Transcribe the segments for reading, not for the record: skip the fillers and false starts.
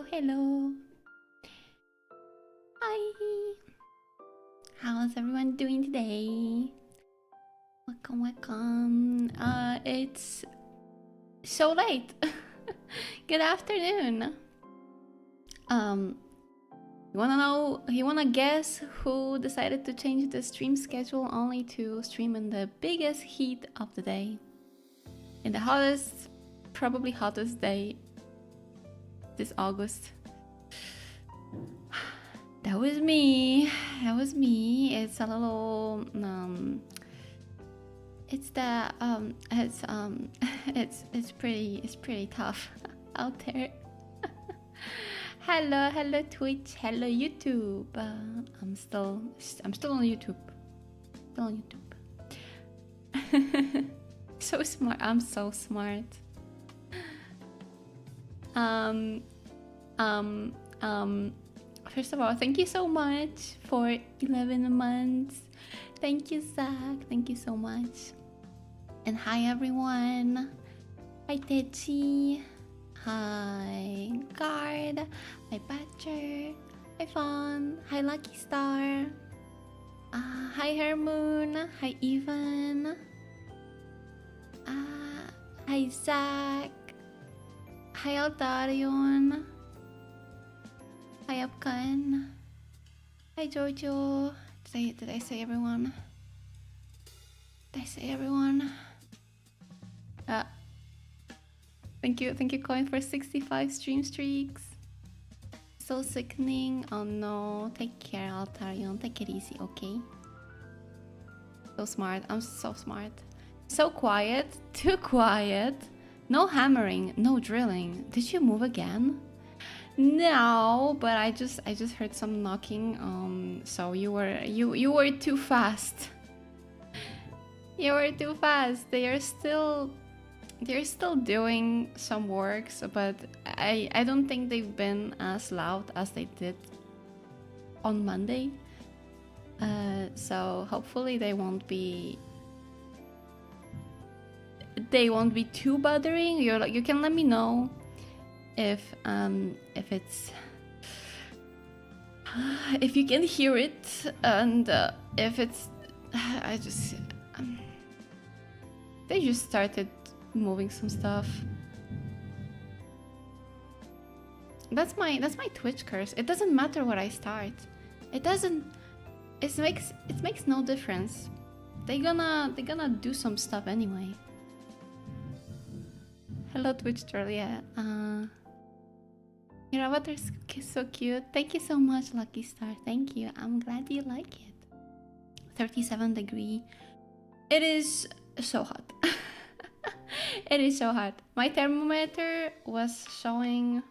Hello. Hi. How's everyone doing today? Welcome. It's so late. Good afternoon. You wanna guess who decided to change the stream schedule only to stream in the biggest heat of the day? In the hottest, probably hottest day this August. That was me. It's a little it's pretty tough out there. Hello Twitch, hello YouTube. I'm still on YouTube. So smart. I'm so smart. First of all, thank you so much for 11 months. Thank you, Zach. Thank you so much. And hi, everyone. Hi, Techi. Hi, Guard. Hi, Badger. Hi, Fawn. Hi, Lucky Star. Hi, Hermoon. Hi, Evan. Hi, Zach. Hi, Altarion. Hi, Upkan. Hi, Jojo. Did I say everyone? Thank you, Coin, for 65 stream streaks. So sickening. Oh no. Take care, Altarion. Take it easy, okay? So smart. I'm so smart. So quiet. Too quiet. No hammering. No drilling. Did you move again? No, but I just heard some knocking. So you were too fast. You were too fast. They're still doing some works, but I don't think they've been as loud as they did on Monday. So hopefully they won't be too bothering. You can let me know if it's if you can hear it, and if it's they just started moving some stuff. That's my Twitch curse. It doesn't matter what I start. It makes no difference. They're gonna do some stuff anyway. Hello Twitch troll, yeah. Your avatar is so cute. Thank you so much, Lucky Star. Thank you. I'm glad you like it. 37 degree. It is so hot. It is so hot. My thermometer was showing...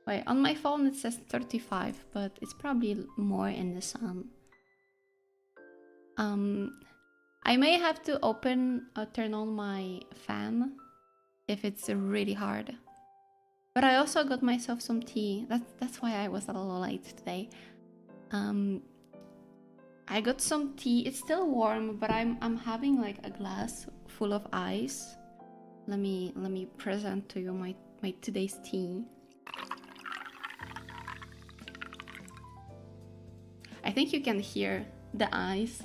Wait, on my phone it says 35, but it's probably more in the sun. I may have to turn on my fan if it's really hard. But I also got myself some tea. That's why I was a little late today. I got some tea. It's still warm, but I'm having like a glass full of ice. Let me present to you my today's tea. I think you can hear the ice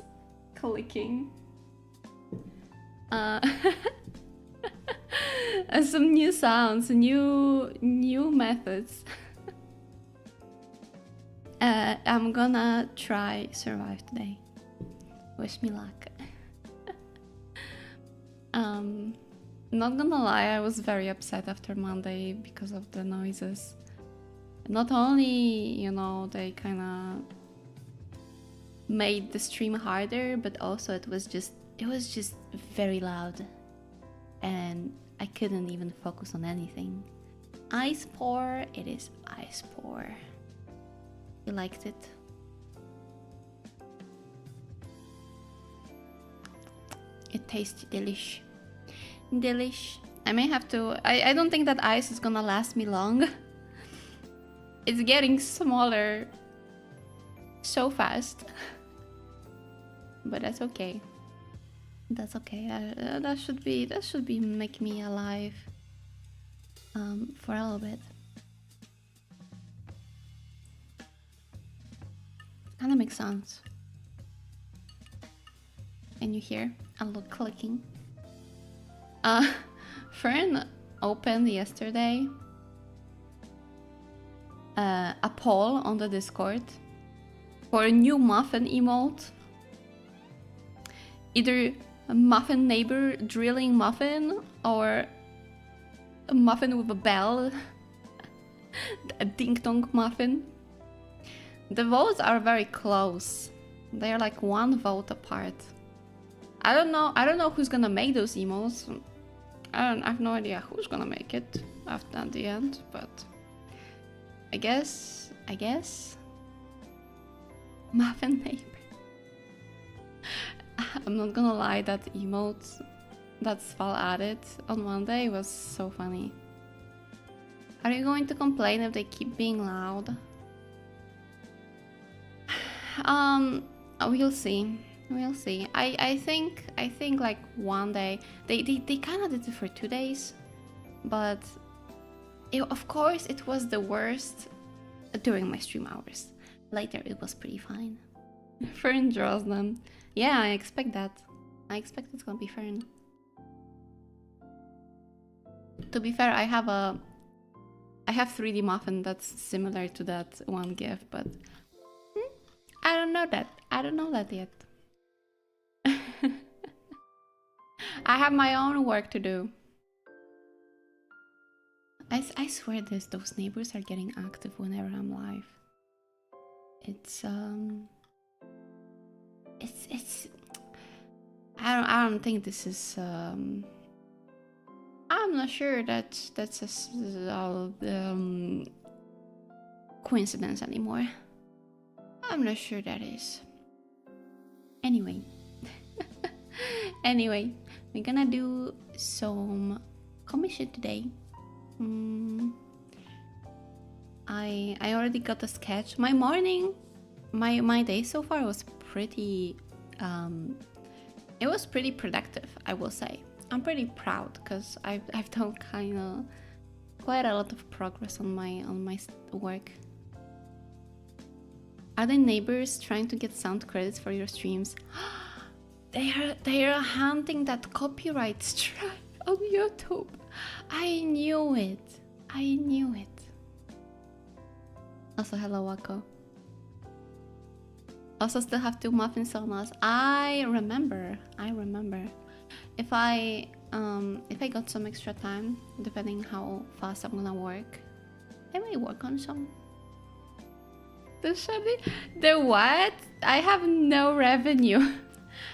clicking. Some new sounds, new methods. I'm gonna try survive today. Wish me luck. Not gonna lie, I was very upset after Monday because of the noises. Not only, you know, they kinda made the stream harder, but also it was just very loud. And I couldn't even focus on anything. Ice pour, it is ice pour. You liked it? It tastes delish. Delish. I may have to... I don't think that ice is gonna last me long. It's getting smaller so fast. But that's okay. That's okay. That should be make me alive for a little bit. Kind of makes sense. Can you hear a little clicking? Fern opened yesterday a poll on the Discord for a new muffin emote. Either a muffin neighbor drilling muffin or a muffin with a bell. A ding-dong muffin. The votes are very close. They're like 1 vote apart. I don't know who's gonna make those emotes. I have no idea who's gonna make it at the end, but I guess muffin neighbor. I'm not gonna lie, that emote that Sval added on Monday was so funny. Are you going to complain if they keep being loud? We'll see. We'll see. I think like one day they kind of did it for 2 days, but of course it was the worst during my stream hours. Later it was pretty fine. Fern draws them. Yeah, I expect that. I expect it's gonna be Fern. To be fair, I have 3D muffin that's similar to that one GIF, but I don't know that. I don't know that yet. I have my own work to do. I swear those neighbors are getting active whenever I'm live. It's I don't think this is I'm not sure that's a coincidence anymore. I'm not sure that is. Anyway. Anyway, we're gonna do some commission today. I already got a sketch. My morning, my day so far was pretty it was pretty productive, I will say. I'm pretty proud because I've done quite a lot of progress on my work. Are the neighbors trying to get sound credits for your streams? They are hunting that copyright strike on YouTube. I knew it. I knew it. Also, hello, Wako. Also, still have 2 muffin sonas. I remember. If I got some extra time, depending how fast I'm gonna work, I may work on some. The what? I have no revenue.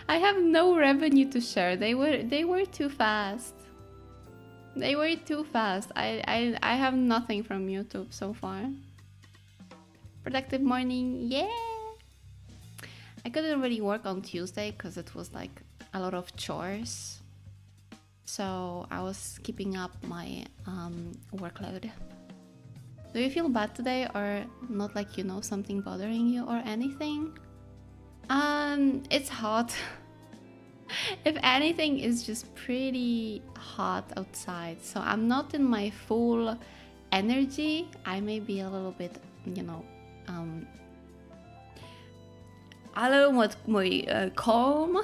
I have no revenue to share. They were too fast. They were too fast. I have nothing from YouTube so far. Productive morning, yeah. I couldn't really work on Tuesday because it was like a lot of chores. So I was keeping up my workload. Do you feel bad today, or not, like something bothering you or anything? It's hot. If anything, it's just pretty hot outside, so I'm not in my full energy. I may be a little bit, a little more calm.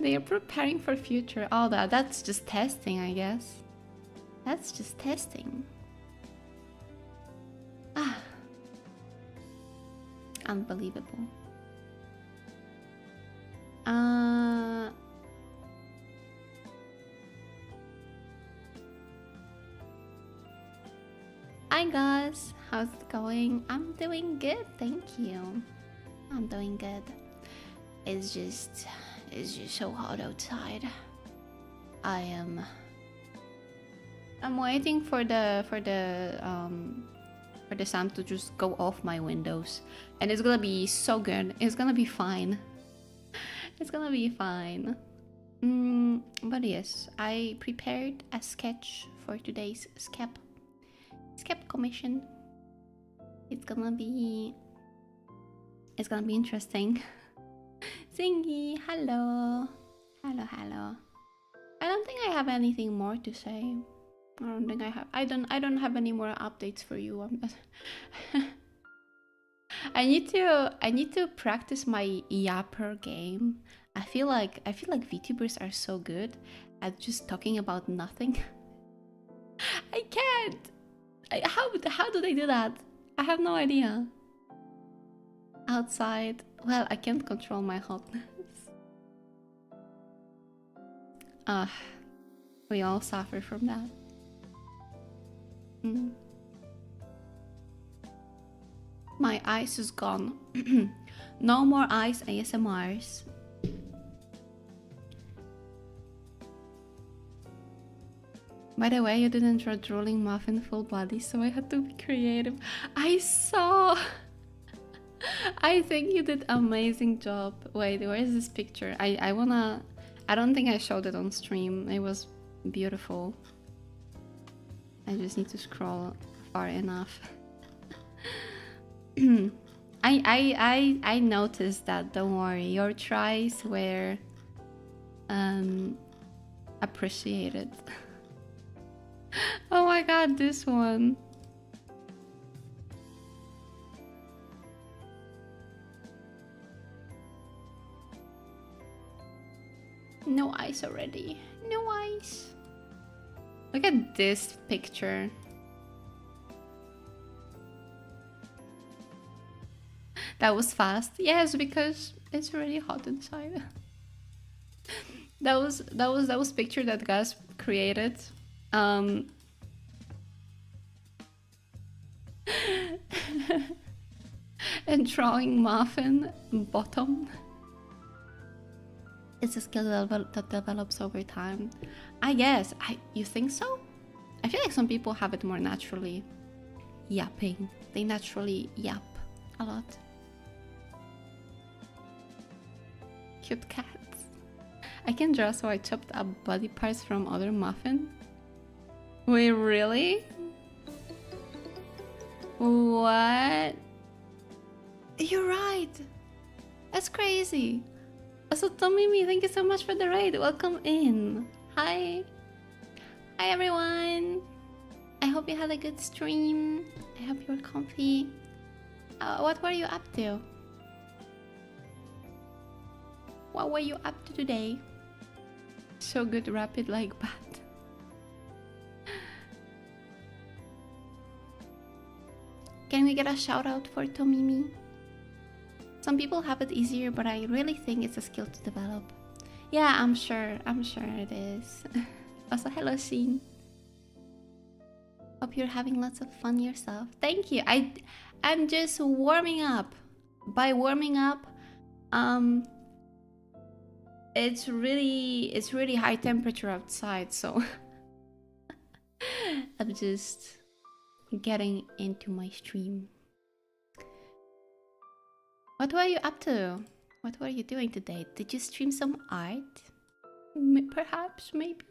They are preparing for future. Oh, that's just testing, I guess. That's just testing. Ah, unbelievable. Hi guys, how's it going? I'm doing good, thank you. I'm doing good. It's just so hot outside. I'm waiting for the sun to just go off my windows, and it's gonna be so good. It's gonna be fine. It's gonna be fine. But yes, I prepared a sketch for today's skep commission. It's gonna be interesting. Zingy, hello. Hello. I don't think I have anything more to say. I don't think I have. I don't have any more updates for you. I need to practice my yapper game. I feel like VTubers are so good at just talking about nothing. I can't. How do they do that? I have no idea. Outside. Well, I can't control my hotness. We all suffer from that. My ice is gone. No more ice ASMRs. By the way, you didn't draw drooling muffin full body, so I had to be creative. I saw. I think you did amazing job. Wait, where is this picture? I wanna. I don't think I showed it on stream. It was beautiful. I just need to scroll far enough. I noticed that. Don't worry, your tries were appreciated. Oh my god, this one. No ice already. No ice. Look at this picture. That was fast. Yes, because it's really hot inside. that was picture that Gus created. And drawing muffin bottom. It's a skill that develops over time. I guess. You think so? I feel like some people have it more naturally. Yapping. They naturally yap a lot. Cute cats. I can draw, so I chopped up body parts from other muffin. Wait, really? What? You're right. That's crazy. Also, Tomimi, thank you so much for the raid. Welcome in. Hi. Hi, everyone. I hope you had a good stream. I hope you're comfy. What were you up to? What were you up to today? So good, rapid like bat. Can we get a shout out for Tomimi? Some people have it easier, but I really think it's a skill to develop. Yeah, I'm sure it is. Also, hello, Sheen. Hope you're having lots of fun yourself. Thank you. I'm just warming up. By warming up, it's really high temperature outside, so I'm just getting into my stream. What were you up to? What were you doing today? Did you stream some art? Perhaps, maybe?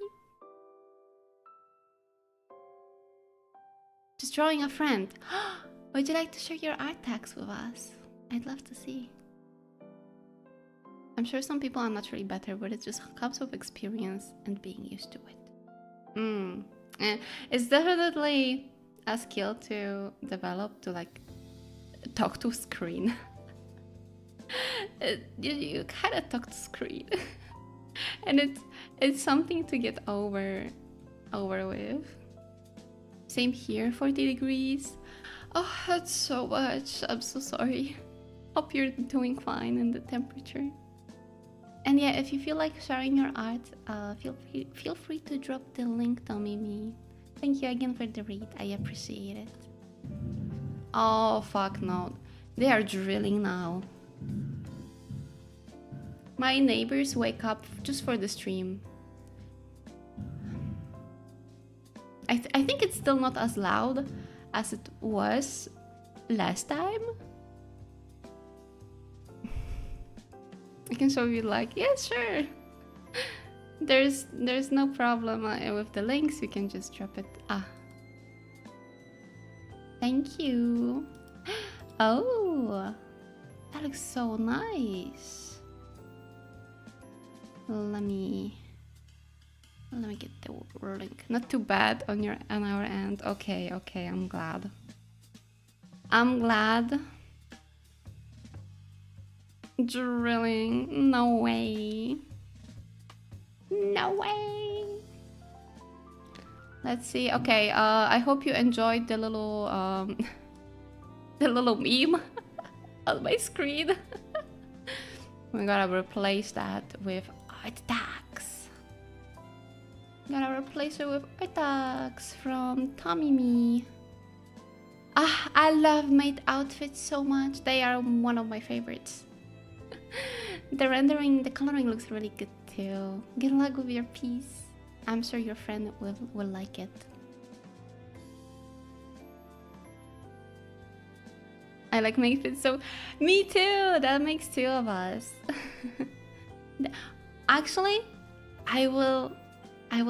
Just drawing a friend. Would you like to share your art tags with us? I'd love to see. I'm sure some people are naturally better, but it just comes with experience and being used to it. It's definitely a skill to develop, to like talk to screen. You kind of talk to screen. And it's something to get over with. Same here, 40 degrees. Oh, that's so much. I'm so sorry. Hope you're doing fine in the temperature. And yeah, if you feel like sharing your art, feel free to drop the link, Tomimi. Thank you again for the read. I appreciate it. Oh, fuck no. They are drilling now. My neighbors wake up just for the stream. I think it's still not as loud as it was last time. I can show you, like, yeah, sure. There's no problem with the links. You can just drop it. Thank you. Oh, that looks so nice. Let me get the link. Not too bad on our end. Okay, I'm glad. Drilling. No way. No way. Let's see. Okay, I hope you enjoyed the little the little meme on my screen. We gotta replace that with art tags. Gotta replace it with art tags from Tommy Me. Ah, I love made outfits so much. They are one of my favorites. The rendering, the coloring looks really good too. Good luck with your piece. I'm sure your friend will like it. I like make it so... Me too! That makes two of us. Actually, I will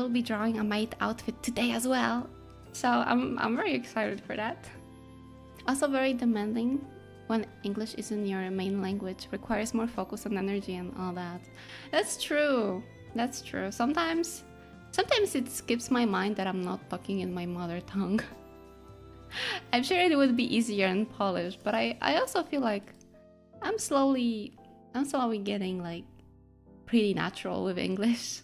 be drawing a mate outfit today as well. So I'm very excited for that. Also very demanding when English isn't your main language. Requires more focus and energy and all that. That's true. That's true. Sometimes it skips my mind that I'm not talking in my mother tongue. I'm sure it would be easier in Polish, but I also feel like I'm slowly getting like pretty natural with English.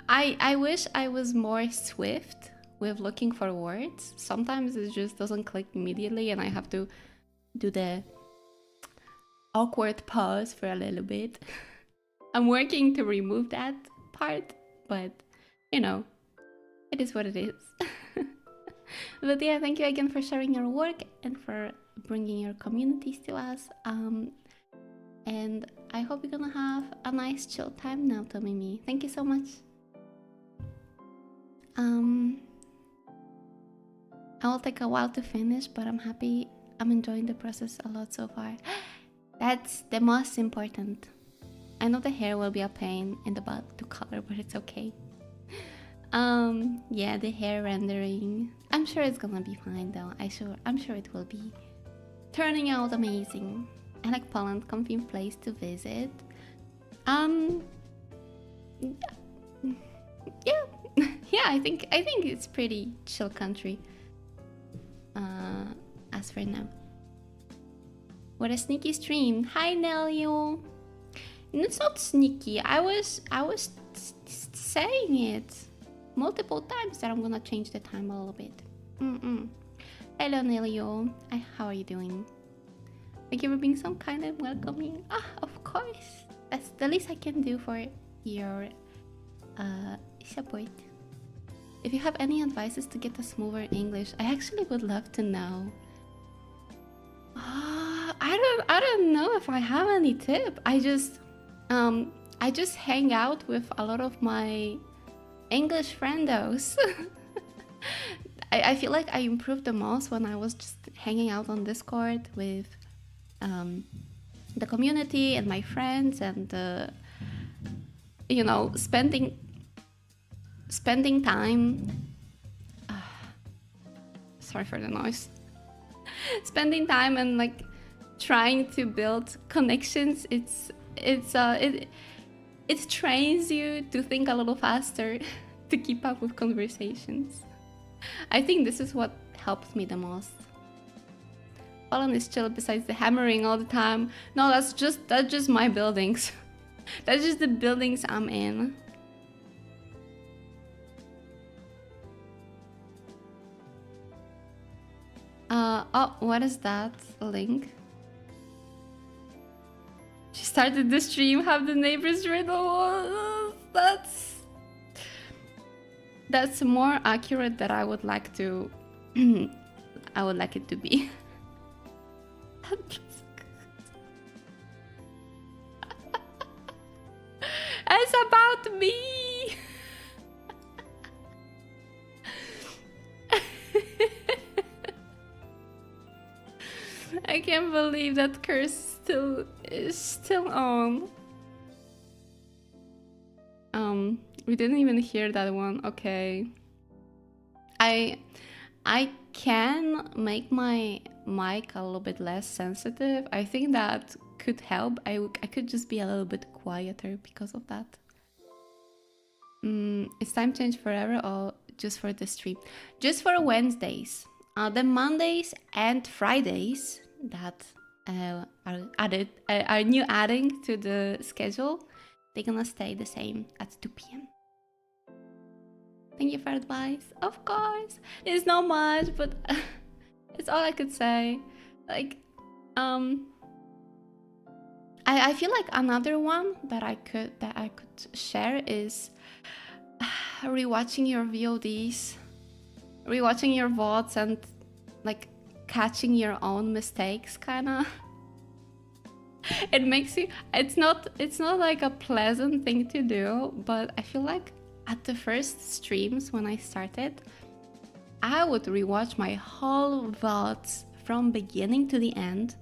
I wish I was more swift with looking for words. Sometimes it just doesn't click immediately and I have to do the awkward pause for a little bit. I'm working to remove that part, but you know, it is what it is. But yeah, thank you again for sharing your work and for bringing your communities to us. And I hope you're gonna have a nice chill time now, Tomimi. Thank you so much. I will take a while to finish, but I'm happy. I'm enjoying the process a lot so far. That's the most important. I know the hair will be a pain in the butt to color, but it's okay. Yeah, the hair rendering. I'm sure it's gonna be fine though. I'm sure it will be turning out amazing. I like Poland, comfy place to visit. Yeah, yeah. I think it's pretty chill country. As for now. What a sneaky stream. Hi Nelio. It's not sneaky. I was saying it multiple times that I'm gonna change the time a little bit. Hello Nelio. How are you doing? Thank you for being so kind and welcoming. Ah, of course. That's the least I can do for your support. If you have any advices to get a smoother English, I actually would love to know. I don't know if I have any tip. I just hang out with a lot of my English friendos. I feel like I improved the most when I was just hanging out on Discord with the community and my friends and you know, spending time. Sorry for the noise. Spending time and like trying to build connections. It trains you to think a little faster to keep up with conversations. I think this is what helps me the most. Poland is chill besides the hammering all the time. No, that's just my buildings. That's just the buildings I'm in. Oh, what is that link? She started the stream, have the neighbors read the walls. That's more accurate than I would like to. I would like it to be. It's about me. I can't believe that curse is still on. We didn't even hear that one. Okay. I can make my mic a little bit less sensitive. I think that could help. I could just be a little bit quieter because of that. Is time change forever or just for the stream? Just for Wednesdays. The Mondays and Fridays that are new adding to the schedule, they're gonna stay the same at 2 p.m. Thank you for advice. Of course, it's not much, but it's all I could say. Like, I feel like another one that I could share is rewatching your VODs, rewatching your VODs, and like catching your own mistakes, kind of. It makes you. It's not like a pleasant thing to do, but I feel like at the first streams when I started, I would rewatch my whole VODs from beginning to the end,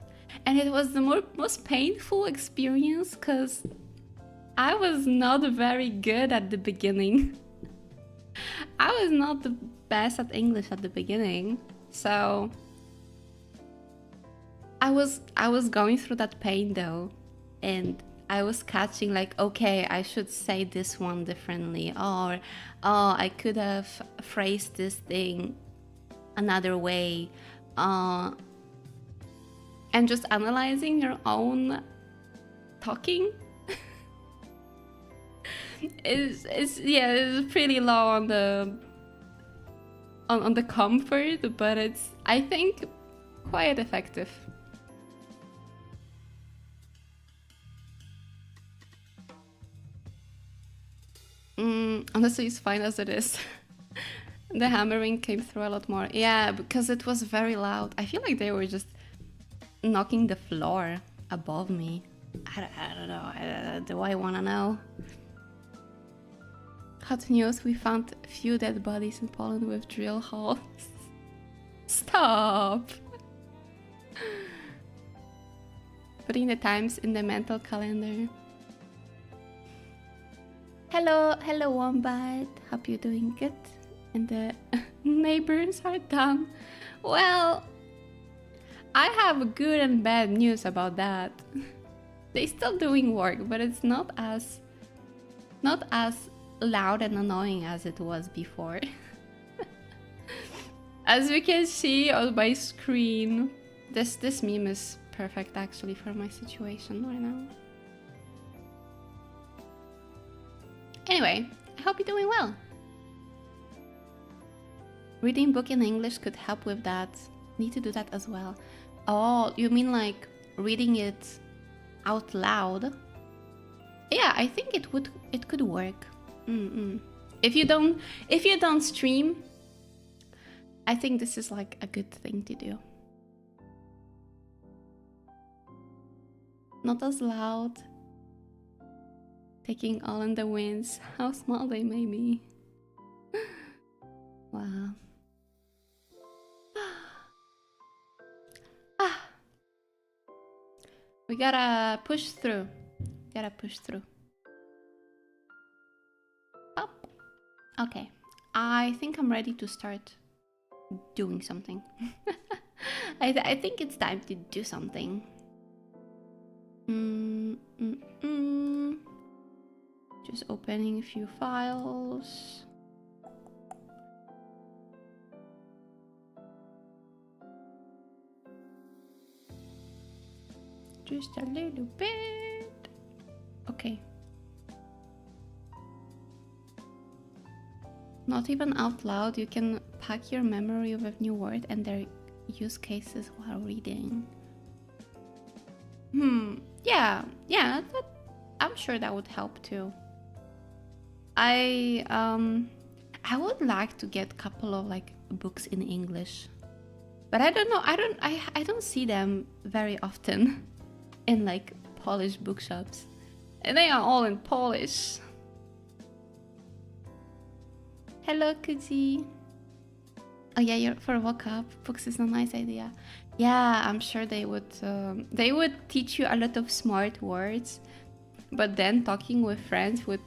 and it was the most painful experience because I was not very good at the beginning. I was not the best at English at the beginning, so I was going through that pain though, and I was catching like, okay, I should say this one differently, or oh, I could have phrased this thing another way, and just analyzing your own talking is pretty low on the comfort, but it's, I think, quite effective. Honestly, it's fine as it is. The hammering came through a lot more. Yeah, because it was very loud. I feel like they were just knocking the floor above me. I don't know. Do I want to know? Hot news, we found a few dead bodies in Poland with drill holes. Stop! Putting the times in the mental calendar. Hello Wombat. Hope you're doing good. And the neighbors are done. Well, I have good and bad news about that. They're still doing work, but it's not as loud and annoying as it was before. As you can see on my screen, this meme is perfect actually for my situation right now. Anyway, I hope you're doing well. Reading book in English could help with that. Need to do that as well. Oh, you mean like reading it out loud? Yeah, I think it could work. If you don't stream, I think this is like a good thing to do. Not as loud. Taking all in the winds, how small they may be. Wow. We gotta push through. Up. Okay. I think I'm ready to start doing something. I think it's time to do something. Just opening a few files. Just a little bit. Okay. Not even out loud, you can pack your memory with new words and their use cases while reading. Yeah, I'm sure that would help too. I would like to get a couple of like books in English, but I don't know. I don't see them very often in like Polish bookshops, and they are all in Polish. Hello, Kuji. Oh yeah, you're for woke up. Books is a nice idea. Yeah, I'm sure they would teach you a lot of smart words, but then talking with friends would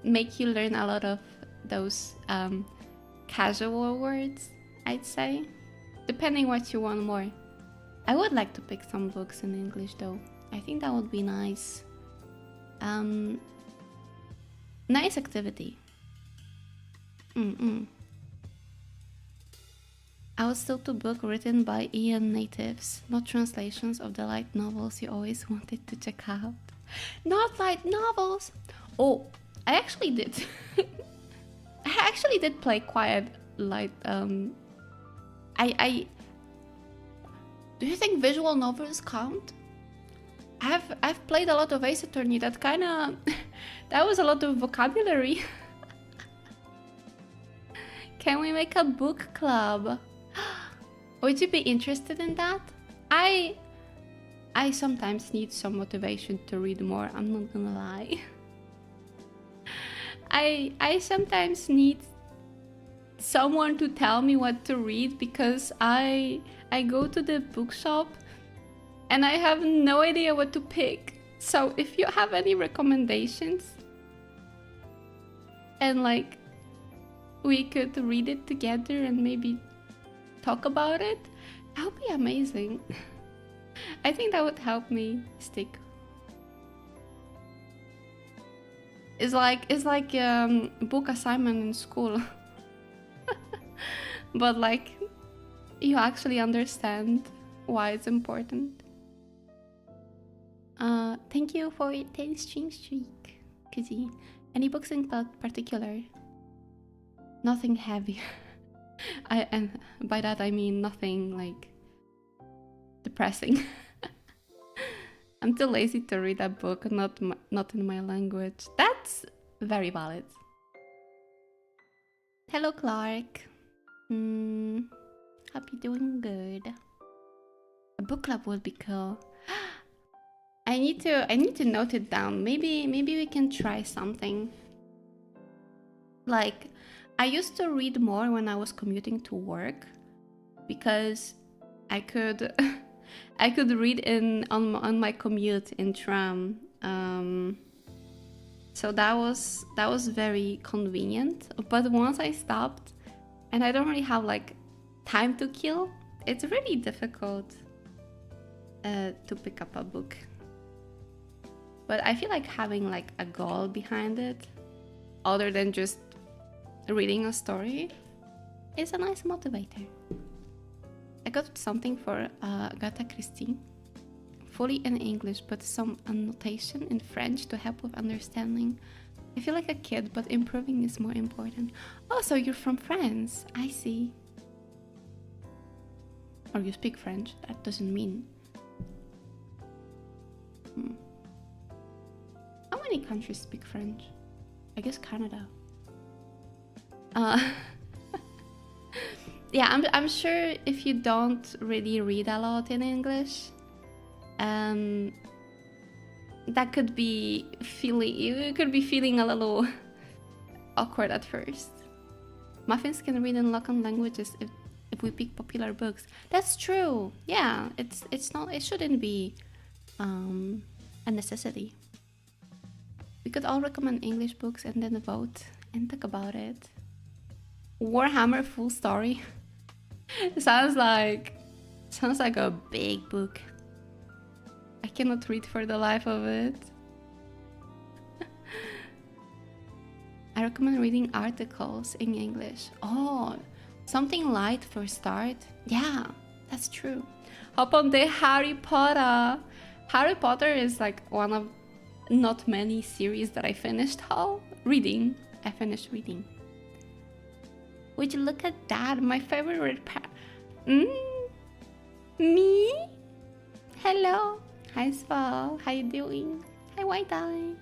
make you learn a lot of those casual words, I'd say, depending what you want more. I would like to pick some books in English though. I think that would be nice. Nice activity. I was still to book written by Ian natives, not translations of the light novels you always wanted to check out. Not light novels! Oh, I actually did. I actually did play quite light. I do you think visual novels count? I've played a lot of Ace Attorney. That kind of that was a lot of vocabulary. Can we make a book club? Would you be interested in that? I sometimes need some motivation to read more. I'm not gonna lie. I sometimes need someone to tell me what to read because I go to the bookshop and I have no idea what to pick. So if you have any recommendations and like we could read it together and maybe talk about it, that would be amazing. I think that would help me stick. It's like book assignment in school. But like you actually understand why it's important. Thank you for your 10 stream streak, Kizzy. Any books in particular? Nothing heavy. And by that I mean nothing like depressing. I'm too lazy to read a book, not in my language. That's very valid. Hello, Clark. Hope you're doing good. A book club would be cool. I need to note it down. Maybe we can try something. Like, I used to read more when I was commuting to work because I could I could read on my commute in tram. So that was very convenient. But once I stopped and I don't really have like time to kill, it's really difficult to pick up a book. But I feel like having like a goal behind it, other than just reading a story, is a nice motivator. I got something for Agatha Christie, fully in English, but some annotation in French to help with understanding. I feel like a kid, but improving is more important. Oh, so you're from France. I see. Or you speak French. That doesn't mean. How many countries speak French? I guess Canada. Yeah, I'm sure if you don't really read a lot in English, that could be you could be feeling a little awkward at first. Muffins can read in local languages if we pick popular books. That's true. Yeah, it shouldn't be a necessity. We could all recommend English books and then vote and talk about it. Warhammer full story. sounds like a big book. I cannot read for the life of it. I recommend reading articles in English. Oh, something light for a start. Yeah, that's true. Hop on the Harry Potter. Harry Potter is like one of not many series that I finished. I finished reading. Would you look at that? My favorite me? Hello. Hi, Sval. How you doing? Hi, White Eye.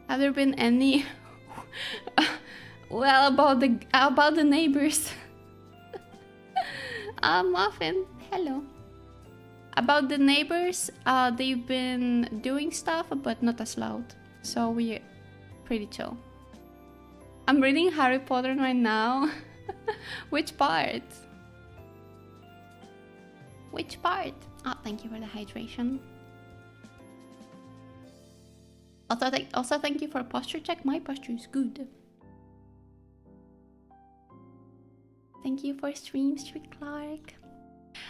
Have there been any... well, about the neighbors. Muffin. Hello. About the neighbors, they've been doing stuff, but not as loud. So we're pretty chill. I'm reading Harry Potter right now. Which part? Which part? Oh, thank you for the hydration. Also, thank you for posture check. My posture is good. Thank you for stream, Clark.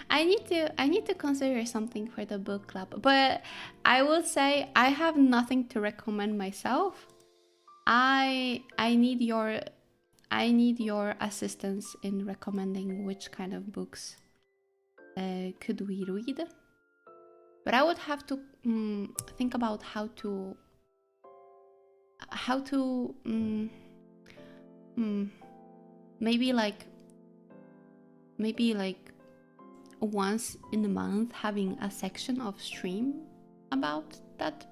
I need to consider something for the book club, but I will say I have nothing to recommend myself. I need your I need your assistance in recommending which kind of books could we read. But I would have to think about how to maybe like once in a month having a section of stream about that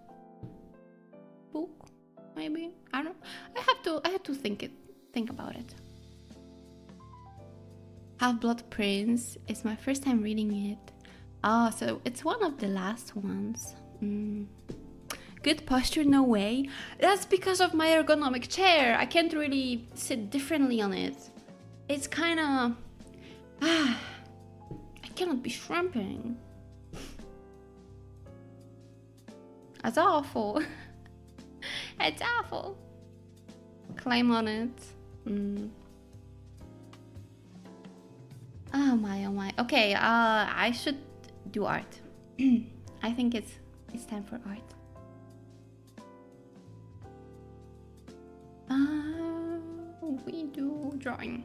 book. Maybe I don't. I have to think about it. Half-Blood Prince is my first time reading it. Ah, so it's one of the last ones. Good posture, no way. That's because of my ergonomic chair. I can't really sit differently on it. It's kind of... I cannot be shrimping. That's awful. It's awful. Climb on it. Oh my. Okay, I should do art. I think it's time for art. We do drawing.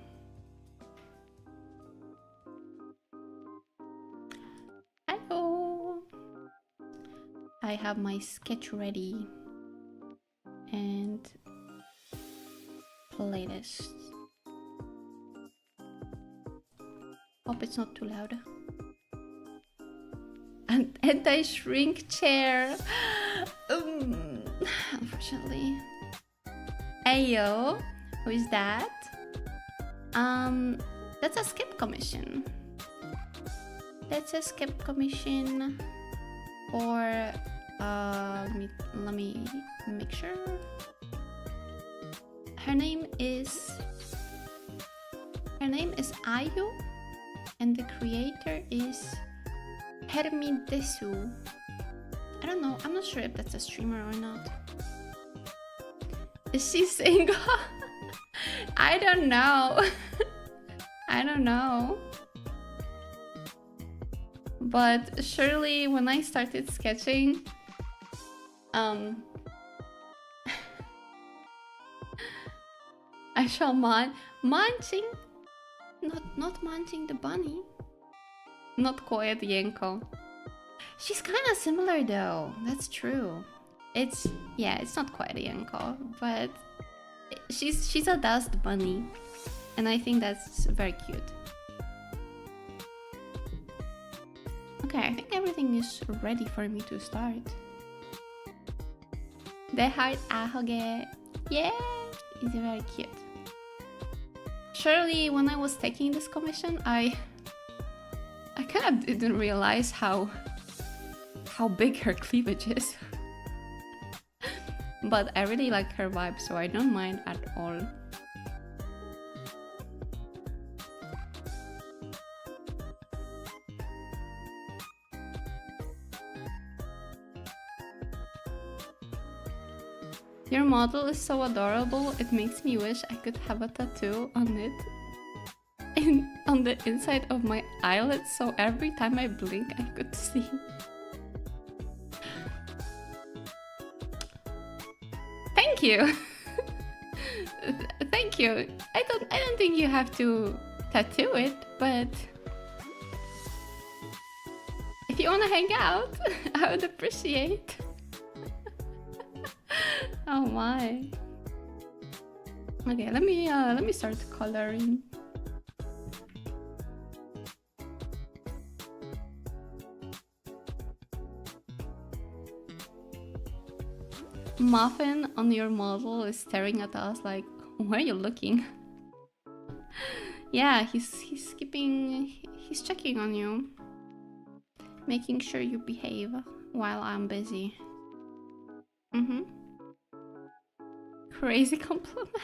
Hello. I have my sketch ready and playlist. Hope it's not too loud. An anti-shrink chair. Unfortunately. Ayo, who is that? That's a skip commission. That's a skip commission for let me make sure. Her name is Ayu, and the creator is Hermi Desu. I don't know. I'm not sure if that's a streamer or not. Is she single? I don't know. I don't know. But surely when I started sketching, I shall munching, not munching the bunny. Not quiet Yenko. She's kind of similar though. That's true. It's not quite a Yenko, but she's a dust bunny, and I think that's very cute. Okay, I think everything is ready for me to start. The heart ahoge, yeah, it's very cute. Surely, when I was taking this commission, I kind of didn't realize how big her cleavage is. But I really like her vibe, so I don't mind at all. Your model is so adorable, it makes me wish I could have a tattoo on it. On the inside of my eyelid, so every time I blink I could see. Thank you. Thank you. I don't think you have to tattoo it, but if you want to hang out, I would appreciate. Oh my. Okay, let me start coloring. Muffin on your model is staring at us like, where are you looking? Yeah, he's checking on you, making sure you behave while I'm busy. Crazy compliment.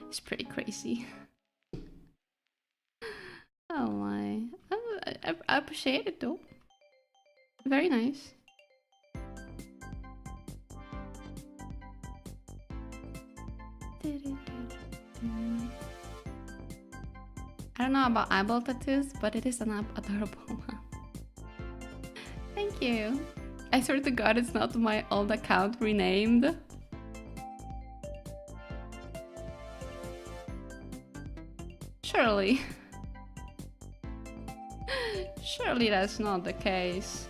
It's pretty crazy. Oh my. I appreciate it though. Very nice. I don't know about eyeball tattoos, but it is an adorable one. Thank you. I swear to God, it's not my old account renamed. Surely. Surely that's not the case.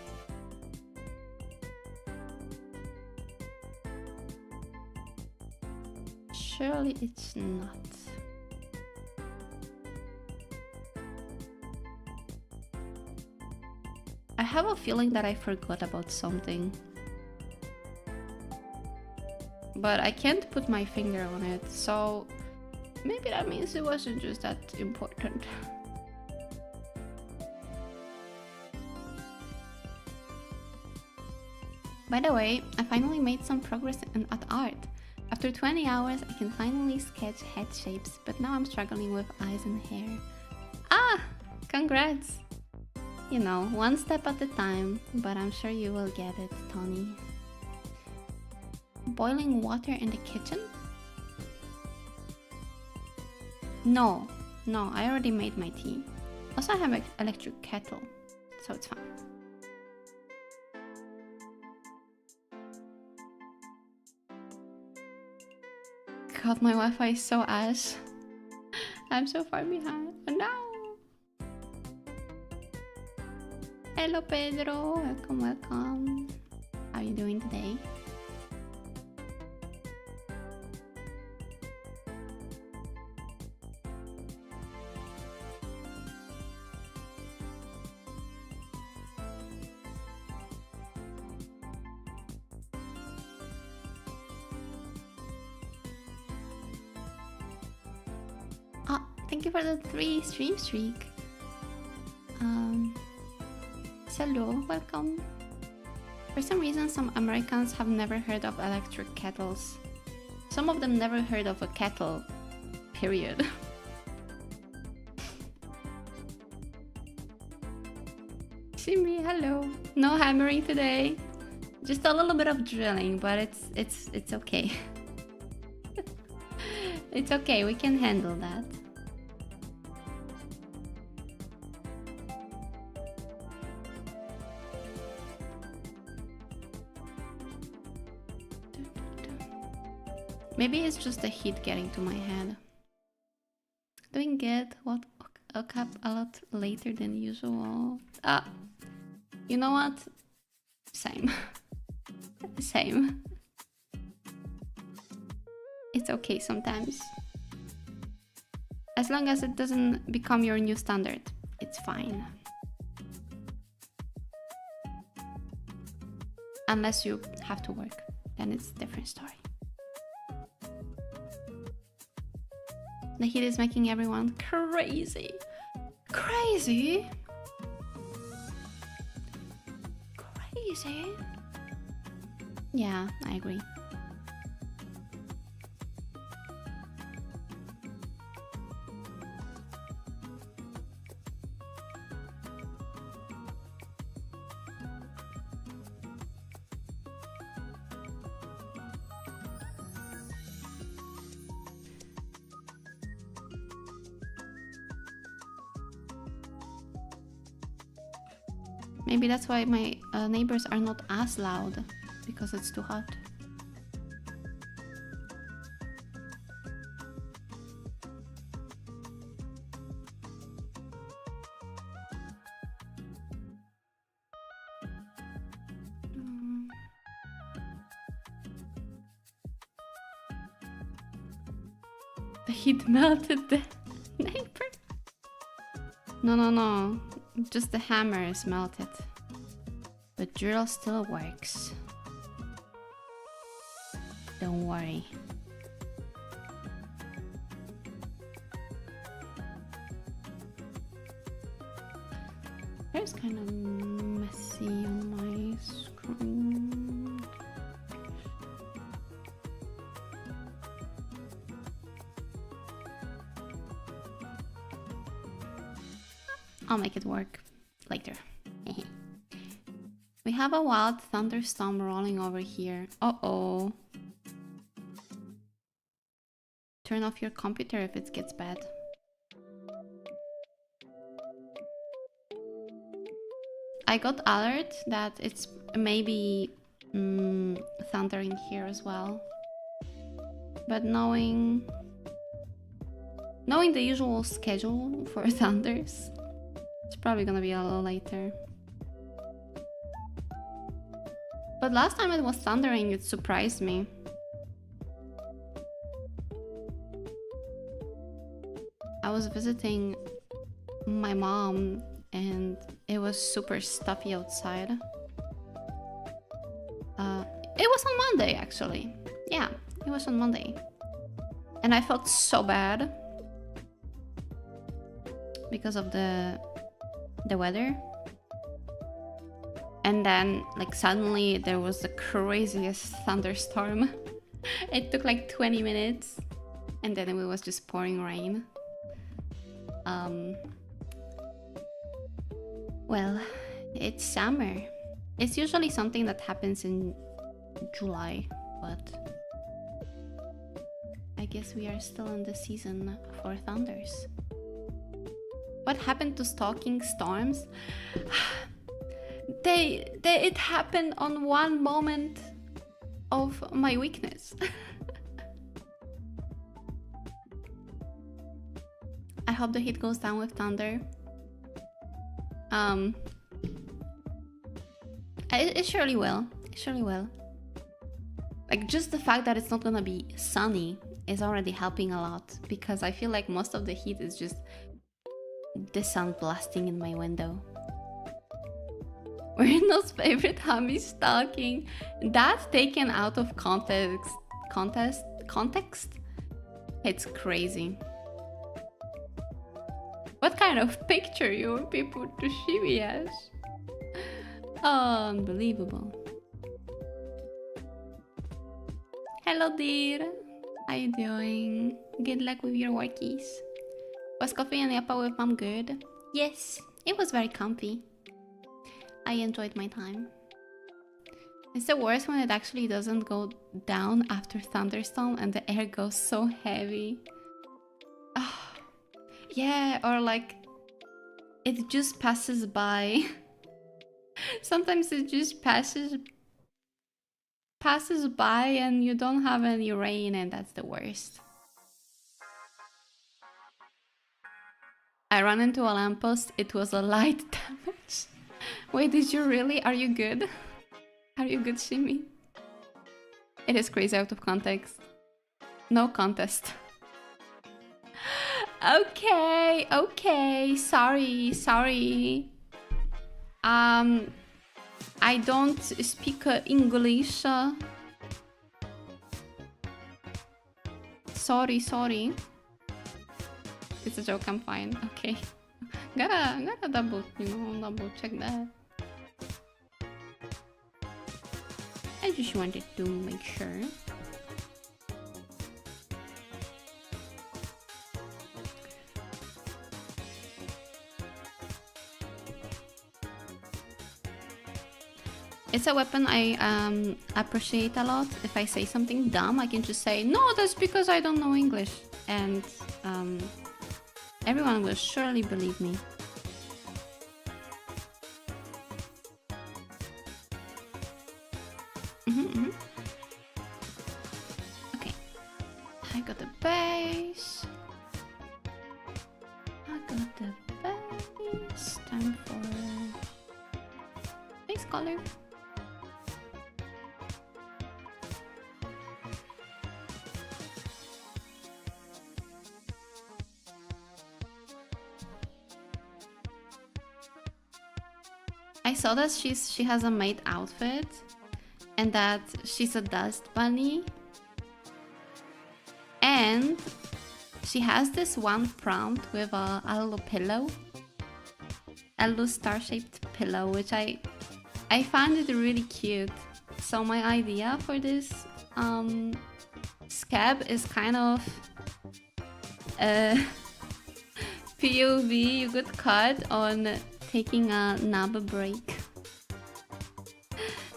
Surely it's not. I have a feeling that I forgot about something. But I can't put my finger on it, so maybe that means it wasn't just that important. By the way, I finally made some progress at art. After 20 hours, I can finally sketch head shapes, but now I'm struggling with eyes and hair. Ah! Congrats! You know, one step at a time, but I'm sure you will get it, Tony. Boiling water in the kitchen? No, I already made my tea. Also, I have an electric kettle, so it's fine. God, my Wi-Fi is so ass. I'm so far behind. Oh, no! Hello, Pedro. Welcome. How are you doing today? Thank you for the 3 stream streak. Hello, welcome. For some reason, some Americans have never heard of electric kettles. Some of them never heard of a kettle, period. See me, hello. No hammering today. Just a little bit of drilling, but it's okay. It's okay, we can handle that. Maybe it's just the heat getting to my head. Doing good. Woke up a lot later than usual. You know what? Same. Same. It's okay sometimes. As long as it doesn't become your new standard, it's fine. Unless you have to work, then it's a different story. The heat is making everyone crazy. Crazy? Crazy? Yeah, I agree. Maybe that's why my neighbors are not as loud, because it's too hot. The heat melted the neighbor. No. Just the hammer is melted. The drill still works. Don't worry. It's kind of messy on my screen. I'll make it work later. We have a wild thunderstorm rolling over here. Uh-oh. Turn off your computer if it gets bad. I got alert that it's maybe thundering here as well. But knowing Knowing the usual schedule for thunders, it's probably gonna be a little later. But last time it was thundering, it surprised me. I was visiting my mom and it was super stuffy outside. It was on Monday, actually. Yeah, it was on Monday. And I felt so bad because of the weather. And then, like, suddenly there was the craziest thunderstorm. It took like 20 minutes and then it was just pouring rain. Well, it's summer. It's usually something that happens in July, but I guess we are still in the season for thunders. What happened to stalking storms? It happened on one moment of my weakness. I hope the heat goes down with thunder. It surely will. It surely will. Like, just the fact that it's not gonna be sunny is already helping a lot, because I feel like most of the heat is just the sun blasting in my window. Wernope's favorite hobby, stalking. That's taken out of context. It's crazy. What kind of picture you want people to see me as? Oh, unbelievable. Hello, dear. How you doing? Good luck with your workies. Was coffee and yappa with mom good? Yes, it was very comfy. I enjoyed my time. It's the worst when it actually doesn't go down after thunderstorm and the air goes so heavy. Oh, yeah, or like it just passes by. Sometimes it just passes by and you don't have any rain, and that's the worst. I ran into a lamppost. It was a light damage. Wait, did you really? Are you good? Are you good, Shimmy? It is crazy out of context. No contest. Okay, okay. Sorry. I don't speak English. Sorry. It's a joke, I'm fine. Okay. Gotta double check that. I just wanted to make sure. It's a weapon I appreciate a lot. If I say something dumb, I can just say, no, that's because I don't know English. And everyone will surely believe me. Okay. I got the base. Time for base color. I saw that she has a maid outfit and that she's a dust bunny, and she has this one prompt with a little pillow, a little star-shaped pillow, which I found it really cute. So my idea for this scab is kind of POV you could cut on taking a nap break.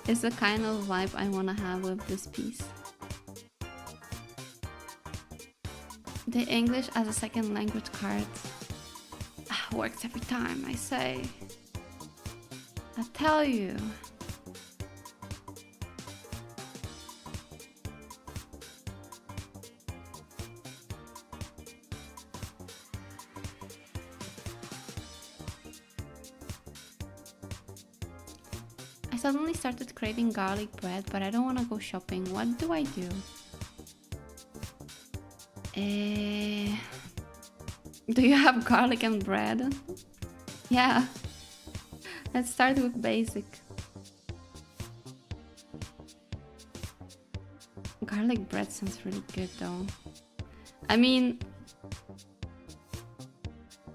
It's the kind of vibe I want to have with this piece. The English as a second language card works every time, I say. I tell you. I suddenly started craving garlic bread, but I don't want to go shopping. What do I do? Do you have garlic and bread? Yeah. Let's start with basic. Garlic bread sounds really good though. I mean,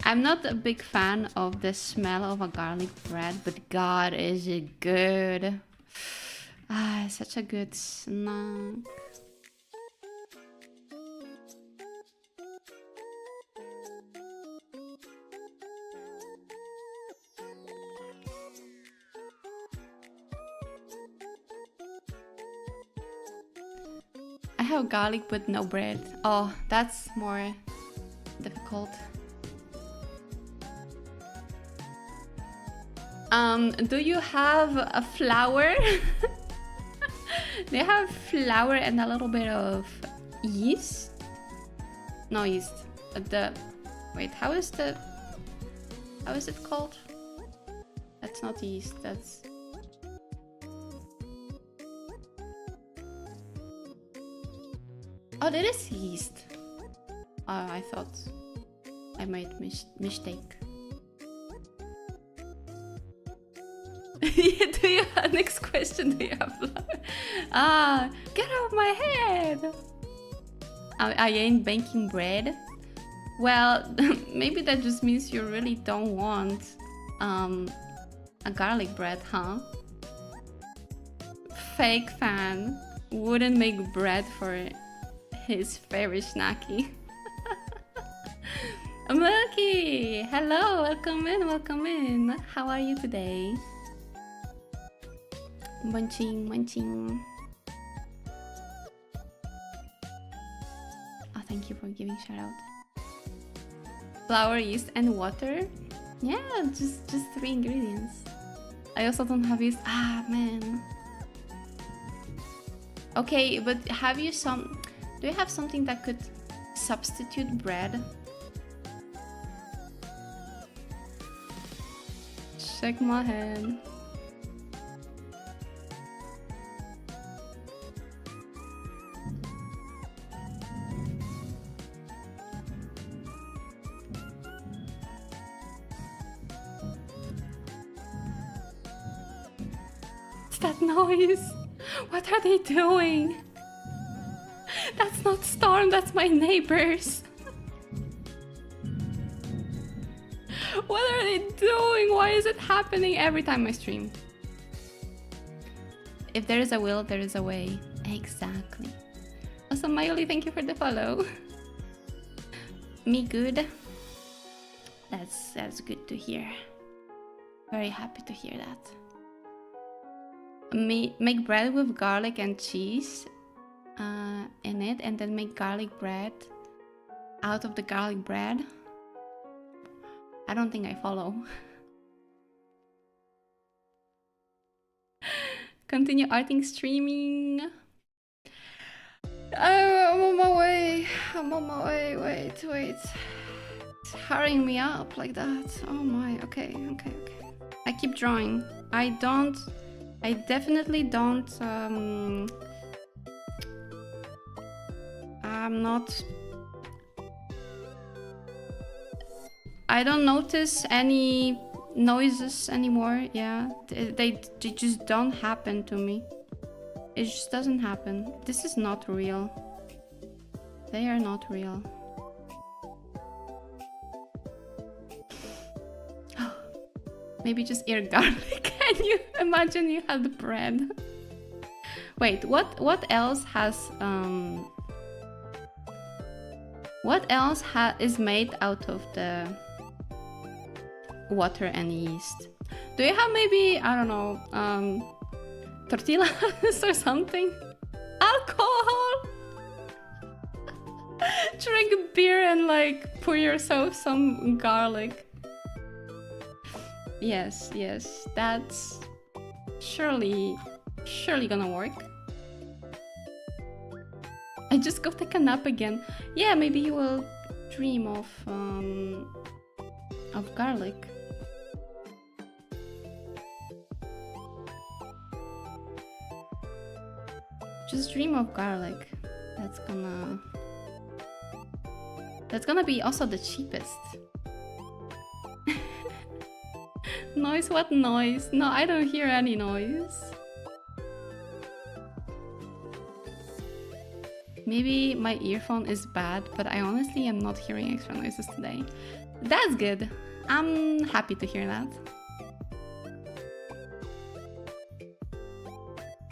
I'm not a big fan of the smell of a garlic bread, but God, is it good. Ah, it's such a good snack. I have garlic but no bread. Oh, that's more difficult. Do you have a flour? Do you have flour and a little bit of yeast? No yeast. Wait, how is it called? That's not yeast, that's... Oh, that is yeast. I thought I made mistake. Do you have, next question, do you have flour? Ah, get out of my head! I ain't baking bread. Well, maybe that just means you really don't want a garlic bread, huh? Fake fan wouldn't make bread for his favorite snacky. Milky! Hello, welcome in, welcome in. How are you today? Munching, munching. Oh, thank you for giving shout out. Flour, yeast, and water. Yeah, just 3 ingredients. I also don't have yeast. Ah, man. Okay, but have you do you have something that could substitute bread? Shake my head. That noise? What are they doing? That's not Storm, that's my neighbors. What are they doing? Why is it happening every time I stream? If there is a will, there is a way. Exactly. Also, Mayoli, thank you for the follow. Me good? That's good to hear. Very happy to hear that. Make bread with garlic and cheese in it, and then make garlic bread out of the garlic bread. I don't think I follow. Continue arting streaming. I'm on my way. I'm on my way. Wait. It's hurrying me up like that. Oh my. Okay. I keep drawing. I definitely don't. I don't notice any noises anymore. Yeah, they just don't happen to me. It just doesn't happen. This is not real. They are not real. Maybe just ear garlic. Can you imagine you had the bread? Wait, what else has is made out of the water and yeast? Do you have maybe, I don't know, tortillas or something? Alcohol? Drink beer and like pour yourself some garlic. Yes, that's surely gonna work. I just go take a nap again. Yeah, maybe you will dream of garlic. Just dream of garlic. That's gonna be also the cheapest. Noise? What noise? No, I don't hear any noise. Maybe my earphone is bad, but I honestly am not hearing extra noises today. That's good. I'm happy to hear that.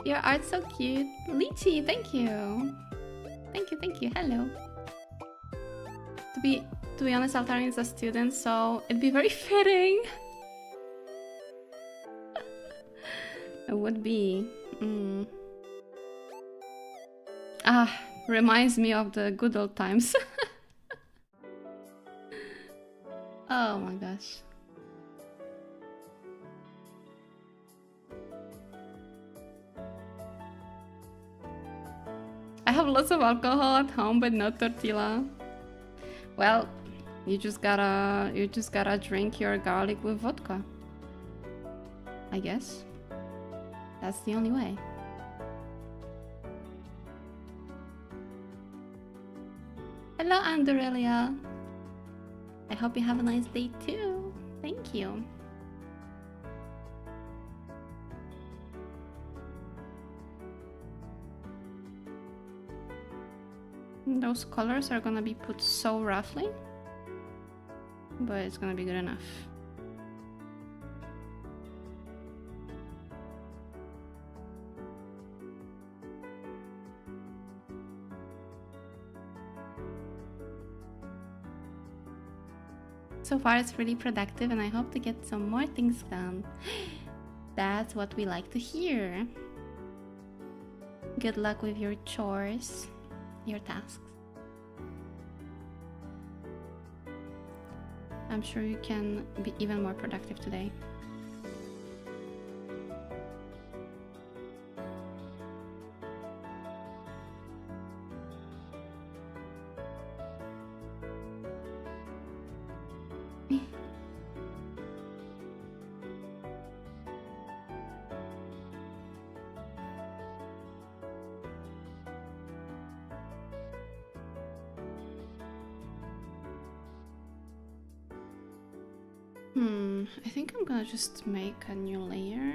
Your art's so cute. Lychee, thank you. Thank you. Hello. To be honest, Altarian is a student, so it'd be very fitting. It would be. Reminds me of the good old times. Oh my gosh. I have lots of alcohol at home, but no tortilla. Well, you just gotta drink your garlic with vodka. I guess. That's the only way. Hello, Andorelia. I hope you have a nice day too. Thank you. Those colors are gonna be put so roughly, but it's gonna be good enough. So far it's really productive and I hope to get some more things done. That's what we like to hear. Good luck with your chores, your tasks. I'm sure you can be even more productive today. I think I'm gonna just make a new layer.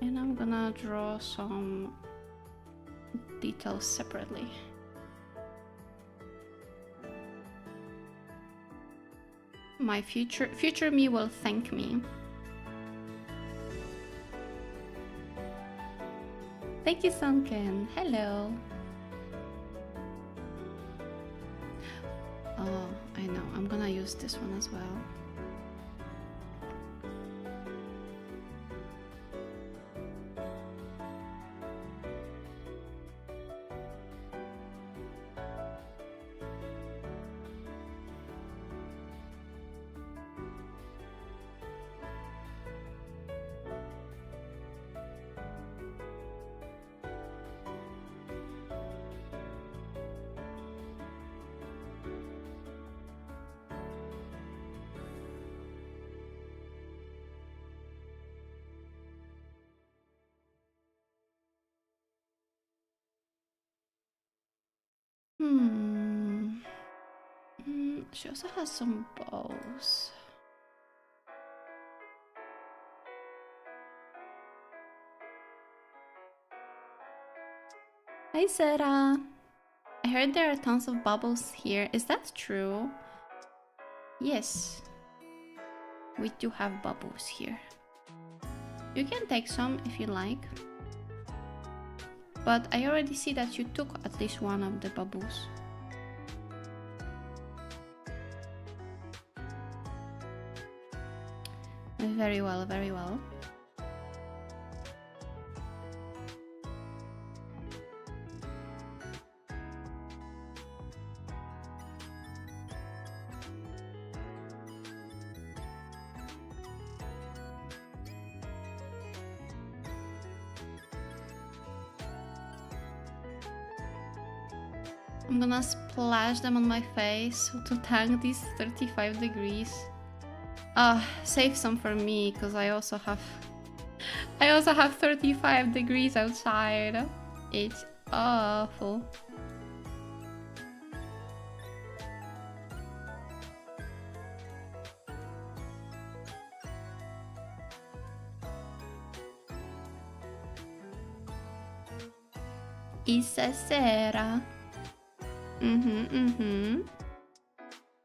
And I'm gonna draw some details separately. My future me will thank me. Thank you, Sunken. Hello. Oh, I know. I'm gonna use this one as well. She also has some bows. Hi, Sarah. I heard there are tons of bubbles here. Is that true? Yes. We do have bubbles here. You can take some if you like. But I already see that you took at least one of the bubbles. Very well, very well. I'm gonna splash them on my face to thank these 35 degrees. Save some for me, because I also have 35 degrees outside. It's awful. Issa sera.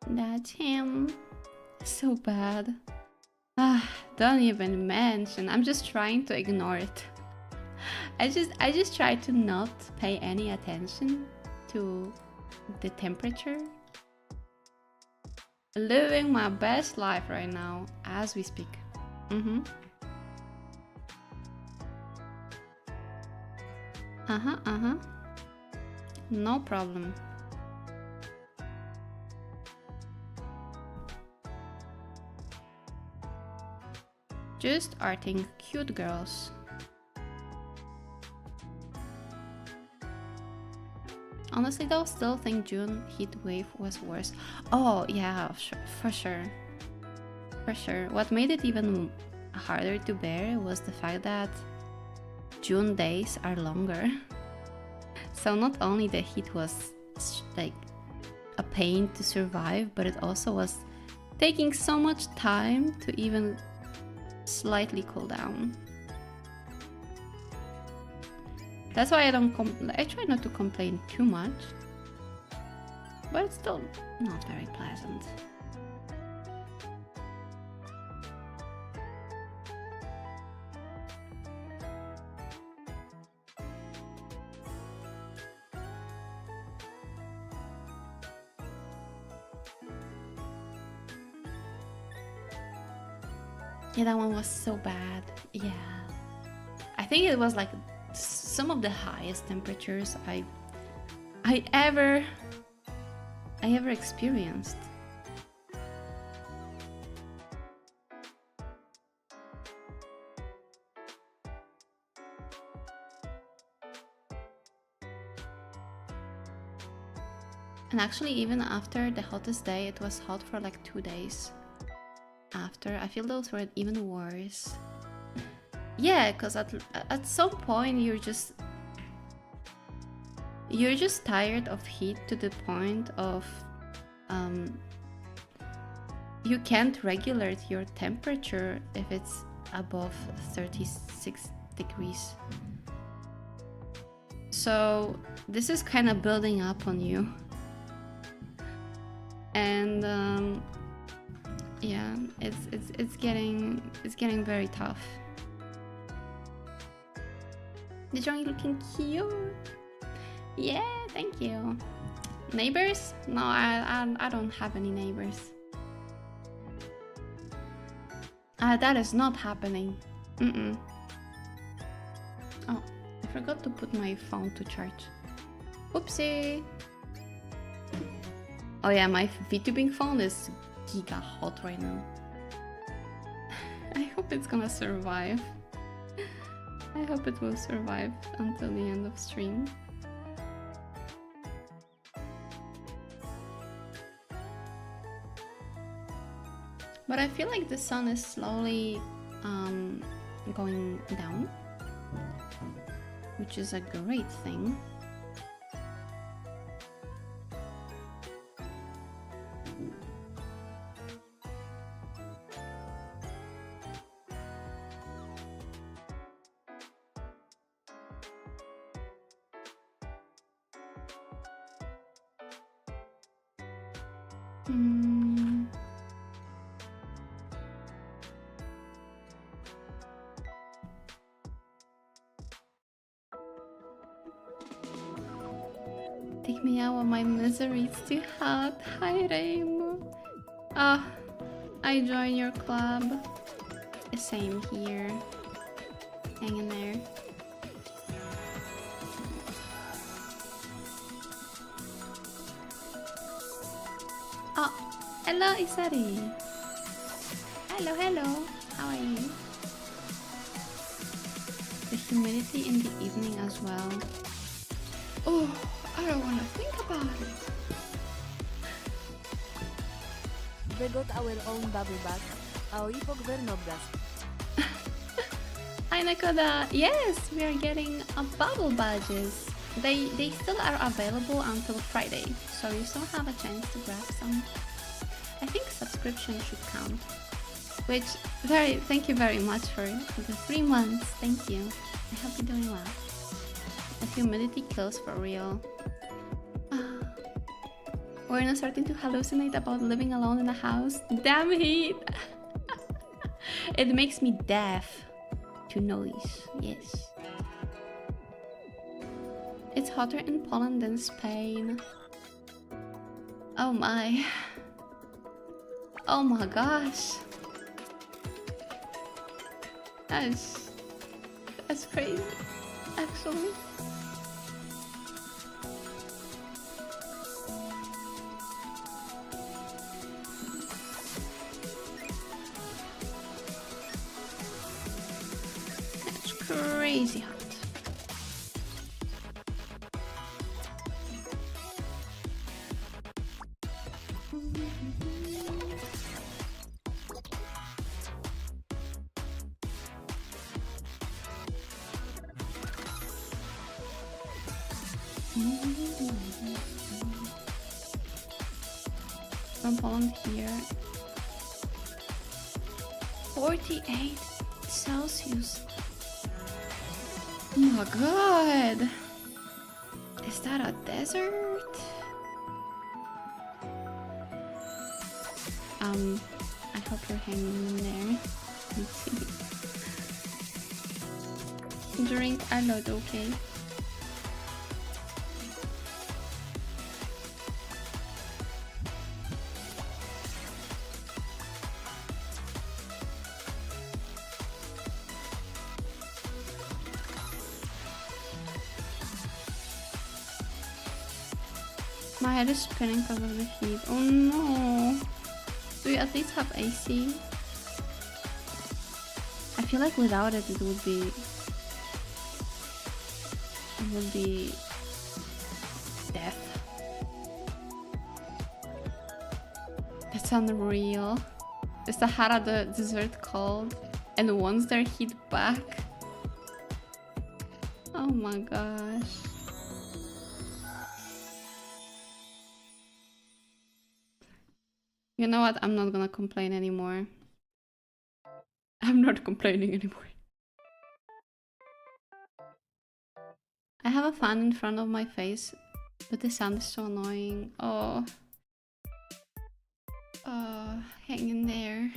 That's him. So bad. Don't even mention. I'm just trying to ignore it. I just try to not pay any attention to the temperature. Living my best life right now as we speak. No problem. Just arting cute girls. Honestly though, still think June heat wave was worse. Oh yeah, for sure. For sure. What made it even harder to bear was the fact that June days are longer. So not only the heat was like a pain to survive, but it also was taking so much time to even slightly cool down. That's why I try not to complain too much, but it's still not very pleasant. Yeah, that one was so bad. Yeah. I think it was like some of the highest temperatures I ever experienced. And actually, even after the hottest day, it was hot for like 2 days. After, I feel those were even worse. Yeah, because at some point you're just tired of heat to the point of you can't regulate your temperature if it's above 36 degrees. So this is kind of building up on you. And yeah, it's getting very tough. The drawing looking cute. Yeah, thank you. Neighbors? No, I don't have any neighbors. That is not happening. Oh, I forgot to put my phone to charge. Oopsie. Oh yeah, my VTubing phone is giga hot right now. I hope it's gonna survive. I hope it will survive until the end of stream. But I feel like the sun is slowly going down, which is a great thing. Take me out of my misery, it's too hot. Hi, Rainbow. Ah, I join your club. Same here. Hang in there. Oh, hello, Isari. Hello, hello. How are you? The humidity in the evening as well. Oh, I don't want to think about it. We got our own bubble bath. Hi Nakoda. Yes, we are getting bubble badges. They still are available until Friday, so you still have a chance to grab some. I think subscription should count. Which thank you very much for the 3 months. Thank you. I hope you're doing well. The humidity kills for real. We're not starting to hallucinate about living alone in a house. Damn heat! It makes me deaf to noise. Yes. It's hotter in Poland than Spain. Oh my. Oh my gosh. That's crazy, actually. That's crazy hot. From Poland here. 48 Celsius. Oh my god. Is that a desert? I hope you're hanging in there. Let's see. Drink a lot, okay? My head is spinning because of the heat. Oh no! Do you at least have AC? I feel like without it, it would be death. That's unreal. Is Sahara the desert cold? And wants their heat back? Oh my gosh. You know what? I'm not gonna complain anymore. I'm not complaining anymore. I have a fan in front of my face, but the sound is so annoying. Oh. Hang in there.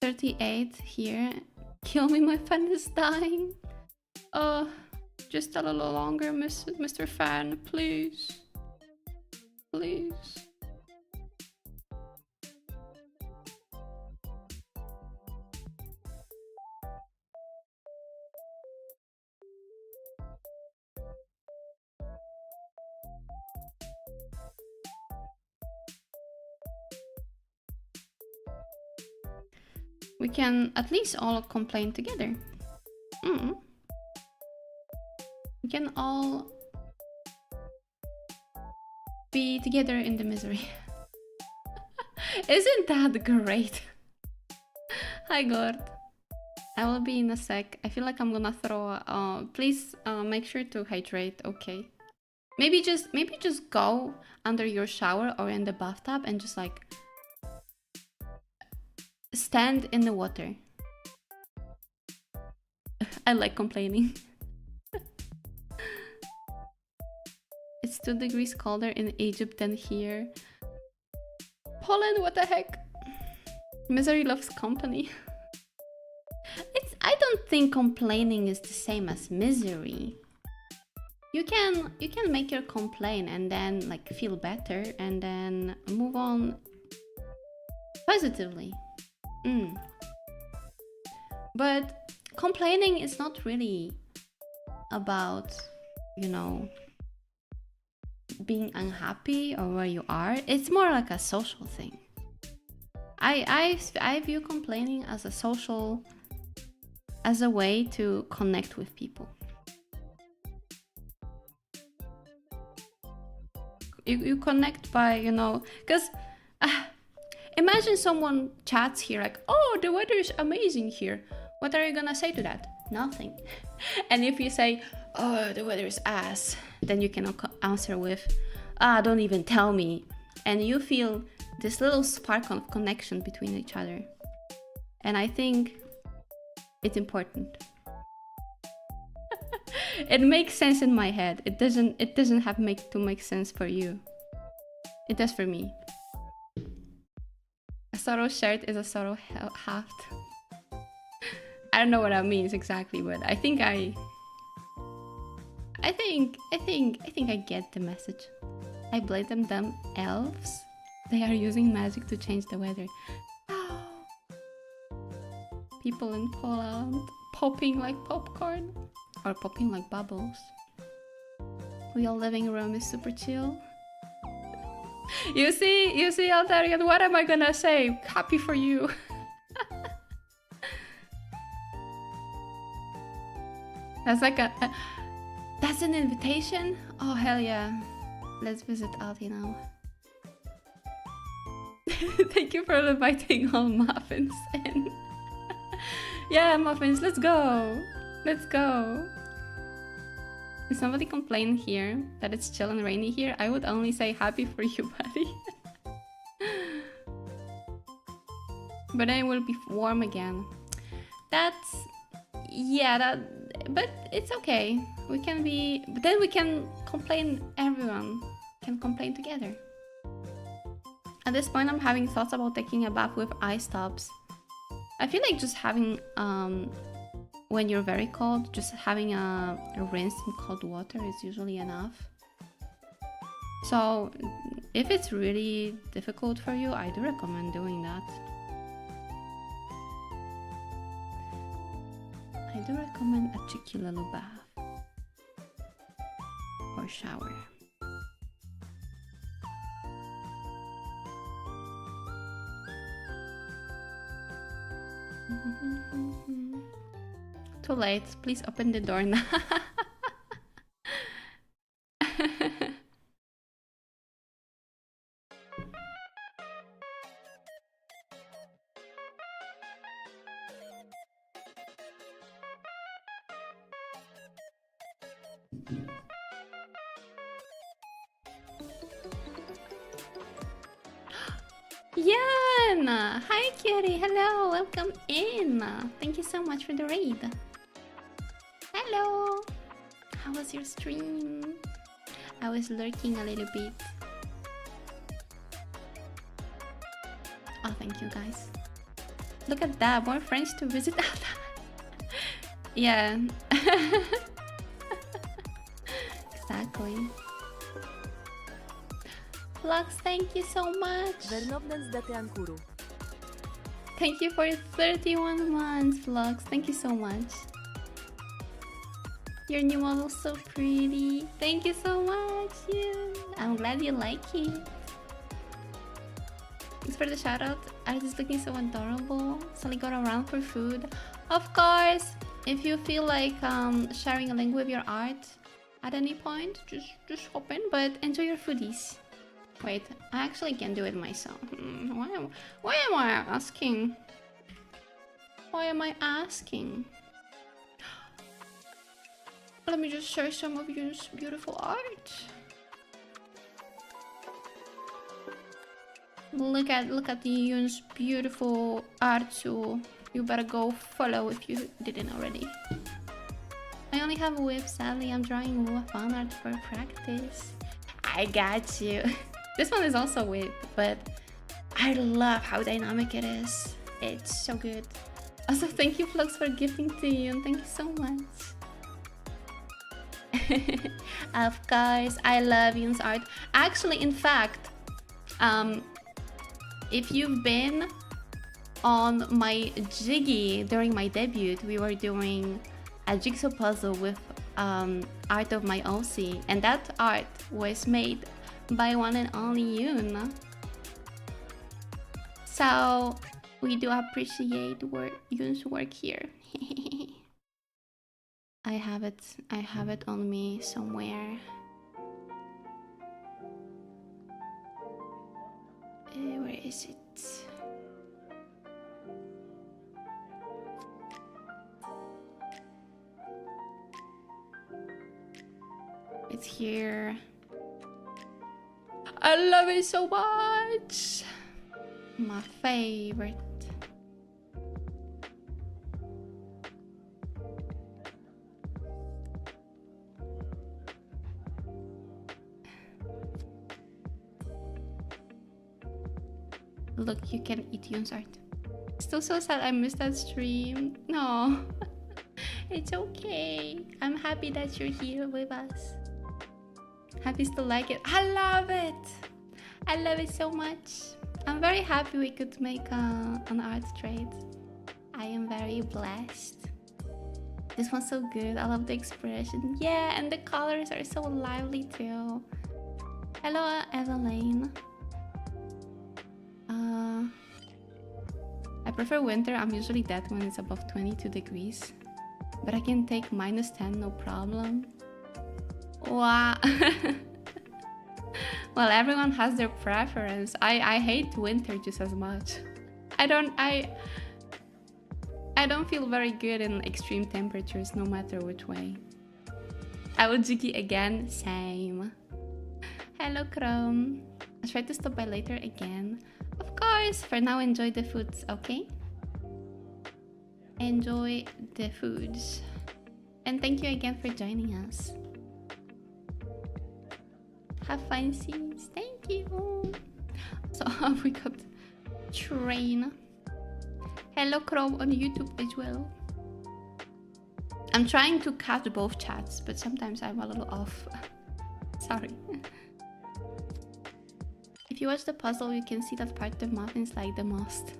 $38 here. Kill me, my fan is dying. Oh, just a little longer, Mr. Fan, please. Please. We can at least all complain together. We can all be together in the misery. Isn't that great? Hi, Gord. I will be in a sec. I feel like I'm gonna throw. Please make sure to hydrate. Okay. Maybe just go under your shower or in the bathtub and just like stand in the water. I like complaining. It's 2 degrees colder in Egypt than here. Poland, what the heck? Misery loves company. I don't think complaining is the same as misery. you can make your complaint and then like feel better and then move on positively. But complaining is not really about, you know, being unhappy or where you are. It's more like a social thing. I view complaining as a way to connect with people. You connect by, you know, because imagine someone chats here like, oh, the weather is amazing here. What are you gonna say to that? Nothing. And if you say, oh, the weather is ass, then you can answer with, don't even tell me. And you feel this little spark of connection between each other. And I think it's important. It makes sense in my head. It doesn't have to make sense for you. It does for me. A sorrow shared is a sorrow halved. I don't know what that means exactly, but I think I get the message. I blame them elves. They are using magic to change the weather. Oh. People in Poland popping like popcorn or popping like bubbles. Real living room is super chill. You see, Altarian, what am I gonna say? Happy for you. That's like that's an invitation? Oh, hell yeah. Let's visit Alti now. Thank you for inviting all muffins in. Yeah, muffins, let's go. Let's go. If somebody complained here that it's chill and rainy here, I would only say happy for you, buddy. But then it will be warm again. That's... yeah, but it's okay. We can be... but then we can complain, everyone can complain together. At this point, I'm having thoughts about taking a bath with ice tubs. I feel like just having, when you're very cold, just having a rinse in cold water is usually enough. So, if it's really difficult for you, I do recommend doing that. I do recommend a cheeky little bath or shower. Too late. Please open the door now. Yan! Hi Curie, hello, welcome in. Thank you so much for the raid. Hello! How was your stream? I was lurking a little bit. Oh, thank you guys. Look at that, more friends to visit. Yeah. Exactly. Flux, thank you so much. Thank you for 31 months, Flux. Thank you so much. Your new model's so pretty. Thank you so much. Yeah. I'm glad you like it. Thanks for the shout out. Art is looking so adorable. Sally got around for food. Of course, if you feel like sharing a link with your art at any point, just hop in, but enjoy your foodies. Wait, I actually can do it myself. Why am I asking? Why am I asking? Let me just share some of your beautiful art. Look at Yun's beautiful art, so you better go follow if you didn't already. I only have a whip, sadly. I'm drawing fan art for practice. I got you. This one is also whip, but I love how dynamic it is. It's so good. Also, thank you, Flux, for gifting to you, and thank you so much. Of course, I love Yoon's art. Actually, in fact, if you've been on my Jiggy during my debut, we were doing a jigsaw puzzle with art of my OC, and that art was made by one and only Yoon. So we do appreciate Yoon's work here. I have it on me somewhere. Where is it? It's here. I love it so much. My favorite. Look, you can eat Yoon's art. Still so sad I missed that stream. No. It's okay. I'm happy that you're here with us. Happy to like it. I love it. I love it so much. I'm very happy we could make an art trade. I am very blessed. This one's so good. I love the expression. Yeah, and the colors are so lively too. Hello, Evelyn. I prefer winter. I'm usually dead when it's above 22 degrees. But I can take -10, no problem. Wow. Well, everyone has their preference. I hate winter just as much. I don't feel very good in extreme temperatures, no matter which way. I will jiggy again. Same. Hello, Chrome. I'll try to stop by later again. Of course. For now, enjoy the foods, okay? Enjoy the foods. And thank you again for joining us. Have fun, scenes. Thank you. So we got train. Hello, Chrome on YouTube as well. I'm trying to catch both chats, but sometimes I'm a little off. Sorry. If you watch the puzzle, you can see that part of muffins like the most.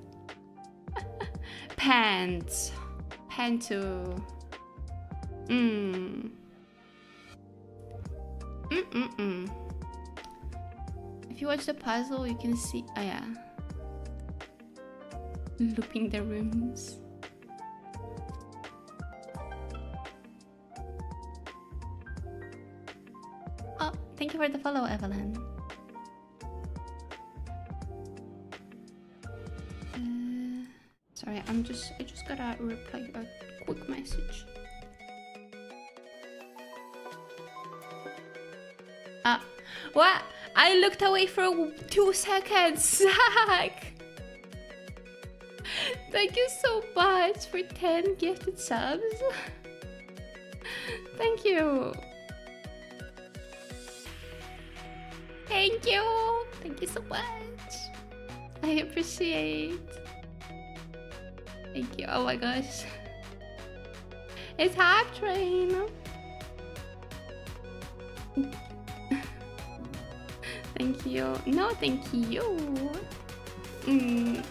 Pants. Panto. If you watch the puzzle, you can see... Oh yeah. Looping the rooms. Oh, thank you for the follow, Evelyn. Sorry, I just gotta reply a quick message. What? I looked away for 2 seconds. Zach! Thank you so much for 10 gifted subs. Thank you. Thank you. Thank you so much. I appreciate. Thank you. Oh my gosh. It's Hype Train. Thank you. No, thank you. It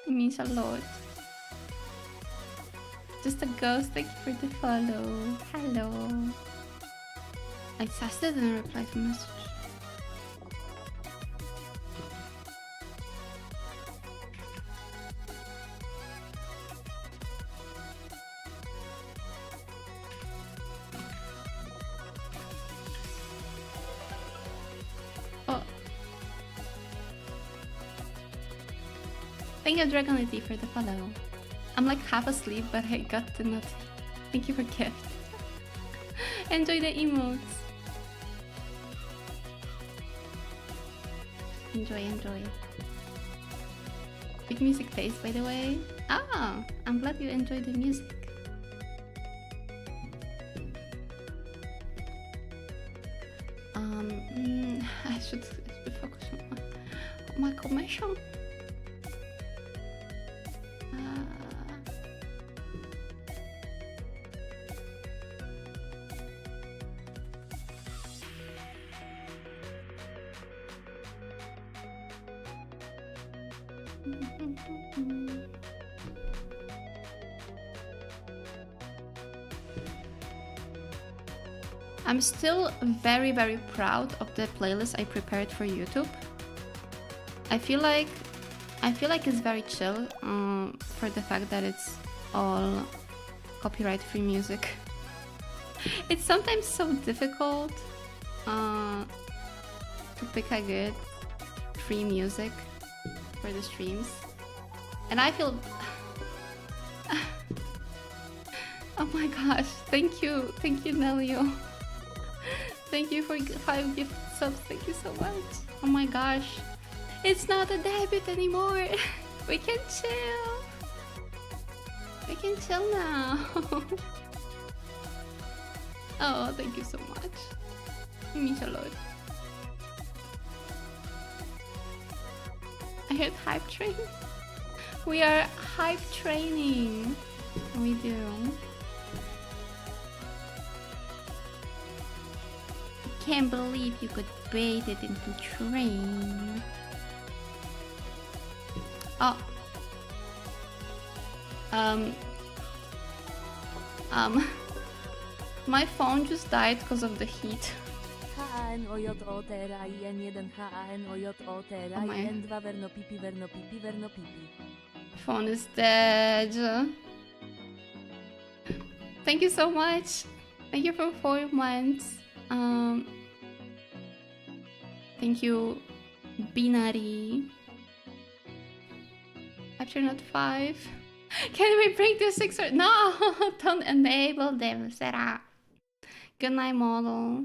means a lot. Just a ghost. Thank you for the follow. Hello. I just didn't reply to message. Thank you, Dragonity, for the follow. I'm like half asleep, but I got the note. Thank you for gift. Enjoy the emotes. Enjoy. Big music taste, by the way. Ah, I'm glad you enjoyed the music. I should focus on my commission. I'm still very, very proud of the playlist I prepared for YouTube. I feel like it's very chill for the fact that it's all copyright-free music. It's sometimes so difficult to pick a good free music for the streams, and I feel oh my gosh, thank you Nelio. Thank you for 5 gift subs, thank you so much. Oh my gosh, it's not a debut anymore. We can chill. We can chill now. Oh, thank you so much. It means a lot. I heard hype train. We are hype training. We do. Can't believe you could bait it into train. Oh. My phone just died because of the heat. Phone is dead. Thank you so much. Thank you for 4 months. Thank you, Binary. After not 5. Can we break the 6 or no? Don't enable them, Sarah. Good night, model.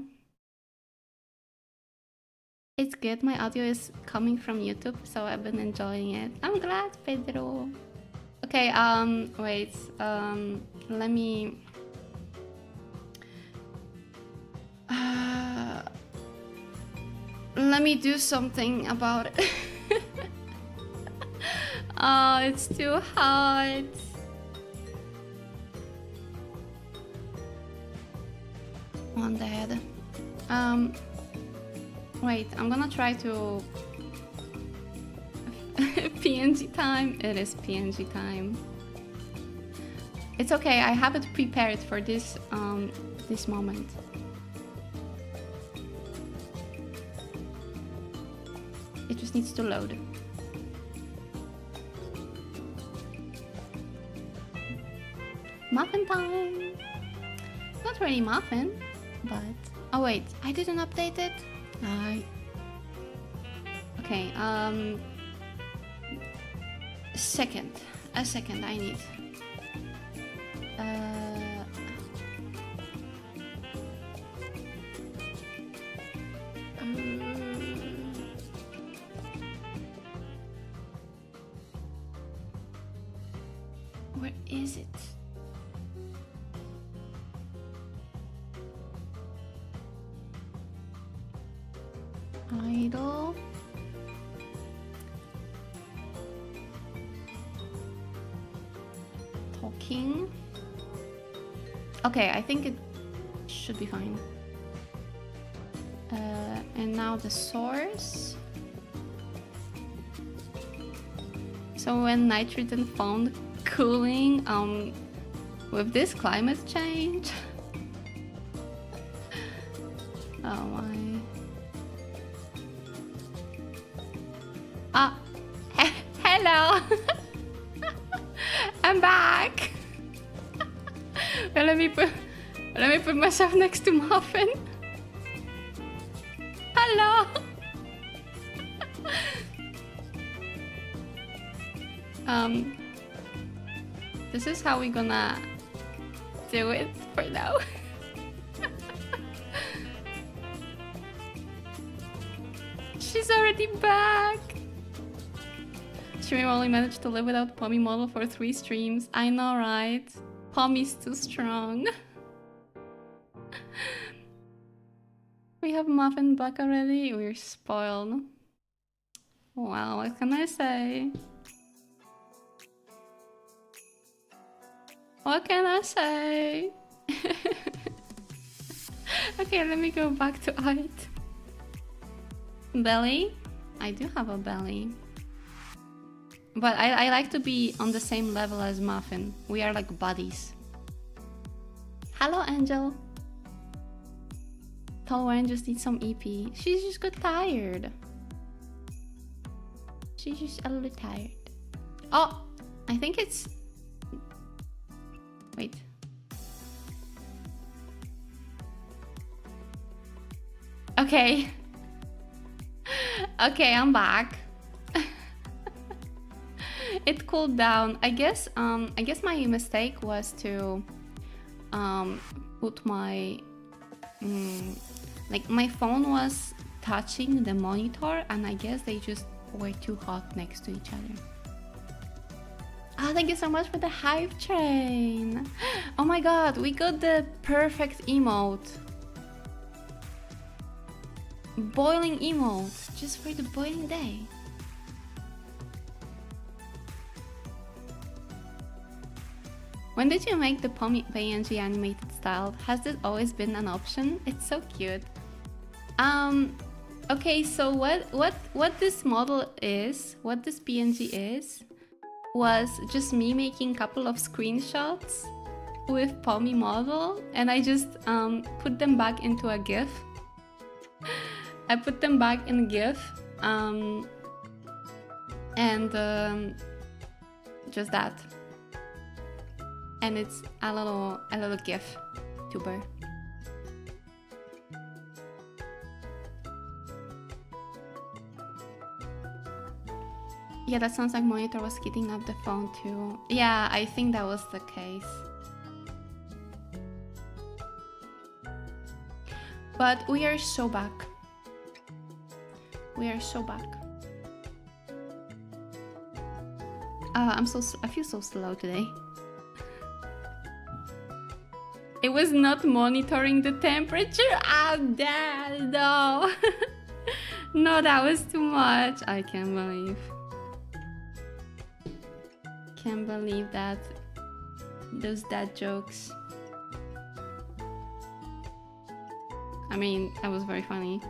It's good. My audio is coming from YouTube, so I've been enjoying it. I'm glad, Pedro. Okay, wait. Let me. Let me do something about it. Oh, it's too hot. One dead. Wait, I'm gonna try to PNG time. It is PNG time. It's okay. I have it prepared for this this moment. It just needs to load. Muffin time! Not really muffin, but... Oh wait, I didn't update it? Okay, a second I need. Where is it? Idle. Talking. Okay, I think it should be fine. And now the source. So when nitrogen found cooling with this climate change. Oh my. Ah, hello. I'm back. Well, let me put myself next to Muffin. Hello. This is how we're gonna do it for now. She's already back. Streamer only managed to live without Pommy model for 3 streams. I know, right? Pommy's too strong. We have Muffin back already. We're spoiled. Well, what can I say? What can I say? Okay, let me go back to art. Belly? I do have a belly. But I like to be on the same level as Muffin. We are like buddies. Hello, Angel. Tall Wern just needs some EP. She's just got tired. She's just a little tired. Oh, I think it's... Wait. Okay. Okay, I'm back. It cooled down. I guess my mistake was to put my like my phone was touching the monitor, and I guess they just were too hot next to each other. Ah, thank you so much for the hype train. Oh my god, we got the perfect emote. Boiling emote, just for the boiling day. When did you make the PNG animated style? Has this always been an option? It's so cute. Okay, so what this model is, what this PNG is, was just me making a couple of screenshots with Pommy model, and I just put them back into a GIF. I put them back in GIF, and just that. And it's a little GIF tuber. Yeah, that sounds like monitor was heating up the phone too. Yeah, I think that was the case. But we are so back. We are so back. I feel so slow today. It was not monitoring the temperature. Ah, damn, no. No, that was too much. I can't believe. Can't believe that. Those dad jokes. I mean, that was very funny.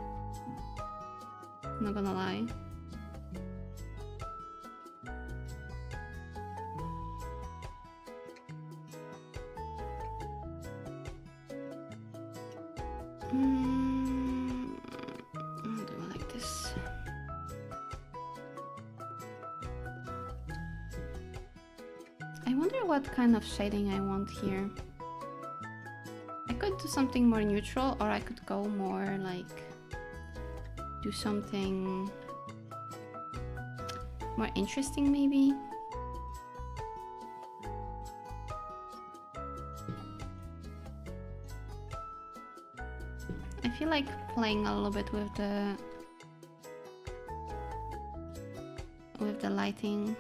Not gonna lie. I'll do it like this. I wonder what kind of shading I want here. I could do something more neutral, or I could go more like do something more interesting maybe. I feel like playing a little bit with the lighting.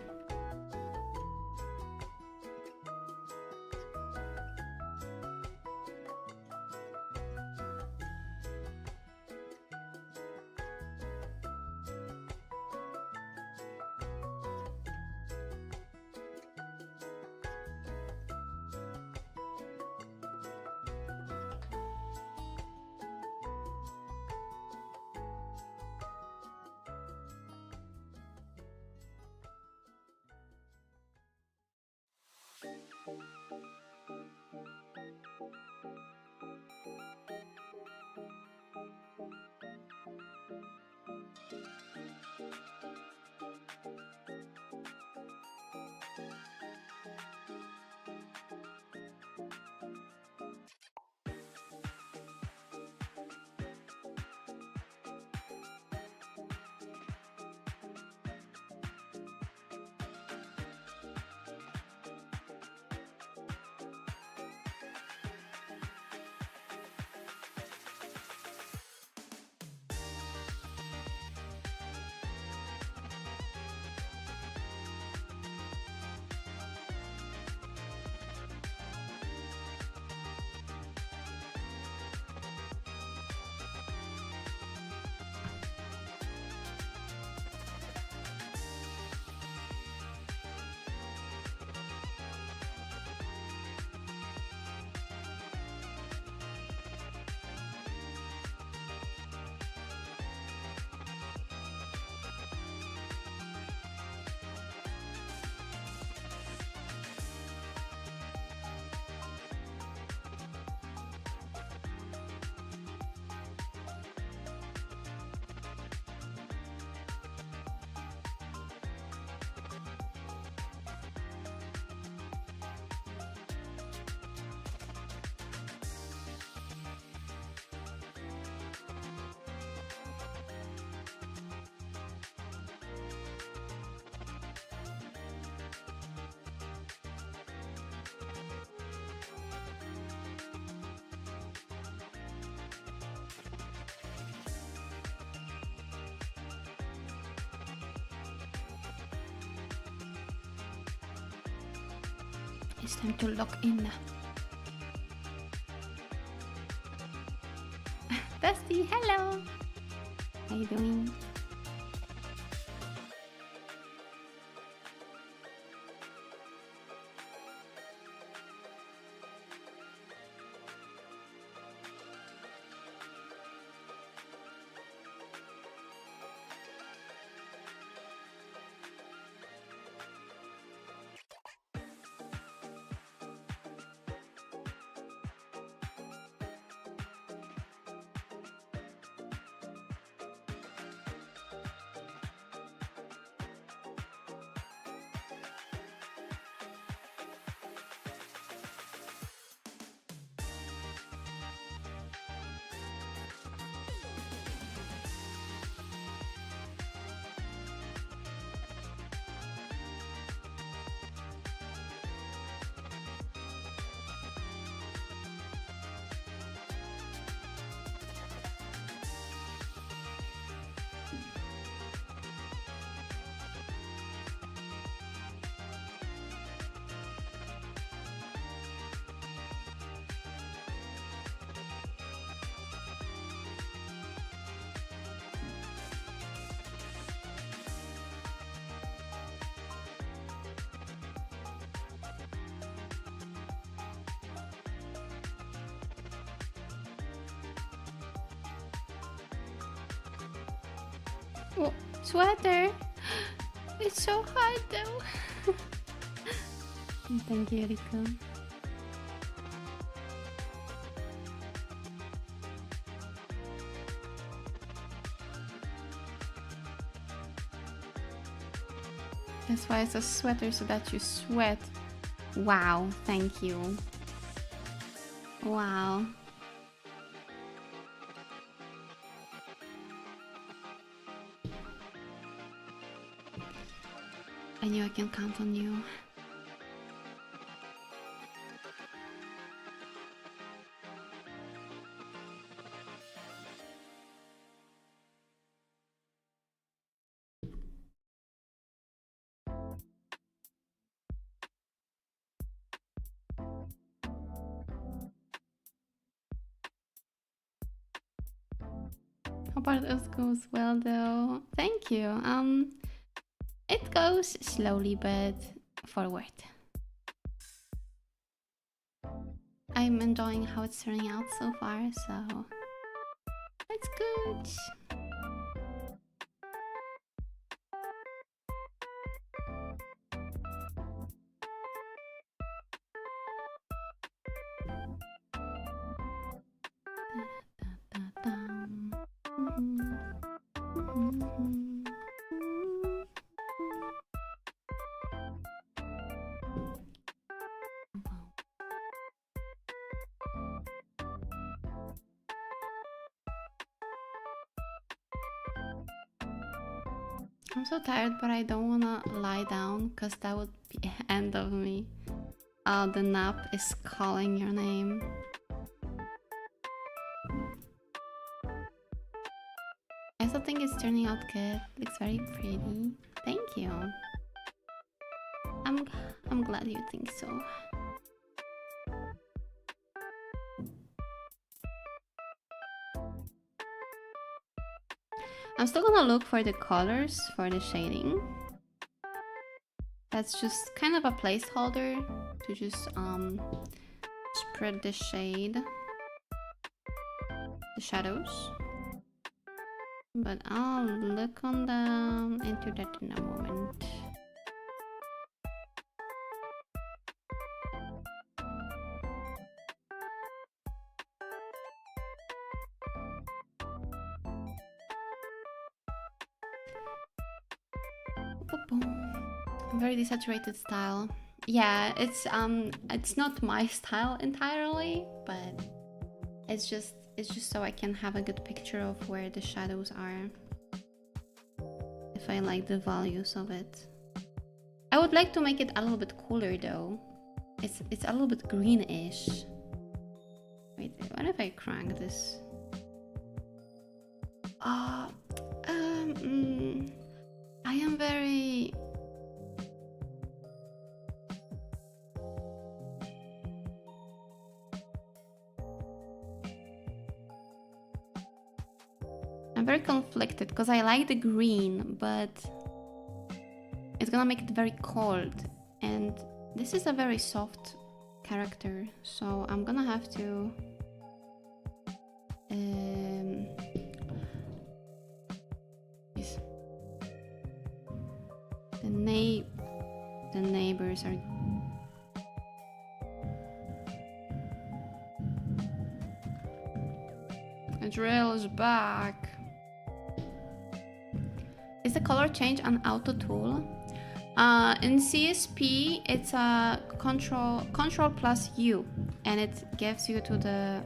It's time to lock in. Dusty, hello! How you doing? Oh, sweater! It's so hot though. Thank you, Rico. That's why it's a sweater, so that you sweat. Wow, thank you. Wow. I knew I can count on you. Hope this goes well though. Thank you. It goes slowly but forward. I'm enjoying how it's turning out so far, so it's good. I'm so tired, but I don't wanna lie down because that would be the end of me. The nap is calling your name. I still think it's turning out good. Looks very pretty. Thank you. I'm glad you think so. I'm still gonna look for the colors for the shading. That's just kind of a placeholder to just spread the shade, the shadows. But I'll look on them into that in a moment. Very desaturated style. Yeah, it's not my style entirely, but it's just so I can have a good picture of where the shadows are. If I like the values of it. I would like to make it a little bit cooler though. It's a little bit greenish. Wait, what if I crank this? I am very... I'm very conflicted because I like the green, but it's gonna make it very cold. And this is a very soft character, so I'm gonna have to the neighbors are the drill is back. Is the color change an auto tool? In CSP, it's a control plus U, and it gives you to the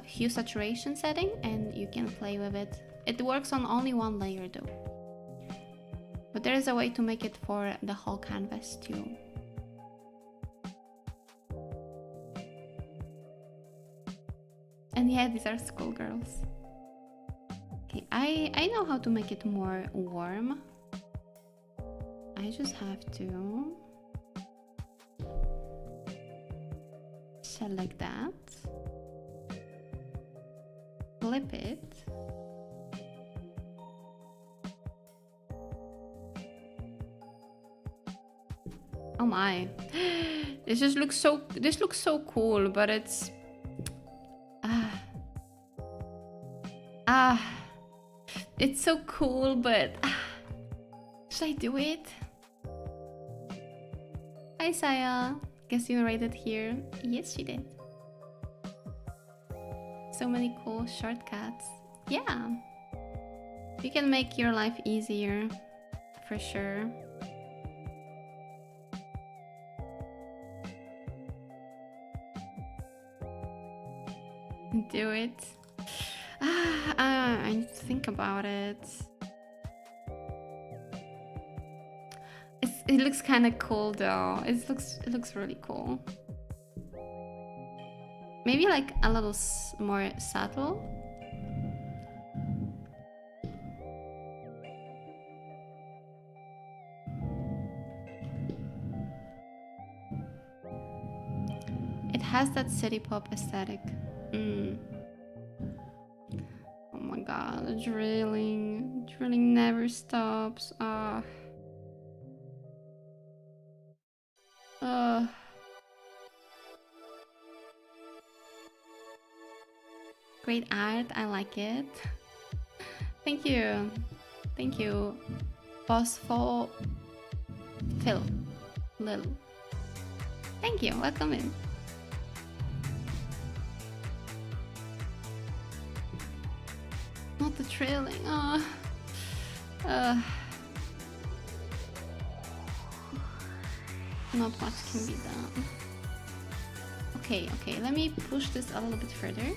hue saturation setting, and you can play with it. It works on only one layer though, but there is a way to make it for the whole canvas too. And yeah, these are schoolgirls. Okay, I know how to make it more warm. I just have to select that, flip it, oh my, this looks so cool, but it's it's so cool, but should I do it? Hi Saya, guess you rated here. Yes, she did. So many cool shortcuts. Yeah, you can make your life easier for sure. Do it. I need to think about it. It looks kind of cool though. It looks really cool. Maybe like a little more subtle. It has that city pop aesthetic. Oh my god, the drilling never stops. Great art, I like it. Thank you. Thank you. Phosphor Phil Lil. Thank you, welcome in. Not the trailing. Not much can be done. Okay, let me push this a little bit further.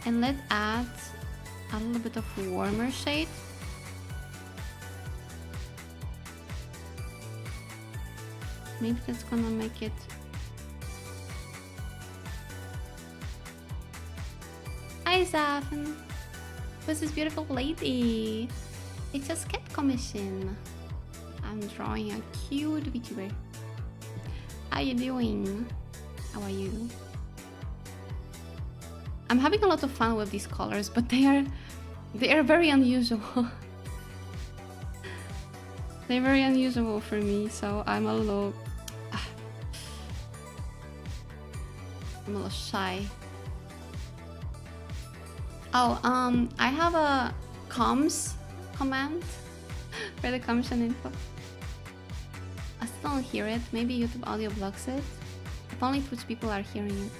And let's add a little bit of warmer shade. Maybe that's gonna make it. Hi Zafin! Who's this beautiful lady? It's a sketch commission. I'm drawing a cute Vtuber. How you doing? How are you? I'm having a lot of fun with these colors, but they are very unusual. They're very unusual for me, so I'm a little shy. Oh, I have a comms command for the commission info. I still don't hear it. Maybe YouTube audio blocks it. If only Twitch people are hearing it.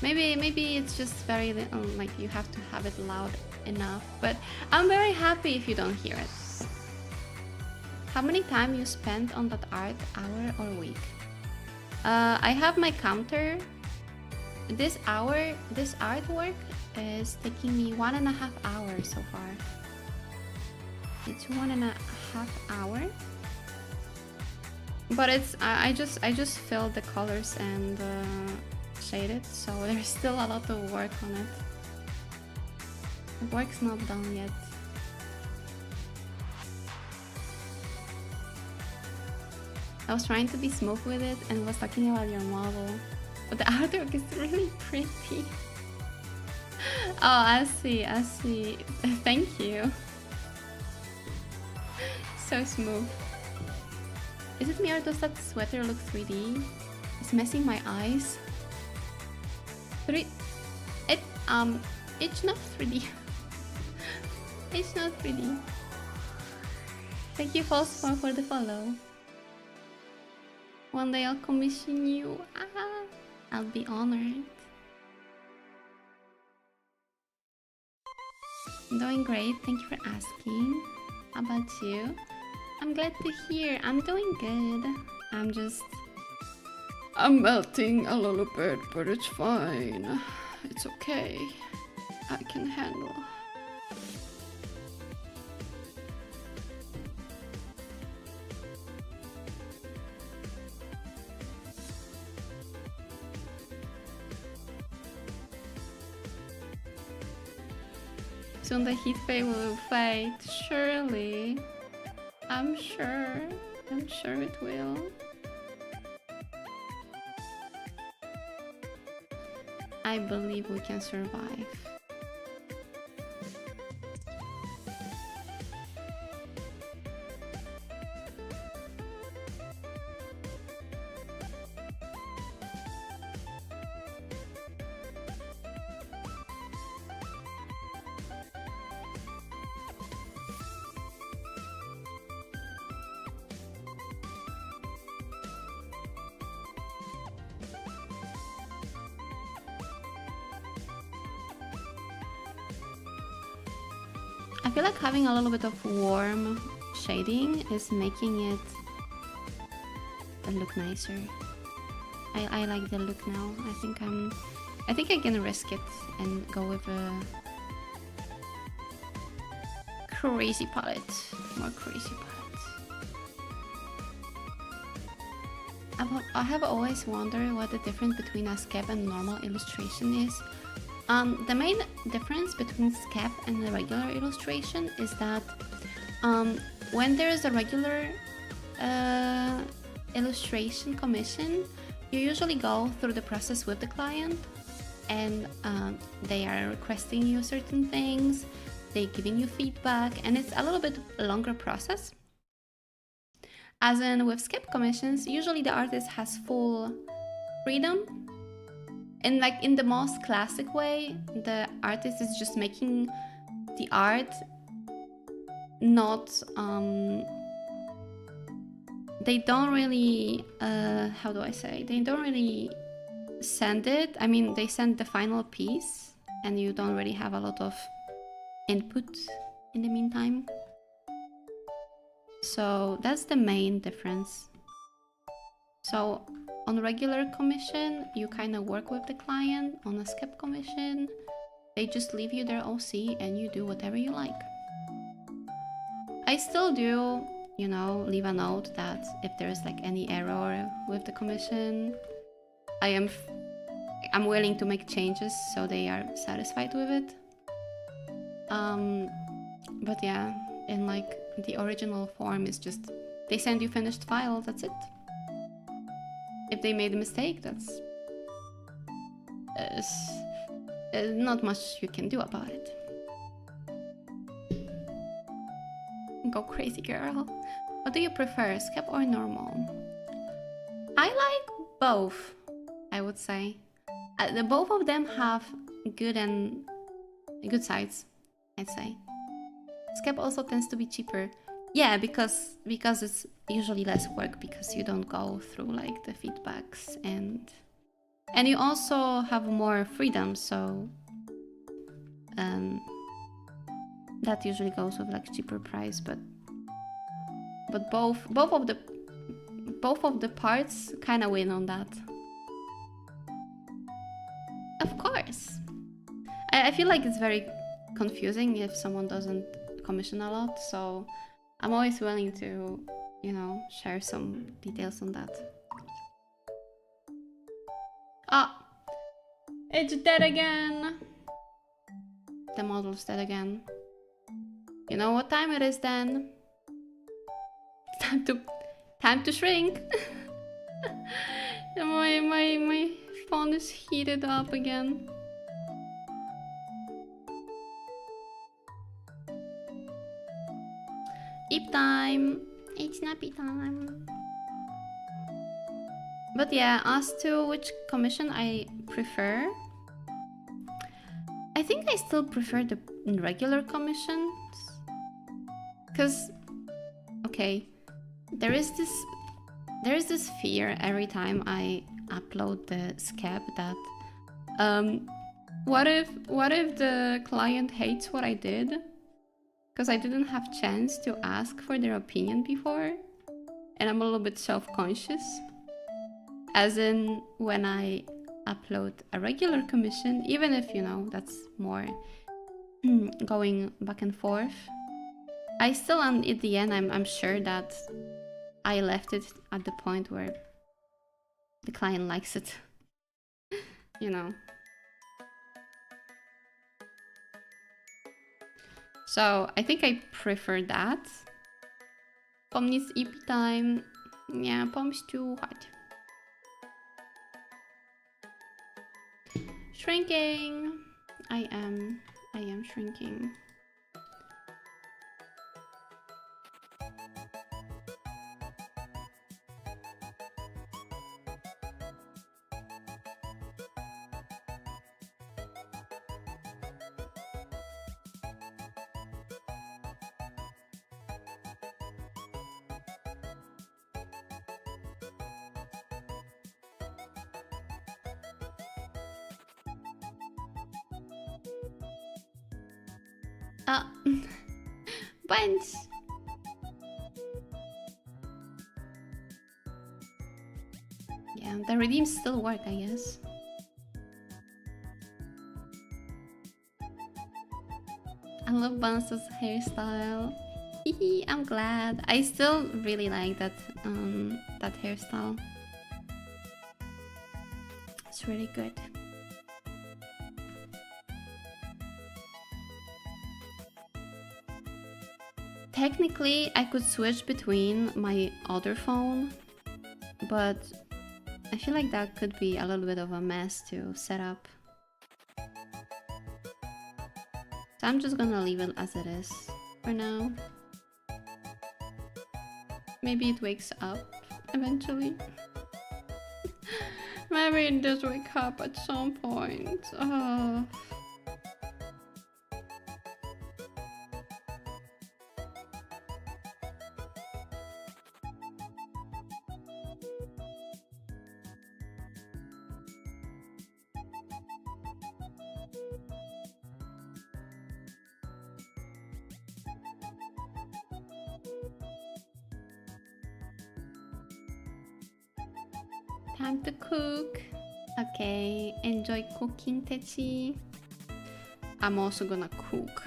Maybe it's just very little, like you have to have it loud enough. But I'm very happy if you don't hear it. How many time you spent on that art, hour or week? I have my counter. This artwork is taking me 1.5 hours so far. It's 1.5 hours. But it's I just filled the colors and shaded, so there's still a lot of work on it. The work's not done yet. I was trying to be smooth with it and was talking about your model. But the artwork is really pretty. Oh, I see, I see. Thank you. So smooth. Is it me or does that sweater look 3D? It's messing my eyes. It's not 3D. It's not 3D. Thank you, Phosphor, for the follow. One day I'll commission you. Ah, I'll be honored. I'm doing great. Thank you for asking. How about you? I'm glad to hear. I'm doing good. I'm melting a little bit, but it's fine. It's okay. I can handle. Soon the heat wave will fade. Surely. I'm sure it will. I believe we can survive. I feel like having a little bit of warm shading is making it look nicer. I like the look now. I think I can risk it and go with a crazy palette. More crazy palette. I have always wondered what the difference between a sketch and normal illustration is. The main difference between sketch and the regular illustration is that when there is a regular illustration commission, you usually go through the process with the client and they are requesting you certain things, they're giving you feedback, and it's a little bit longer process. As in with sketch commissions, usually the artist has full freedom. And like in the most classic way, the artist is just making the art, not they don't really how do I say, they don't really send it. I mean, they send the final piece and you don't really have a lot of input in the meantime. So that's the main difference. So on regular commission, you kind of work with the client. On a sketch commission, they just leave you their OC and you do whatever you like. I still do, you know, leave a note that if there's like any error with the commission, I'm willing to make changes so they are satisfied with it. But yeah, in like the original form is just they send you finished file, that's it. If they made a mistake, that's not much you can do about it. Go crazy, girl. What do you prefer, sketch or normal? I like both, I would say. Both of them have good sides, I'd say. Sketch also tends to be cheaper. Yeah, because it's usually less work because you don't go through like the feedbacks and you also have more freedom, so that usually goes with like cheaper price, but both of the parts kind of win on that. Of course. I feel like it's very confusing if someone doesn't commission a lot, so I'm always willing to, you know, share some details on that. Ah! It's dead again! The model's dead again. You know what time it is then? Time to shrink. my phone is heated up again. Eat time. It's nappy time. But yeah, as to which commission I prefer, I think I still prefer the regular commissions. Cause, okay, there is this fear every time I upload the scab that, what if the client hates what I did? Because I didn't have chance to ask for their opinion before, and I'm a little bit self-conscious. As in, when I upload a regular commission, even if, you know, that's more going back and forth, I still am, at the end, I'm sure that I left it at the point where the client likes it, you know. So I think I prefer that. Pomni's EP time. Yeah, pom's too hot. Shrinking. I am shrinking. Bunch. Yeah, the redeems still work, I guess. I love Bounce's hairstyle. I'm glad. I still really like that that hairstyle. It's really good. Technically, I could switch between my other phone, but I feel like that could be a little bit of a mess to set up. So I'm just gonna leave it as it is for now. Maybe it wakes up eventually. Maybe it does wake up at some point. Oh. Time to cook. Okay, enjoy cooking, Techi. I'm also gonna cook.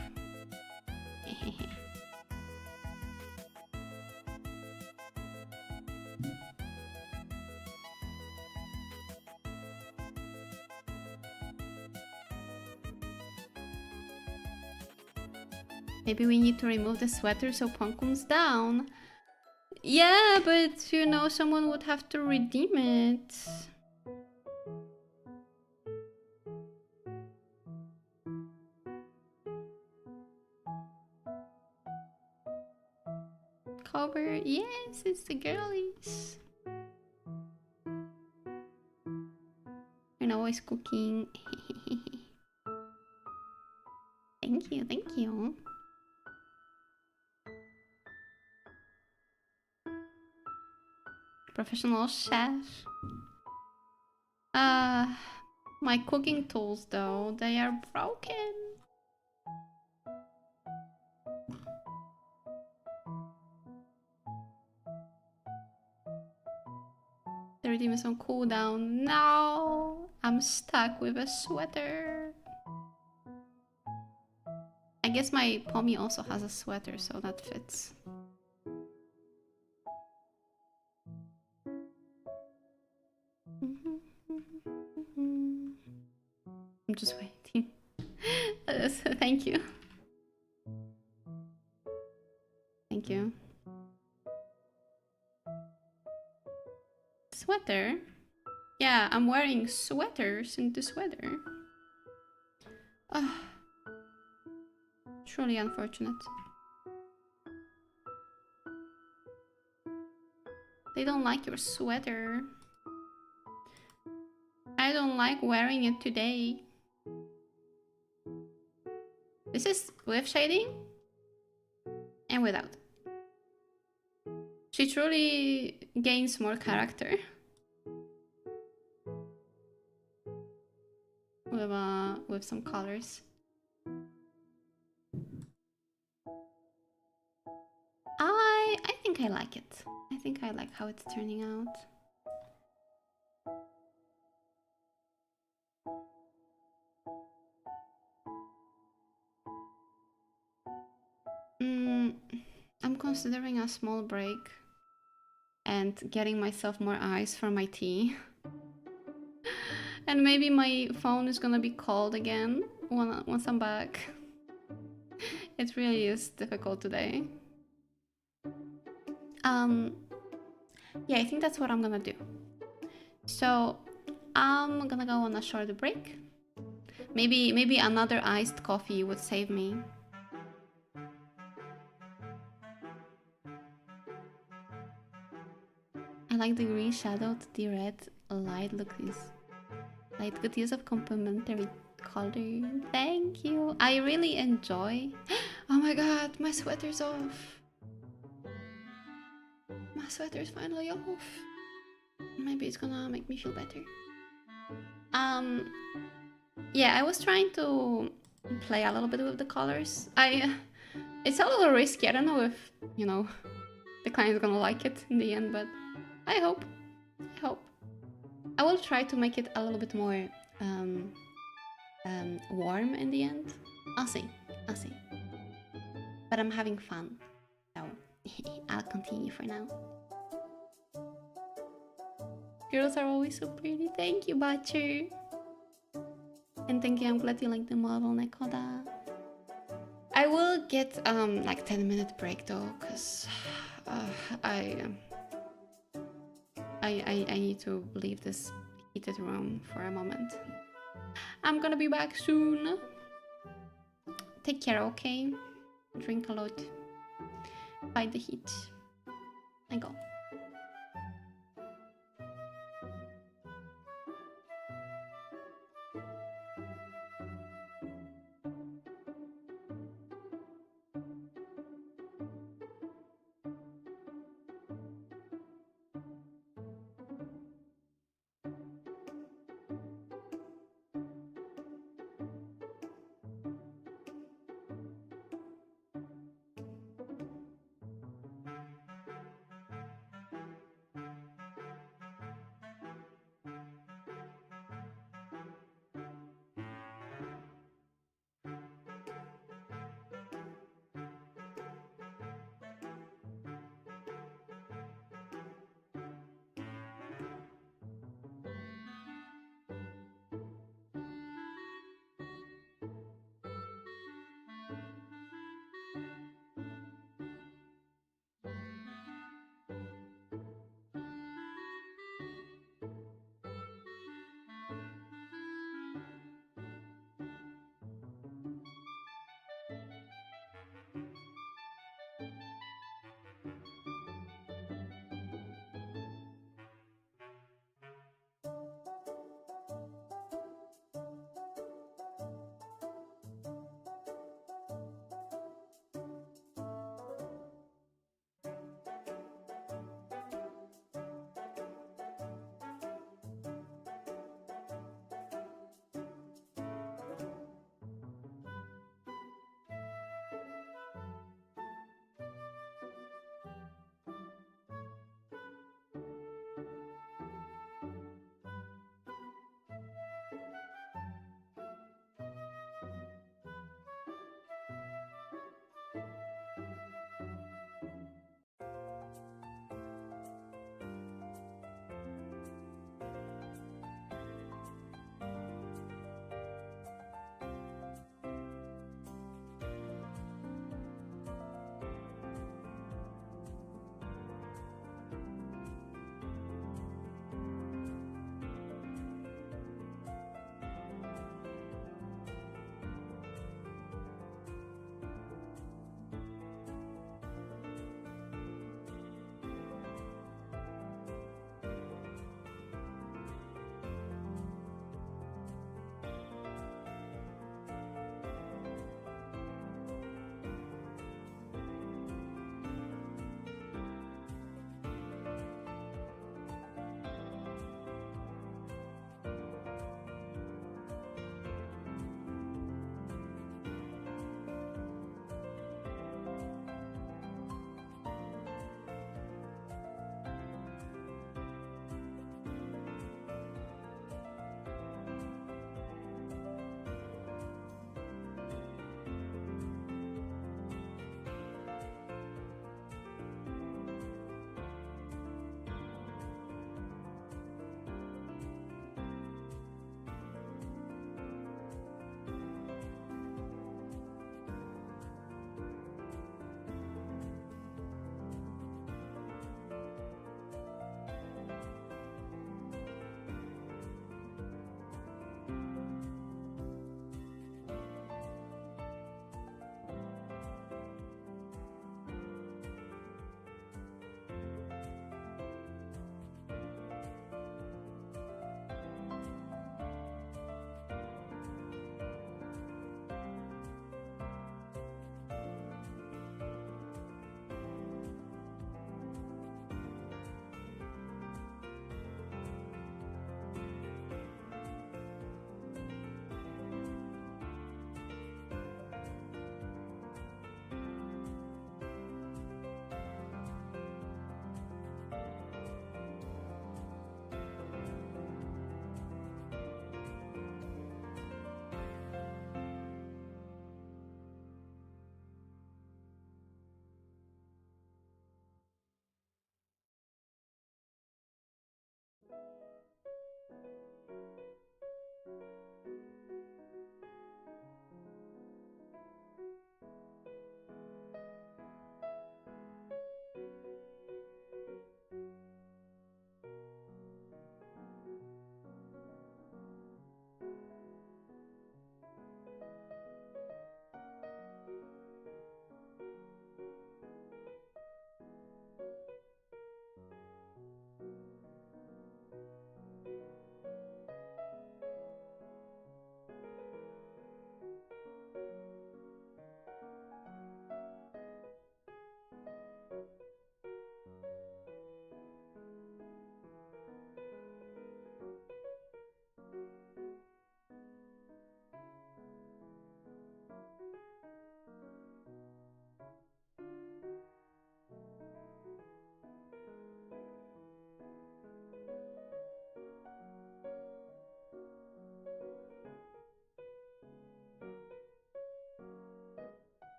Maybe we need to remove the sweater so Punk comes down. Yeah, but you know, someone would have to redeem it. Cover, yes, it's the girlies. You're always cooking. Thank you, thank you. Professional chef. My cooking tools though, they are broken. The redeem is on cooldown. No, I'm stuck with a sweater. I guess my Pommy also has a sweater, so that fits. I'm just waiting. Thank you. Thank you. Sweater? Yeah, I'm wearing sweaters in this weather. Truly unfortunate. They don't like your sweater. I don't like wearing it today. This is with shading and without. She truly gains more character with some colors. I think I like it. I think I like how it's turning out. I'm considering a small break and getting myself more ice for my tea. And maybe my phone is gonna be cold again once I'm back. It really is difficult today. Yeah, I think that's what I'm gonna do. So I'm gonna go on a short break. Maybe another iced coffee would save me. I like the green shadow to the red light. Look this. Like good use of complementary color. Thank you. I really enjoy. Oh my god, my sweater's off. My sweater's finally off. Maybe it's gonna make me feel better. Yeah, I was trying to play a little bit with the colors. It's a little risky. I don't know if, you know, the client's gonna like it in the end, but I hope. I will try to make it a little bit more warm in the end. I'll see. But I'm having fun, so I'll continue for now. Girls are always so pretty. Thank you, Butcher. And thank you, I'm glad you like the model, Nekoda. I will get like 10-minute break though, cause I need to leave this heated room for a moment. I'm gonna be back soon. Take care, okay? Drink a lot. Fight the heat. I go.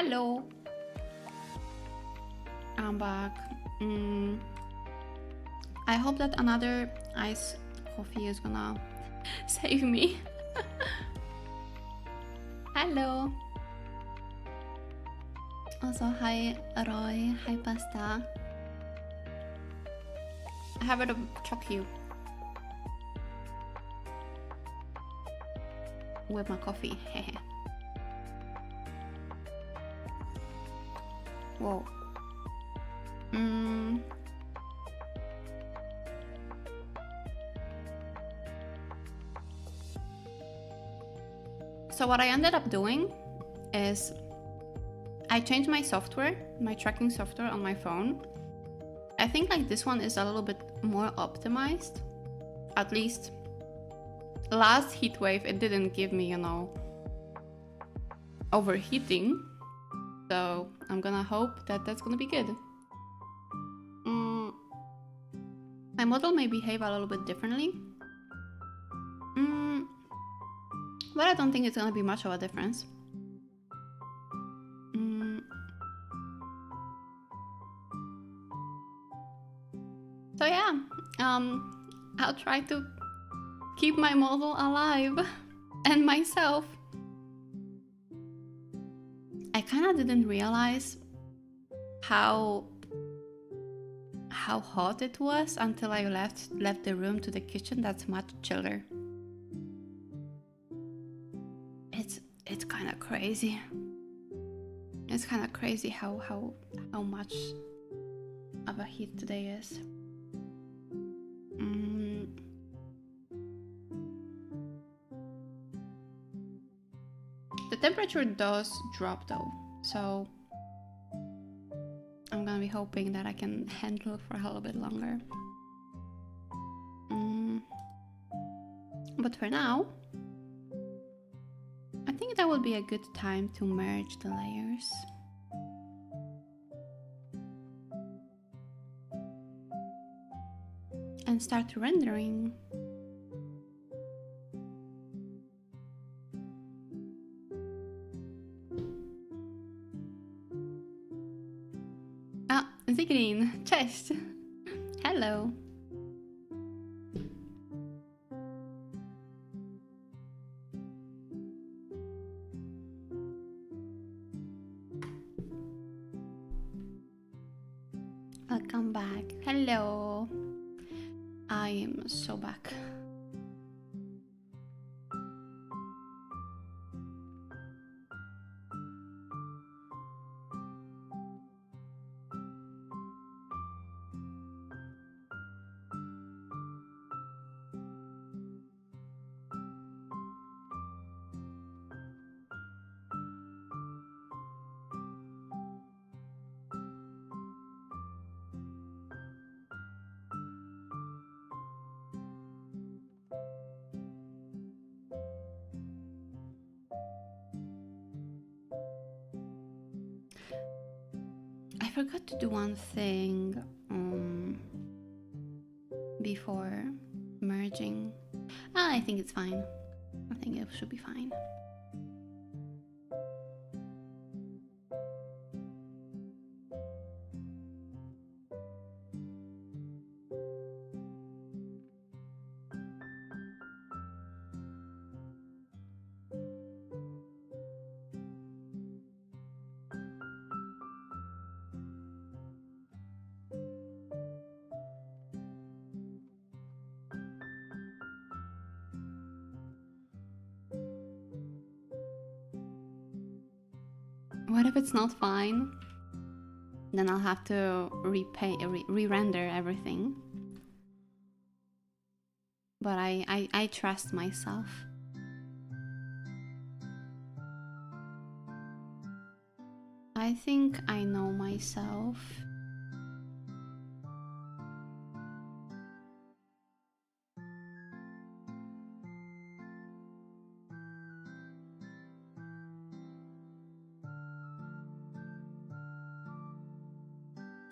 Hello. I'm back. I hope that another iced coffee is gonna save me. Hello. Also, hi Roy, hi Pasta. I have to choke you with my coffee. Whoa. So what I ended up doing is I changed my software, my tracking software on my phone. I think like this one is a little bit more optimized. At least last heat wave it didn't give me, you know, overheating. So I'm gonna hope that that's gonna be good. My model may behave a little bit differently. But I don't think it's gonna be much of a difference. So yeah, I'll try to keep my model alive and myself. I kind of didn't realize how hot it was until I left the room to the kitchen. That's much chiller. It's kind of crazy. It's kind of crazy how much of a heat today is. The temperature does drop though, so I'm gonna be hoping that I can handle it for a little bit longer. But for now, I think that would be a good time to merge the layers. And start rendering. Ah, Zigrin, cześć! Hello! Welcome back. Hello! I am so back. I forgot to do one thing before merging. I think it's fine. I think it should be fine. What if it's not fine? Then I'll have to re-render everything. But I trust myself. I think I know myself.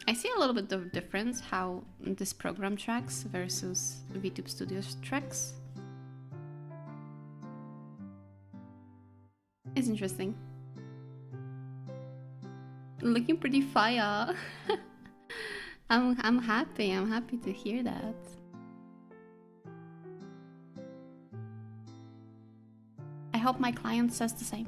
I see a little bit of difference how this program tracks versus VTube Studio's tracks. It's interesting. Looking pretty fire. I'm happy. I'm happy to hear that. I hope my client says the same.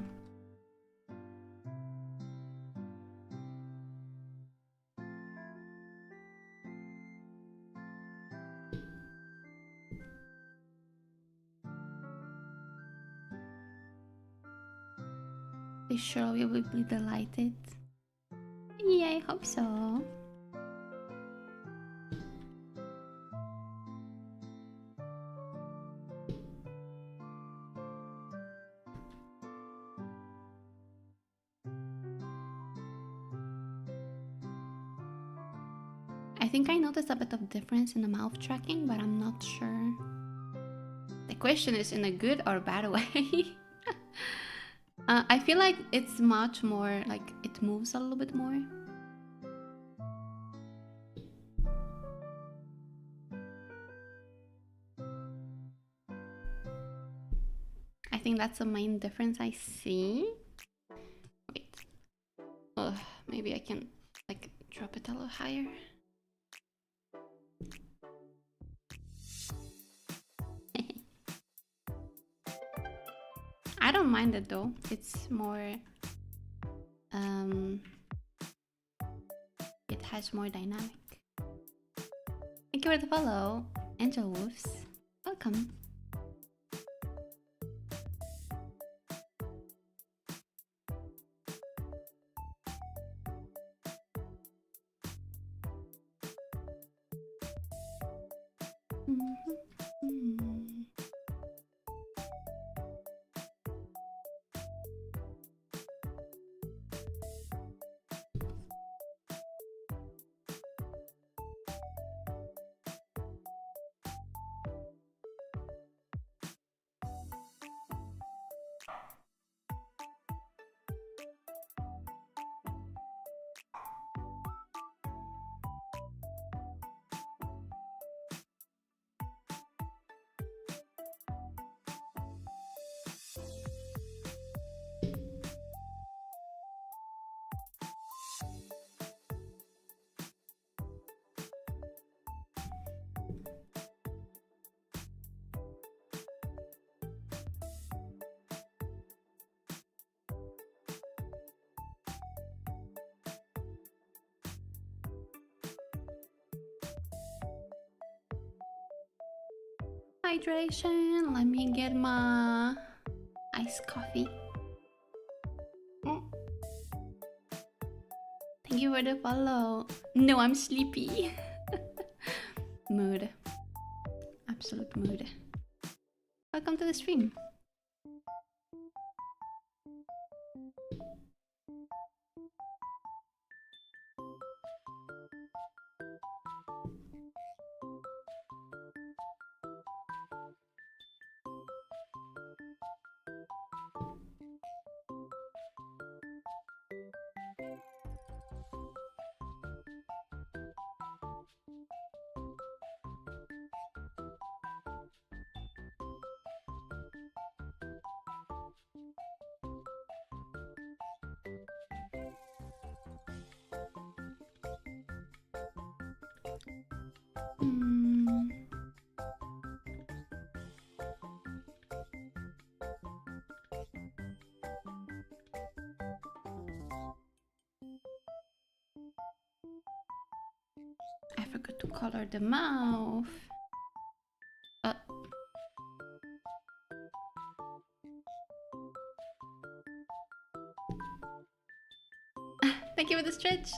They surely will be delighted. Yeah, I hope so. I think I noticed a bit of difference in the mouth tracking, but I'm not sure. The question is in a good or bad way. I feel like it's much more, like, it moves a little bit more. I think that's the main difference I see. Wait. Maybe I can, like, drop it a little higher. I don't mind it though. It's more... it has more dynamic. Thank you for the follow, Angel Wolves. Welcome. Hydration. Let me get my iced coffee. Thank you for the follow. No, I'm sleepy. Mood. Absolute mood. Welcome to the stream. I forgot to color the mouth. Thank you for the stretch.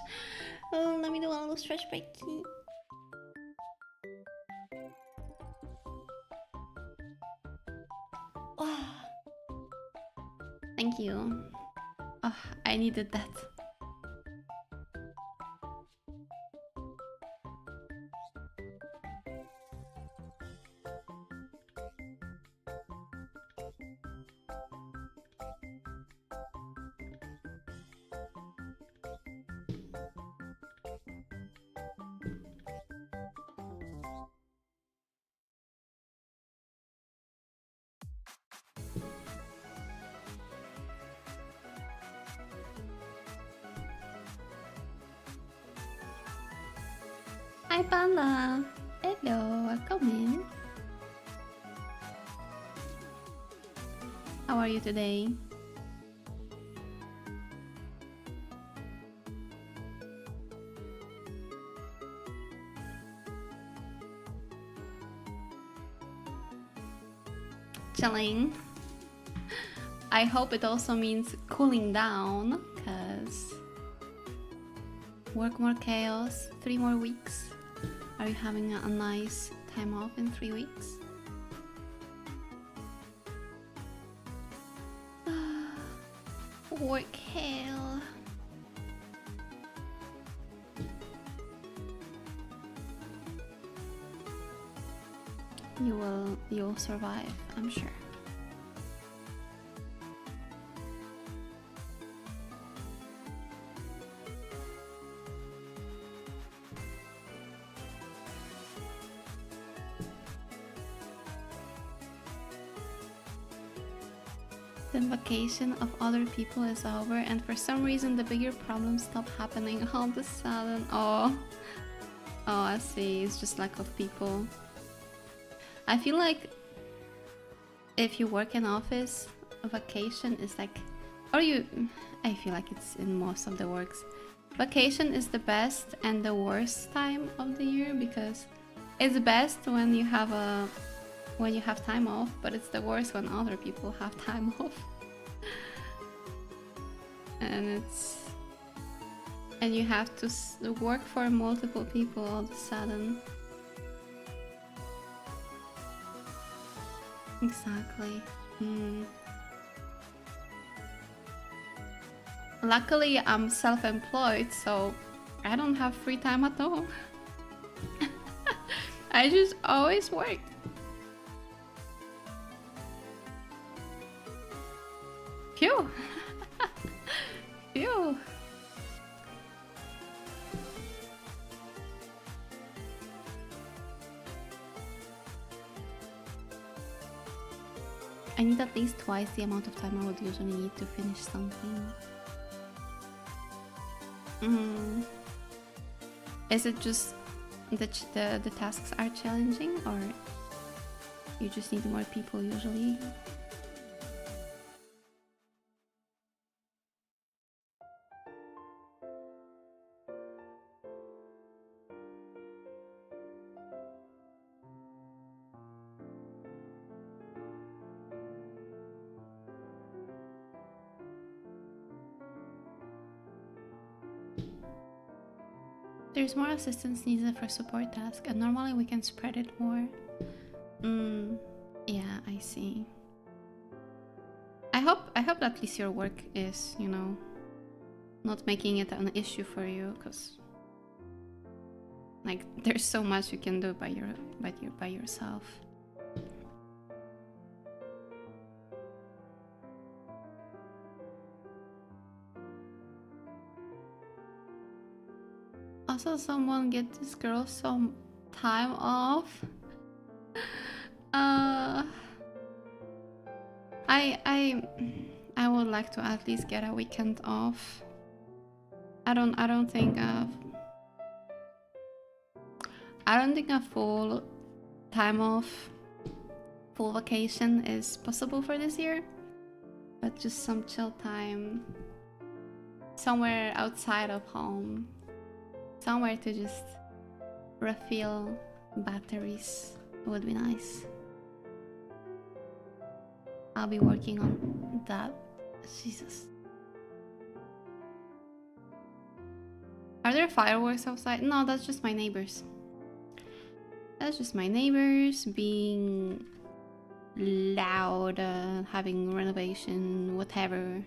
Oh, let me do a little stretch breaky. Oh. Thank you. Oh, I needed that. Hi, Panda. Hello, welcome in. How are you today? Chilling. I hope it also means cooling down, because work more chaos, 3 more weeks. Are you having a nice time off in 3 weeks? Work hell. You'll survive, I'm sure. The vacation of other people is over, and for some reason the bigger problems stop happening all of a sudden. Oh, I see. It's just lack of people. I feel like if you work in office, a vacation is like, I feel like it's in most of the works. Vacation is the best and the worst time of the year, because it's best when you have time off, but it's the worst when other people have time off. And you have to work for multiple people all of a sudden. Exactly. Luckily, I'm self-employed, so I don't have free time at all. I just always work. Phew. Phew. I need at least twice the amount of time I would usually need to finish something. Is it just the tasks are challenging, or you just need more people usually? There's more assistance needed for support tasks, and normally we can spread it more. Yeah, I see. I hope at least your work is, you know, not making it an issue for you, because like there's so much you can do by yourself. Also, someone get this girl some time off. I would like to at least get a weekend off. I don't think a full time off, full vacation is possible for this year, but just some chill time somewhere outside of home, somewhere to just refill batteries would be nice. I'll be working on that. Jesus. Are there fireworks outside? No, that's just my neighbors. That's just my neighbors being loud, having renovation, whatever.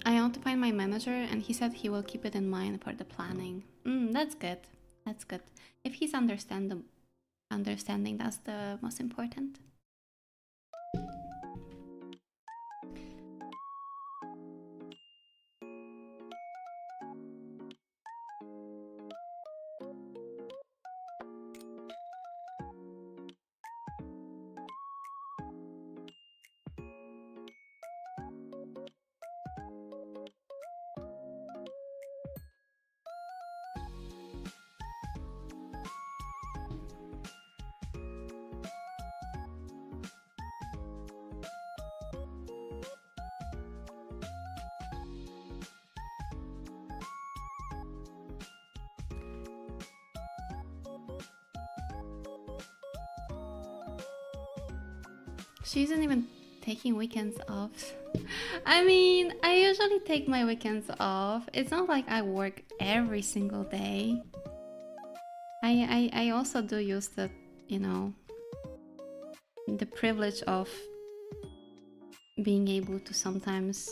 I want to find my manager, and he said he will keep it in mind for the planning. That's good. That's good. If he's understanding, that's the most important. She isn't even taking weekends off. I mean, I usually take my weekends off. It's not like I work every single day. I also do use the, you know, the privilege of being able to sometimes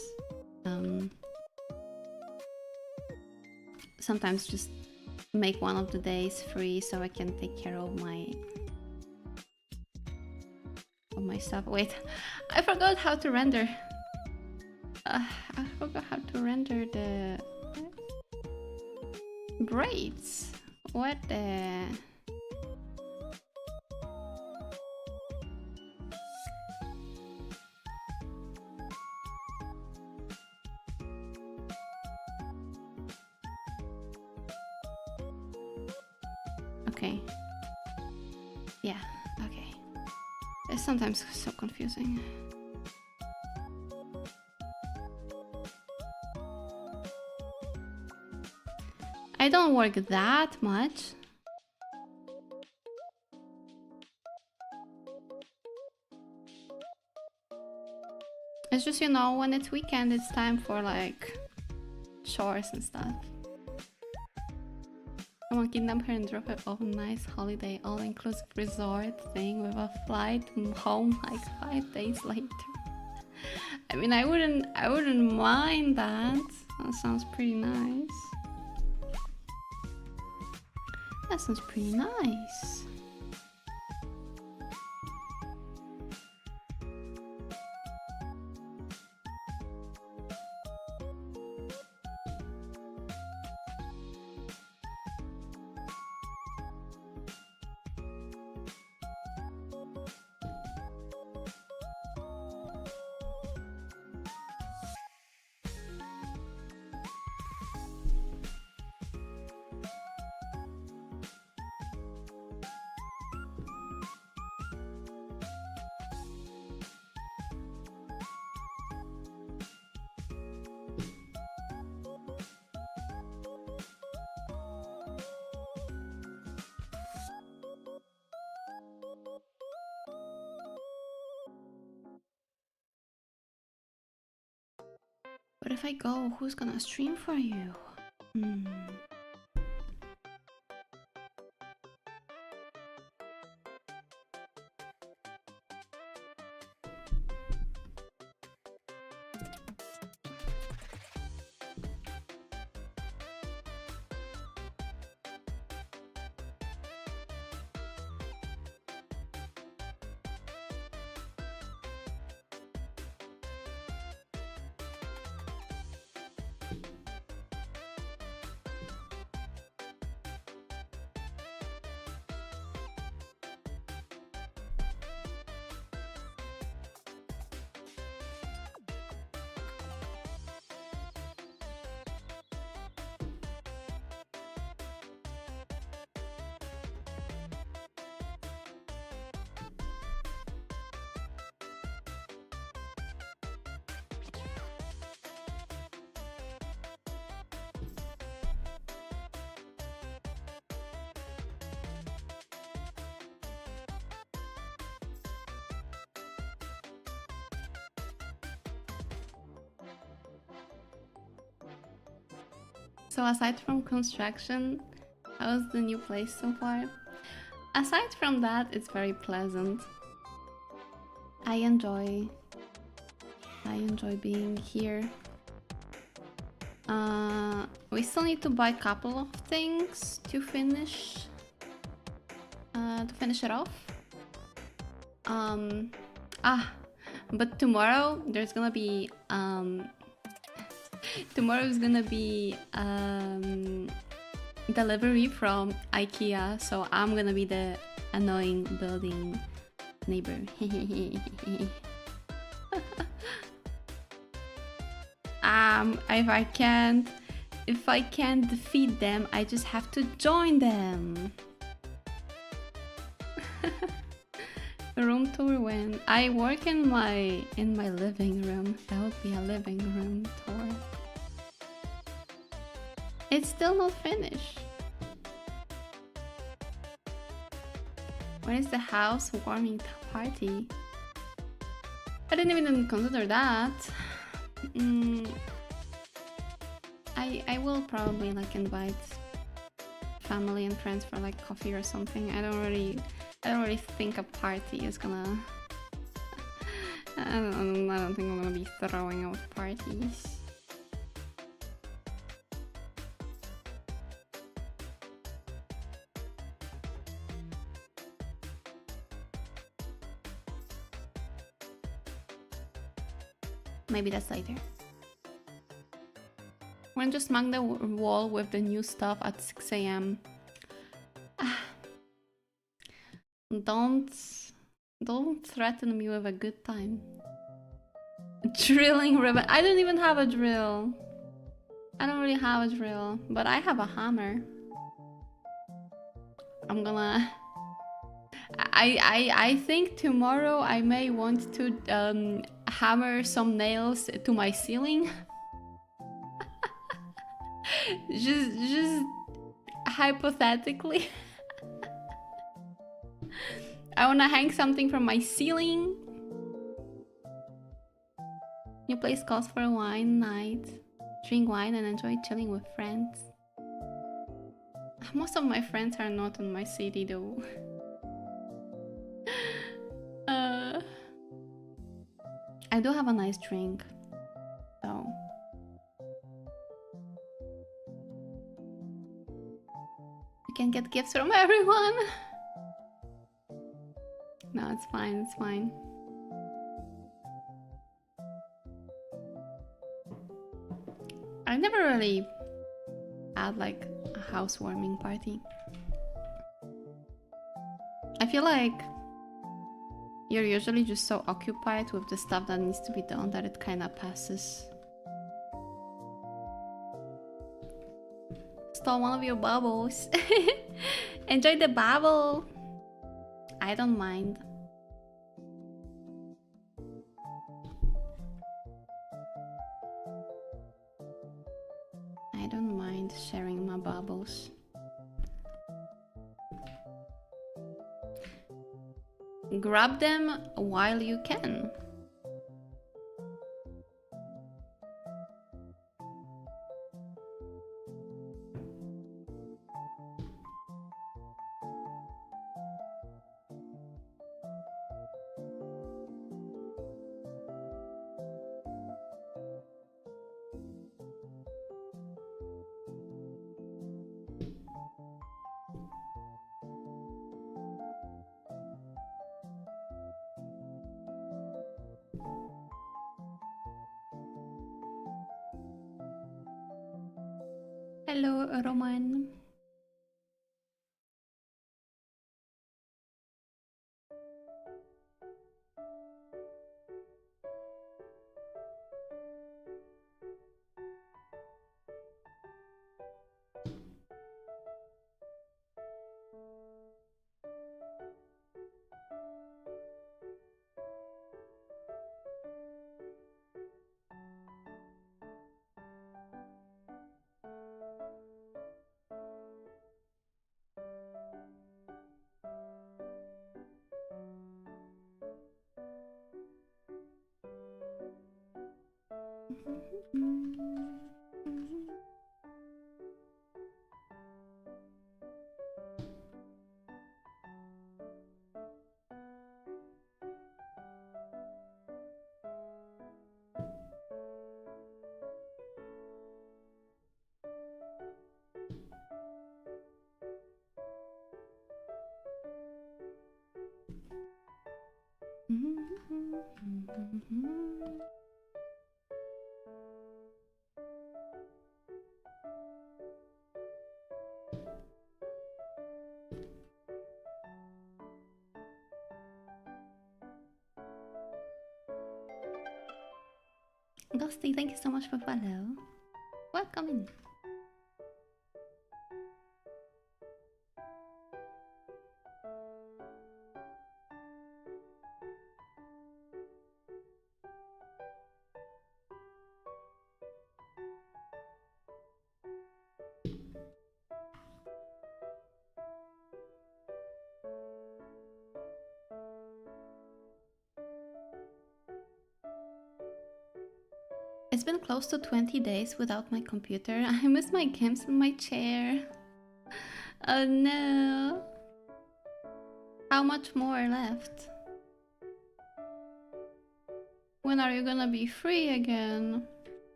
just make one of the days free so I can take care of my stuff. Wait, I forgot how to render. I forgot how to render the braids. What the? Okay. Yeah, okay. It's sometimes so confusing. I don't work that much. It's just, you know, when it's weekend, it's time for like chores and stuff. Come on, kidnap her and drop her off a nice holiday, all-inclusive resort thing with a flight home like 5 days later. I mean, I wouldn't mind that. That sounds pretty nice. That sounds pretty nice. But if I go, who's gonna stream for you? So aside from construction, how's the new place so far? Aside from that, it's very pleasant. I enjoy being here. We still need to buy a couple of things to finish it off. But tomorrow there's gonna be tomorrow is gonna be delivery from IKEA, so I'm gonna be the annoying building neighbor. If I can't defeat them, I just have to join them. Room tour when I work in my living room. That would be a living room tour. It's still not finished. When is the house warming party? I didn't even consider that. I will probably like invite family and friends for like coffee or something. I don't really think a party is gonna. I don't think I'm gonna be throwing out parties. Maybe that's later. We're gonna just mug the wall with the new stuff at 6 AM. Don't threaten me with a good time. Drilling ribbon. I don't even have a drill. I don't really have a drill, but I have a hammer. I'm gonna... I think tomorrow I may want to hammer some nails to my ceiling. just hypothetically. I wanna hang something from my ceiling. New place calls for a wine night. Drink wine and enjoy chilling with friends. Most of my friends are not in my city though. I do have a nice drink, so you can get gifts from everyone. No, it's fine, it's fine. I never really had like a housewarming party. I feel like you're usually just so occupied with the stuff that needs to be done that it kind of passes. Stole one of your bubbles. Enjoy the bubble. I don't mind. I don't mind sharing my bubbles. Grab them while you can. Hello, Roman. Ghosty, thank you so much for follow. Welcome in. It's been close to 20 days without my computer. I miss my games and my chair. Oh no. How much more left? When are you gonna be free again?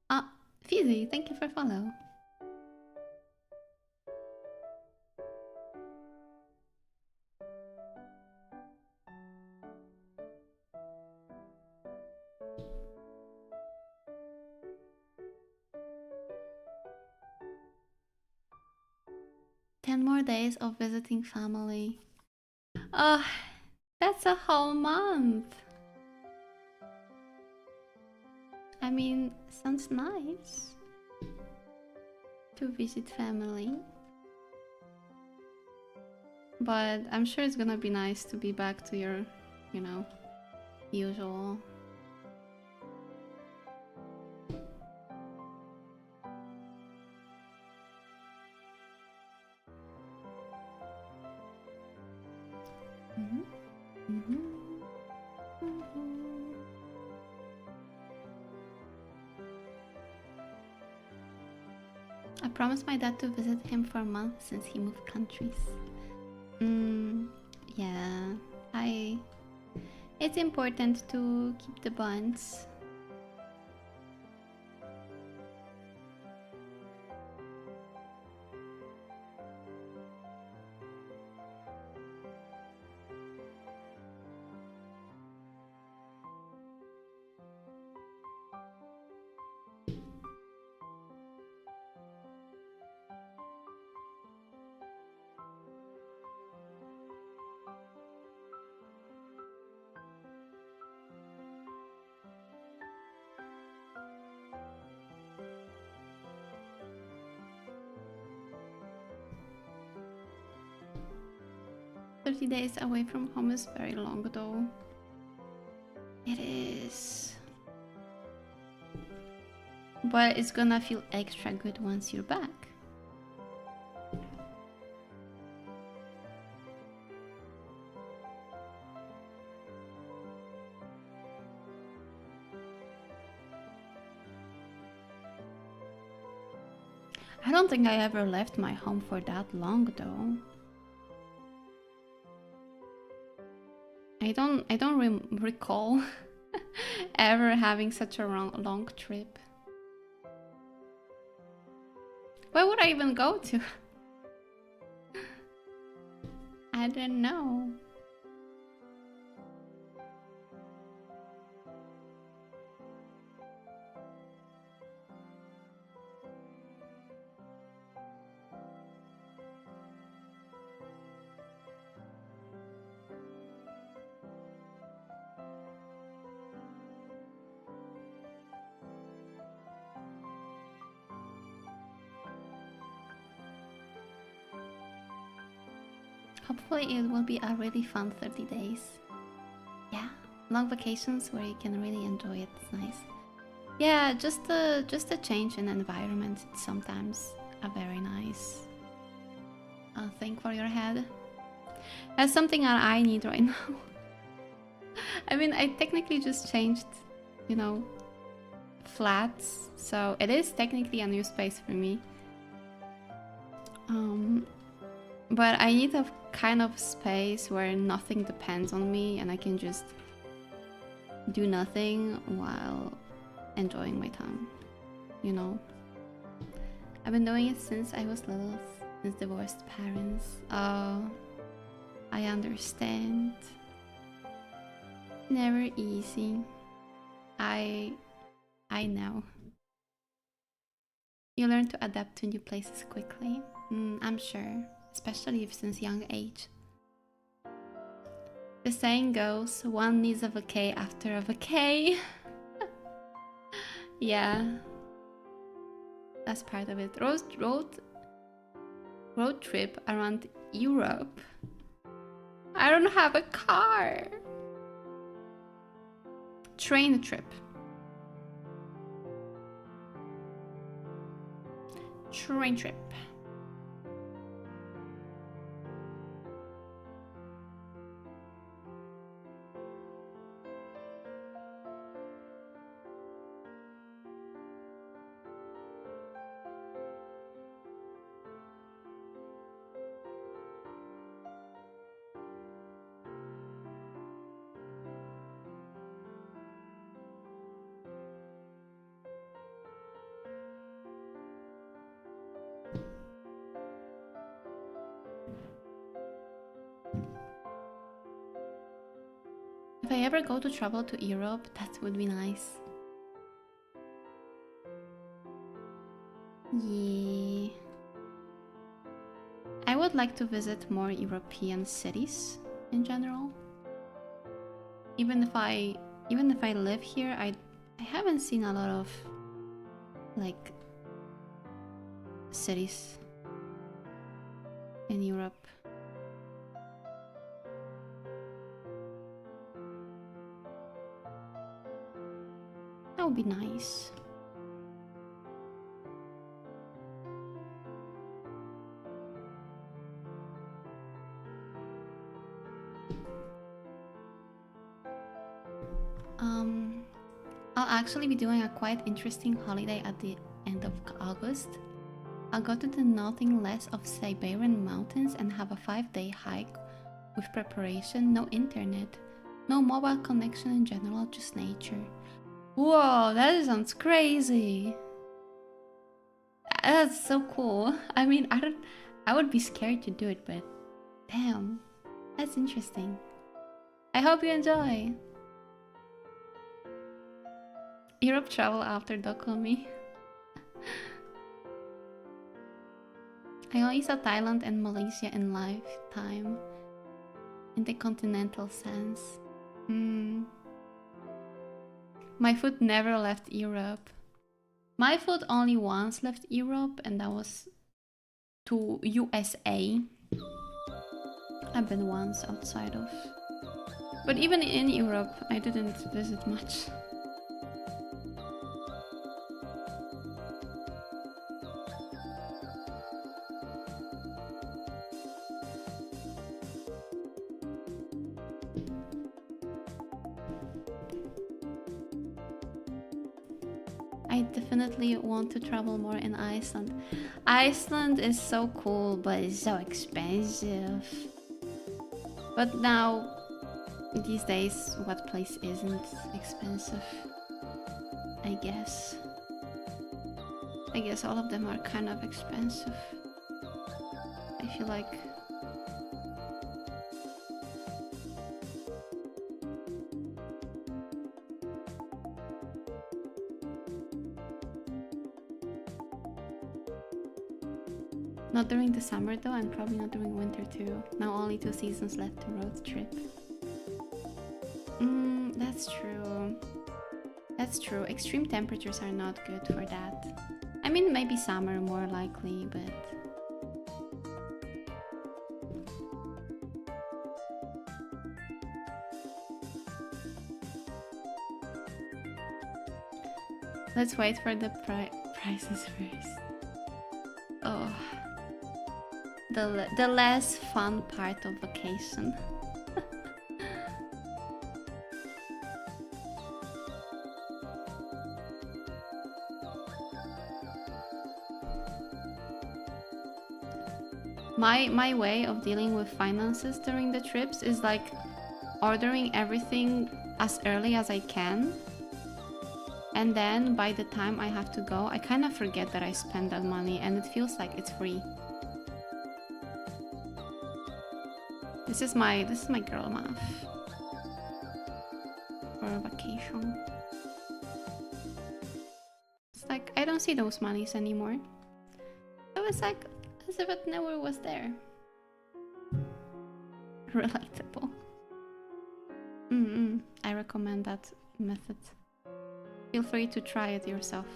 Ah, Fizzy, thank you for follow. More days of visiting family. Oh, that's a whole month. I mean, sounds nice to visit family. But I'm sure it's gonna be nice to be back to your, you know, usual. I promised my dad to visit him for a month since he moved countries. Yeah, it's important to keep the bonds. Days away from home is very long though. It is. But it's gonna feel extra good once you're back. I don't think I ever left my home for that long though. I don't recall ever having such a long trip. Where would I even go to? I don't know. Hopefully it will be a really fun 30 days. Yeah, long vacations where you can really enjoy it. It's nice. Yeah, just a change in environment. It's sometimes a very nice thing for your head. That's something that I need right now. I mean, I technically just changed, you know, flats, so it is technically a new space for me. But I need a kind of space where nothing depends on me and I can just do nothing while enjoying my time, you know. I've been doing it since I was little, since divorced parents. Oh, I understand. Never easy. I know. You learn to adapt to new places quickly. I'm sure, especially if since young age. The saying goes, one needs a vacay after a vacay. Yeah, that's part of it. Road trip around Europe. I don't have a car. Train trip. Train trip. If I ever go to travel to Europe, that would be nice. Yeah. I would like to visit more European cities in general. Even if I live here, I haven't seen a lot of like cities in Europe. That would be nice. I'll actually be doing a quite interesting holiday at the end of August. I'll go to the nothing less of Siberian mountains and have a 5-day hike with preparation, no internet, no mobile connection in general, just nature. Whoa, that sounds crazy. That's so cool. I mean, I would be scared to do it, but damn, that's interesting. I hope you enjoy. Europe travel after Dokumi. I only saw Thailand and Malaysia in lifetime. In the continental sense. My foot never left Europe. My foot only once left Europe, and that was to USA. I've been once outside of. But even in Europe, I didn't visit much. I definitely want to travel more in Iceland. Iceland is so cool, but it's so expensive. But now, these days, what place isn't expensive? I guess. I guess all of them are kind of expensive. I feel like... Not during the summer though, and probably not during winter too. Now only 2 seasons left to road trip. That's true. That's true. Extreme temperatures are not good for that. I mean, maybe summer more likely, but... Let's wait for the prices first. Oh. The less fun part of vacation. My way of dealing with finances during the trips is like ordering everything as early as I can. And then by the time I have to go, I kind of forget that I spent that money and it feels like it's free. This is my girl math for a vacation. It's like I don't see those monies anymore. So it's like as if it never was there. Relatable. I recommend that method. Feel free to try it yourself.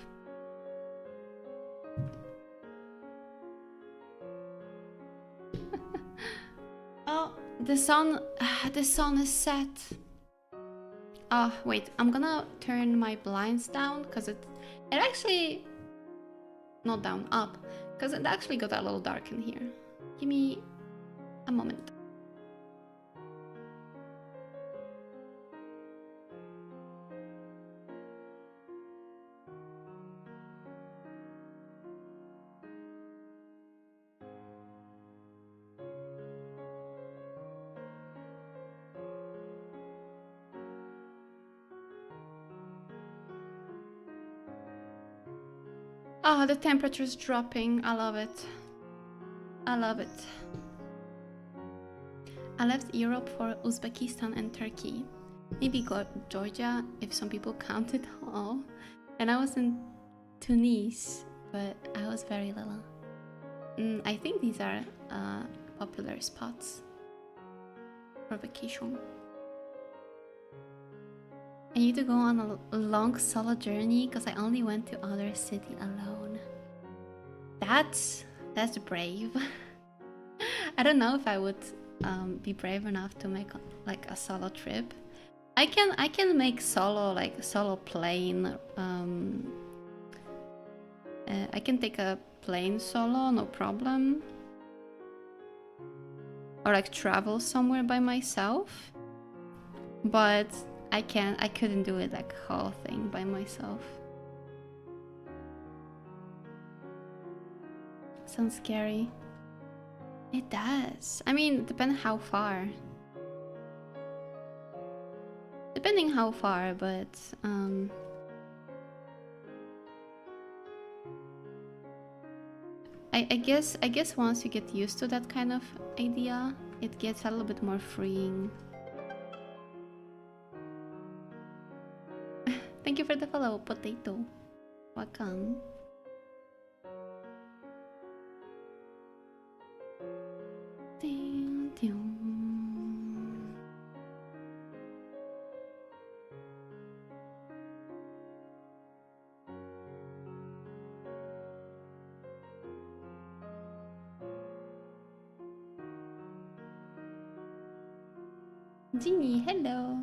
Oh, the sun is set. Oh, wait, I'm gonna turn my blinds down because it actually, not down, up, because it actually got a little dark in here. Give me a moment. Oh, the temperature's dropping. I love it. I love it. I left Europe for Uzbekistan and Turkey. Maybe Georgia, if some people count it all. And I was in Tunis, but I was very little. I think these are popular spots for vacation. I need to go on a long solo journey because I only went to other city alone. That's brave. I don't know if I would be brave enough to make like a solo trip. I can make solo plane. I can take a plane solo, no problem. Or like travel somewhere by myself. But I couldn't do it like whole thing by myself. Sounds scary. It does. I mean, depending how far. Depending how far, but I guess once you get used to that kind of idea, it gets a little bit more freeing. Thank you for the follow, Potato. Welcome. Ginny, hello.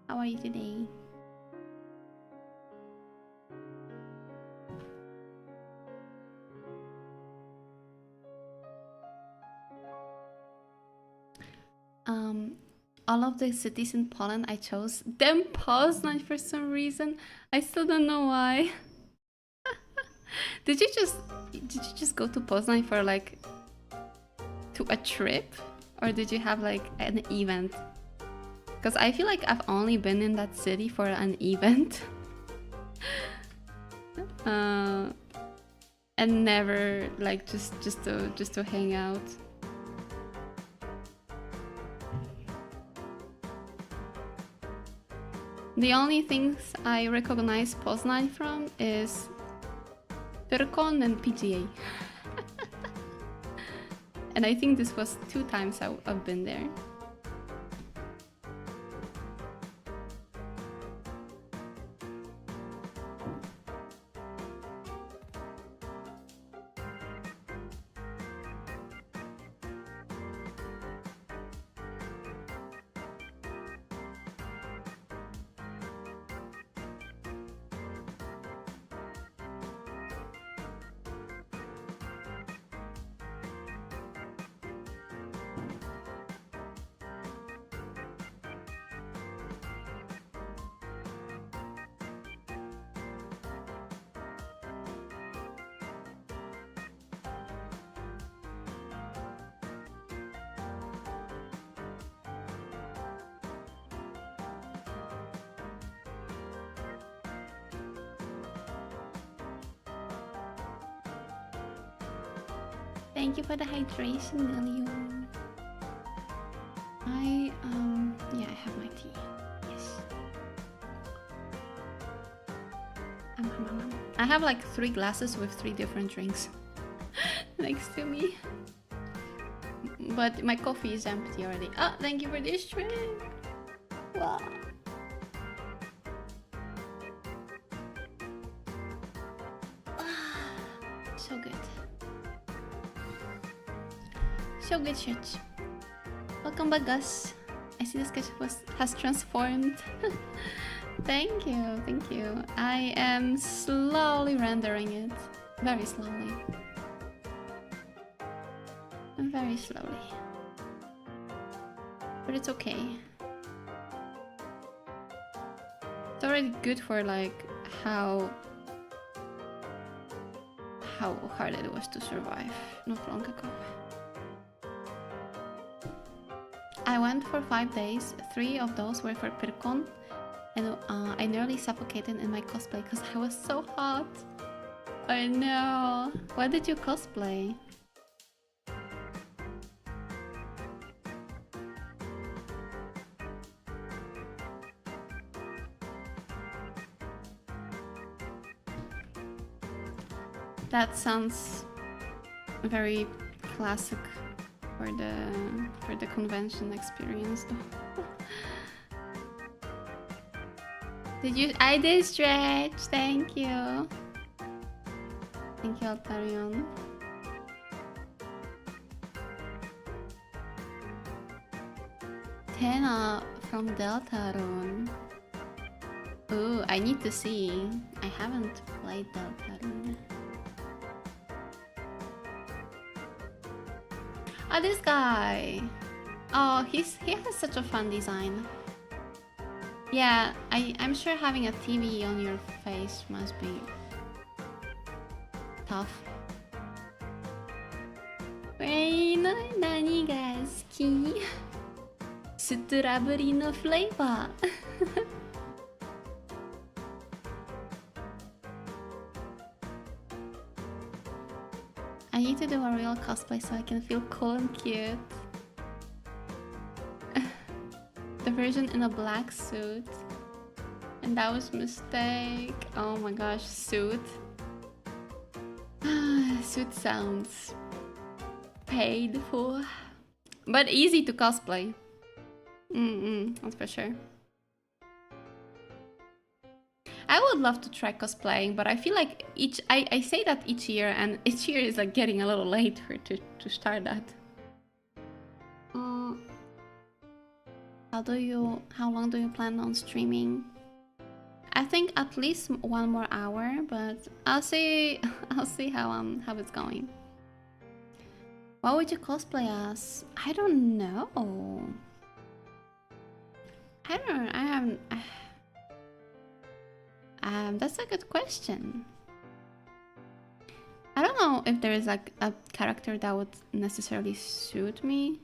How are you today? All of the cities in Poland I chose them Poznan for some reason. I still don't know why. Did you just go to Poznan for like to a trip, or did you have like an event? Because I feel like I've only been in that city for an event. And never like just to hang out. The only things I recognize Poznań from is Pyrkon and PGA. And I think this was 2 times I've been there. Thank you for the hydration, Lilio. Yeah, I have my tea. Yes. I have like 3 glasses with 3 different drinks next to me. But my coffee is empty already. Oh, thank you for this drink. Wow. So good. So good, Church. Welcome back, Gus. I see the sketch has transformed. Thank you, thank you. I am slowly rendering it. Very slowly. Very slowly. But it's okay. It's already good for like how hard it was to survive not long ago. I went for 5 days. 3 of those were for Pyrkon, and I nearly suffocated in my cosplay because I was so hot. I know. What did you cosplay? That sounds very classic for the convention experience though. Did you? I did stretch. Thank you. Thank you, Altarion. Tena from Deltarune. Ooh, I need to see. I haven't played Deltarune. Oh, this guy. Oh, he has such a fun design. Yeah, I'm sure having a TV on your face must be tough. Wern, 何が好き? ストロベリーのフレーバー。I need to do a real cosplay so I can feel cool and cute. The version in a black suit. And that was a mistake. Oh my gosh, suit. Suit sounds paid for. But easy to cosplay. That's for sure. I would love to try cosplaying, but I feel like I say that each year, and each year is like getting a little late to start that. How long do you plan on streaming? I think at least 1 more hour, but I'll see how it's going. What would you cosplay as? I don't know. That's a good question. I don't know if there is like a character that would necessarily suit me.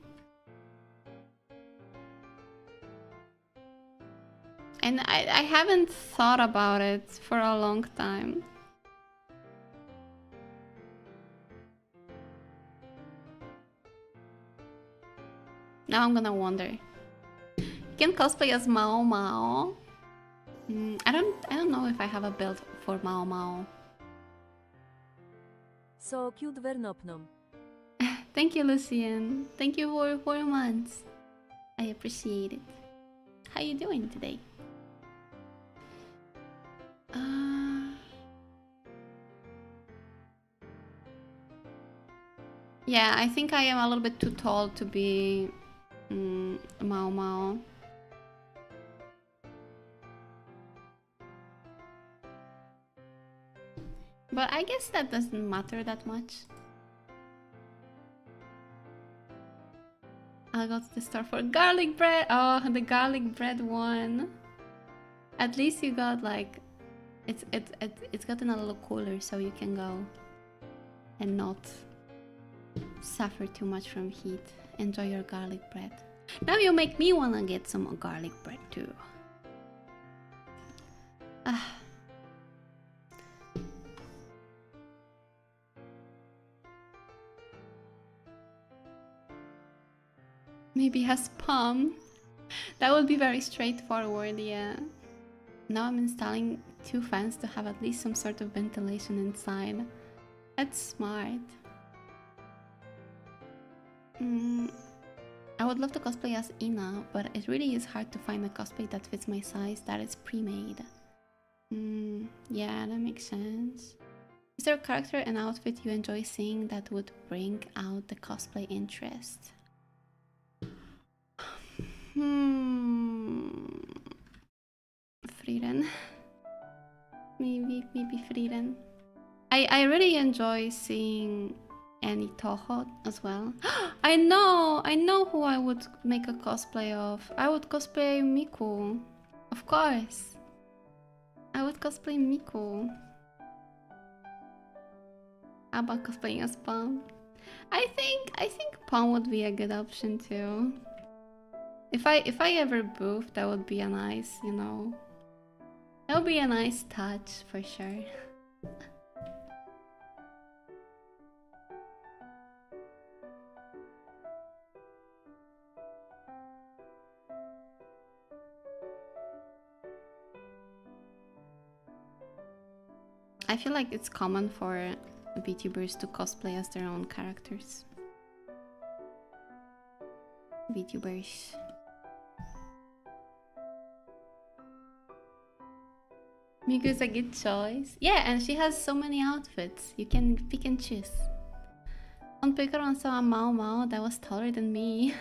And I haven't thought about it for a long time. Now I'm gonna wonder. You can cosplay as Mao Mao. I don't know if I have a build for Mao Mao. So cute, wernope. Thank you, Lucian. Thank you for 4 months. I appreciate it. How you doing today? Yeah, I think I am a little bit too tall to be Mao Mao. But I guess that doesn't matter that much. I'll go to the store for garlic bread. Oh, the garlic bread one. At least you got like, it's gotten a little cooler, so you can go and not suffer too much from heat. Enjoy your garlic bread. Now you make me wanna get some garlic bread too. Maybe has palm. That would be very straightforward, yeah. Now I'm installing 2 fans to have at least some sort of ventilation inside. That's smart. I would love to cosplay as Ina, but it really is hard to find a cosplay that fits my size that is pre-made. Yeah, that makes sense. Is there a character and outfit you enjoy seeing that would bring out the cosplay interest? Frieren. Maybe Frieren. I really enjoy seeing Annie Toho as well. I know who I would make a cosplay of. I would cosplay Miku. Of course. I would cosplay Miku. How about cosplaying as Palm? I think Palm would be a good option too. If I ever boof, that would be a nice, you know. That would be a nice touch for sure. I feel like it's common for VTubers to cosplay as their own characters. VTubers. Miku is a good choice. Yeah, and she has so many outfits. You can pick and choose. On Pikaron saw a Mao Mao that was taller than me.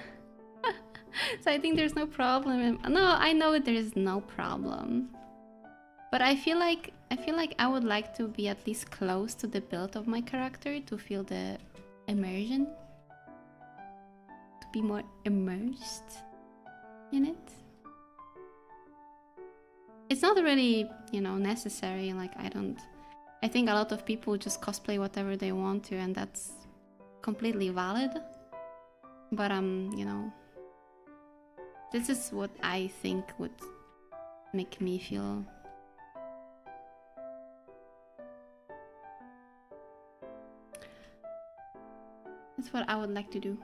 So I think there's no problem. No, I know there is no problem. But I feel like I would like to be at least close to the build of my character to feel the immersion. To be more immersed in it. It's not really, you know, necessary. Like, I think a lot of people just cosplay whatever they want to, and that's completely valid. But you know, this is what I think would make me feel. That's what I would like to do.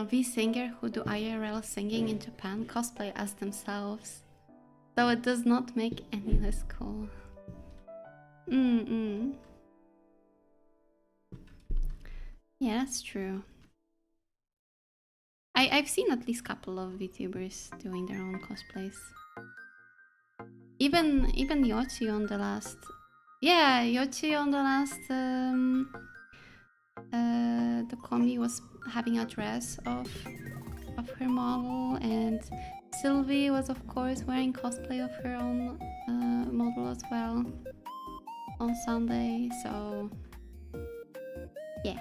V singer who do IRL singing in Japan cosplay as themselves, though it does not make any less cool. Yeah, that's true. I've seen at least a couple of VTubers doing their own cosplays. Even Yochi on the last... Yeah, Yochi on the last... the Komi was having a dress of her model, and Sylvie was of course wearing cosplay of her own model as well on Sunday, so yeah.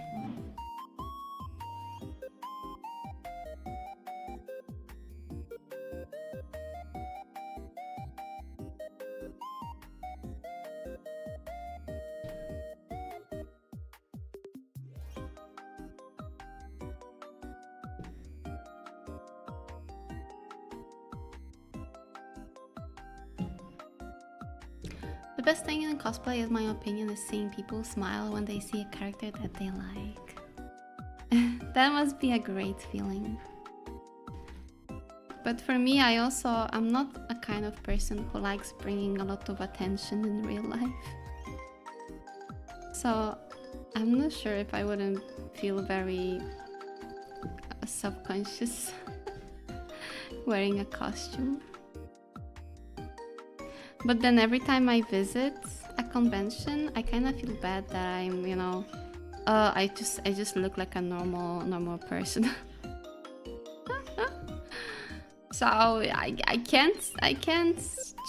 The best thing in cosplay, in my opinion, is seeing people smile when they see a character that they like. That must be a great feeling. But for me, I'm not a kind of person who likes bringing a lot of attention in real life. So I'm not sure if I wouldn't feel very subconscious wearing a costume. But then every time I visit a convention, I kind of feel bad that I'm, you know, I just look like a normal person. So I can't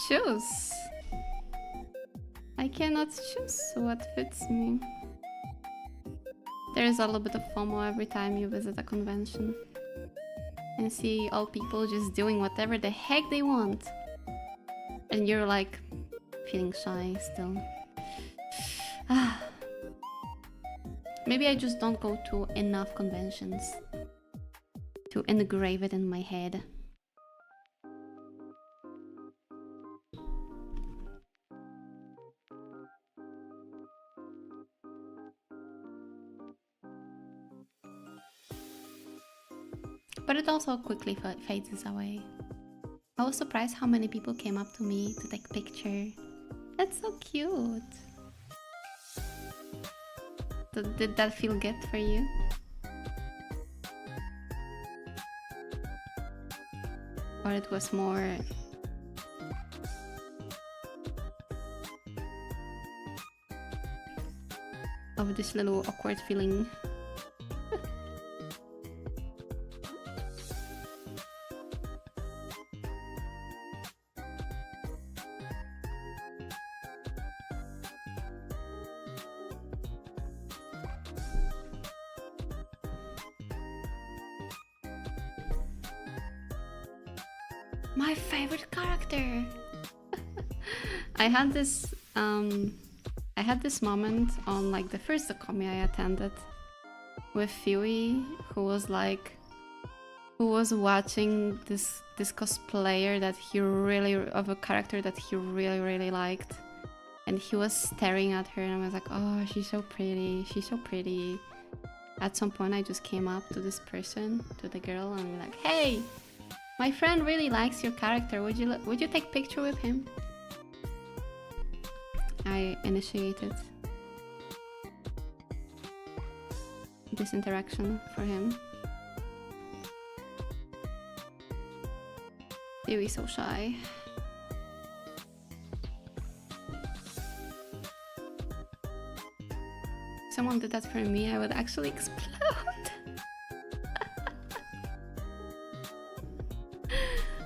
choose. I cannot choose what fits me. There is a little bit of FOMO every time you visit a convention and see all people just doing whatever the heck they want. And you're like feeling shy still. Maybe I just don't go to enough conventions to engrave it in my head. But it also quickly fades away. I was surprised how many people came up to me to take a picture. That's so cute. Did that feel good for you? Or it was more... of this little awkward feeling? My favorite character! I had this I had this moment on like the first Okomi I attended with Fuey, who was watching this cosplayer that he really, of a character that he really liked, and he was staring at her, and I was like, oh, she's so pretty, she's so pretty. At some point I just came up to this person, to the girl, and I'm like, hey, my friend really likes your character, would you take picture with him? I initiated this interaction for him. Dewey's so shy. If someone did that for me, I would actually explode.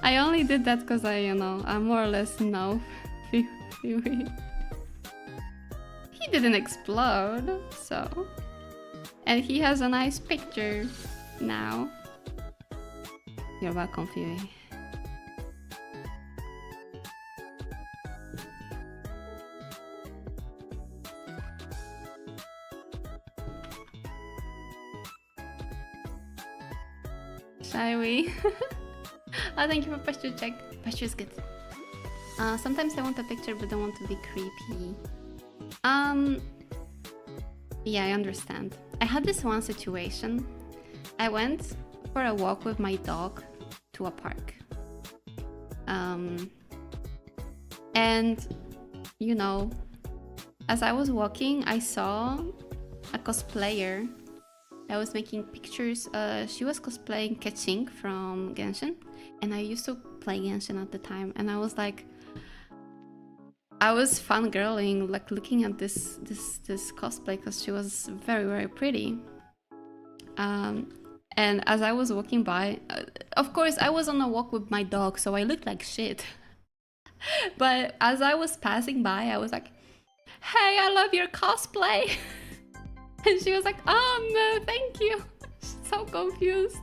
I only did that because I more or less know Dewey. He didn't explode, so. And he has a nice picture now. You're welcome, Fuey. Shall we? Oh, thank you for posture check. Posture is good. Sometimes I want a picture but don't want to be creepy. Yeah, I understand. I had this one situation. I went for a walk with my dog to a park. And, you know, as I was walking, I saw a cosplayer that was making pictures. She was cosplaying Keqing from Genshin, and I used to play Genshin at the time, and I was like, I was fangirling, like looking at this cosplay because she was very pretty. And as I was walking by, of course I was on a walk with my dog, so I looked like shit. But as I was passing by, I was like, hey, I love your cosplay. And she was like, no, thank you. She's so confused.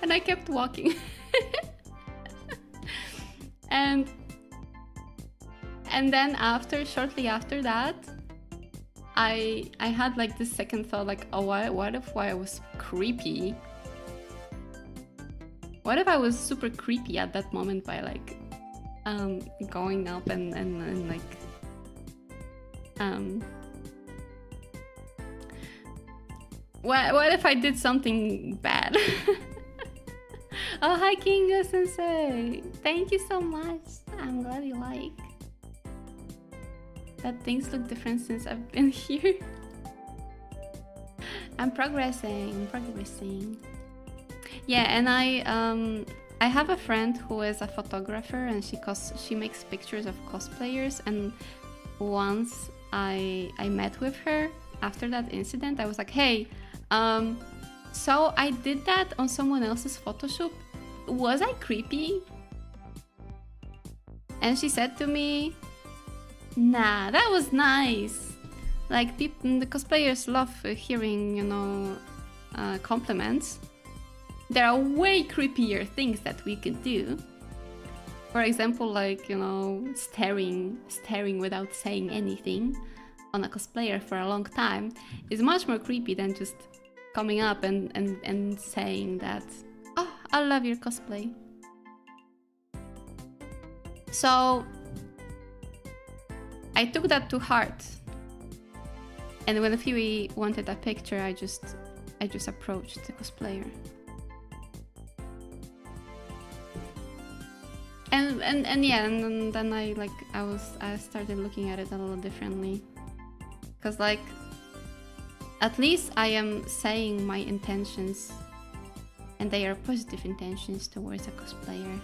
And I kept walking. And then shortly after that, I had like this second thought, like, oh, what if I was creepy? What if I was super creepy at that moment by like going up and like what if I did something bad? Oh, hi Kinga Sensei! Thank you so much. I'm glad you like. That things look different since I've been here. I'm progressing. Yeah, and I have a friend who is a photographer, and she makes pictures of cosplayers. And once I met with her after that incident, I was like, hey, so I did that on someone else's photo shoot. Was I creepy? And she said to me, nah, that was nice. Like, the cosplayers love hearing, compliments. There are way creepier things that we could do. For example, like, staring without saying anything on a cosplayer for a long time is much more creepy than just coming up and saying that, oh, I love your cosplay. So I took that to heart, and when Fuey wanted a picture, I just approached the cosplayer, and then I started looking at it a little differently, because like, at least I am saying my intentions, and they are positive intentions towards a cosplayer.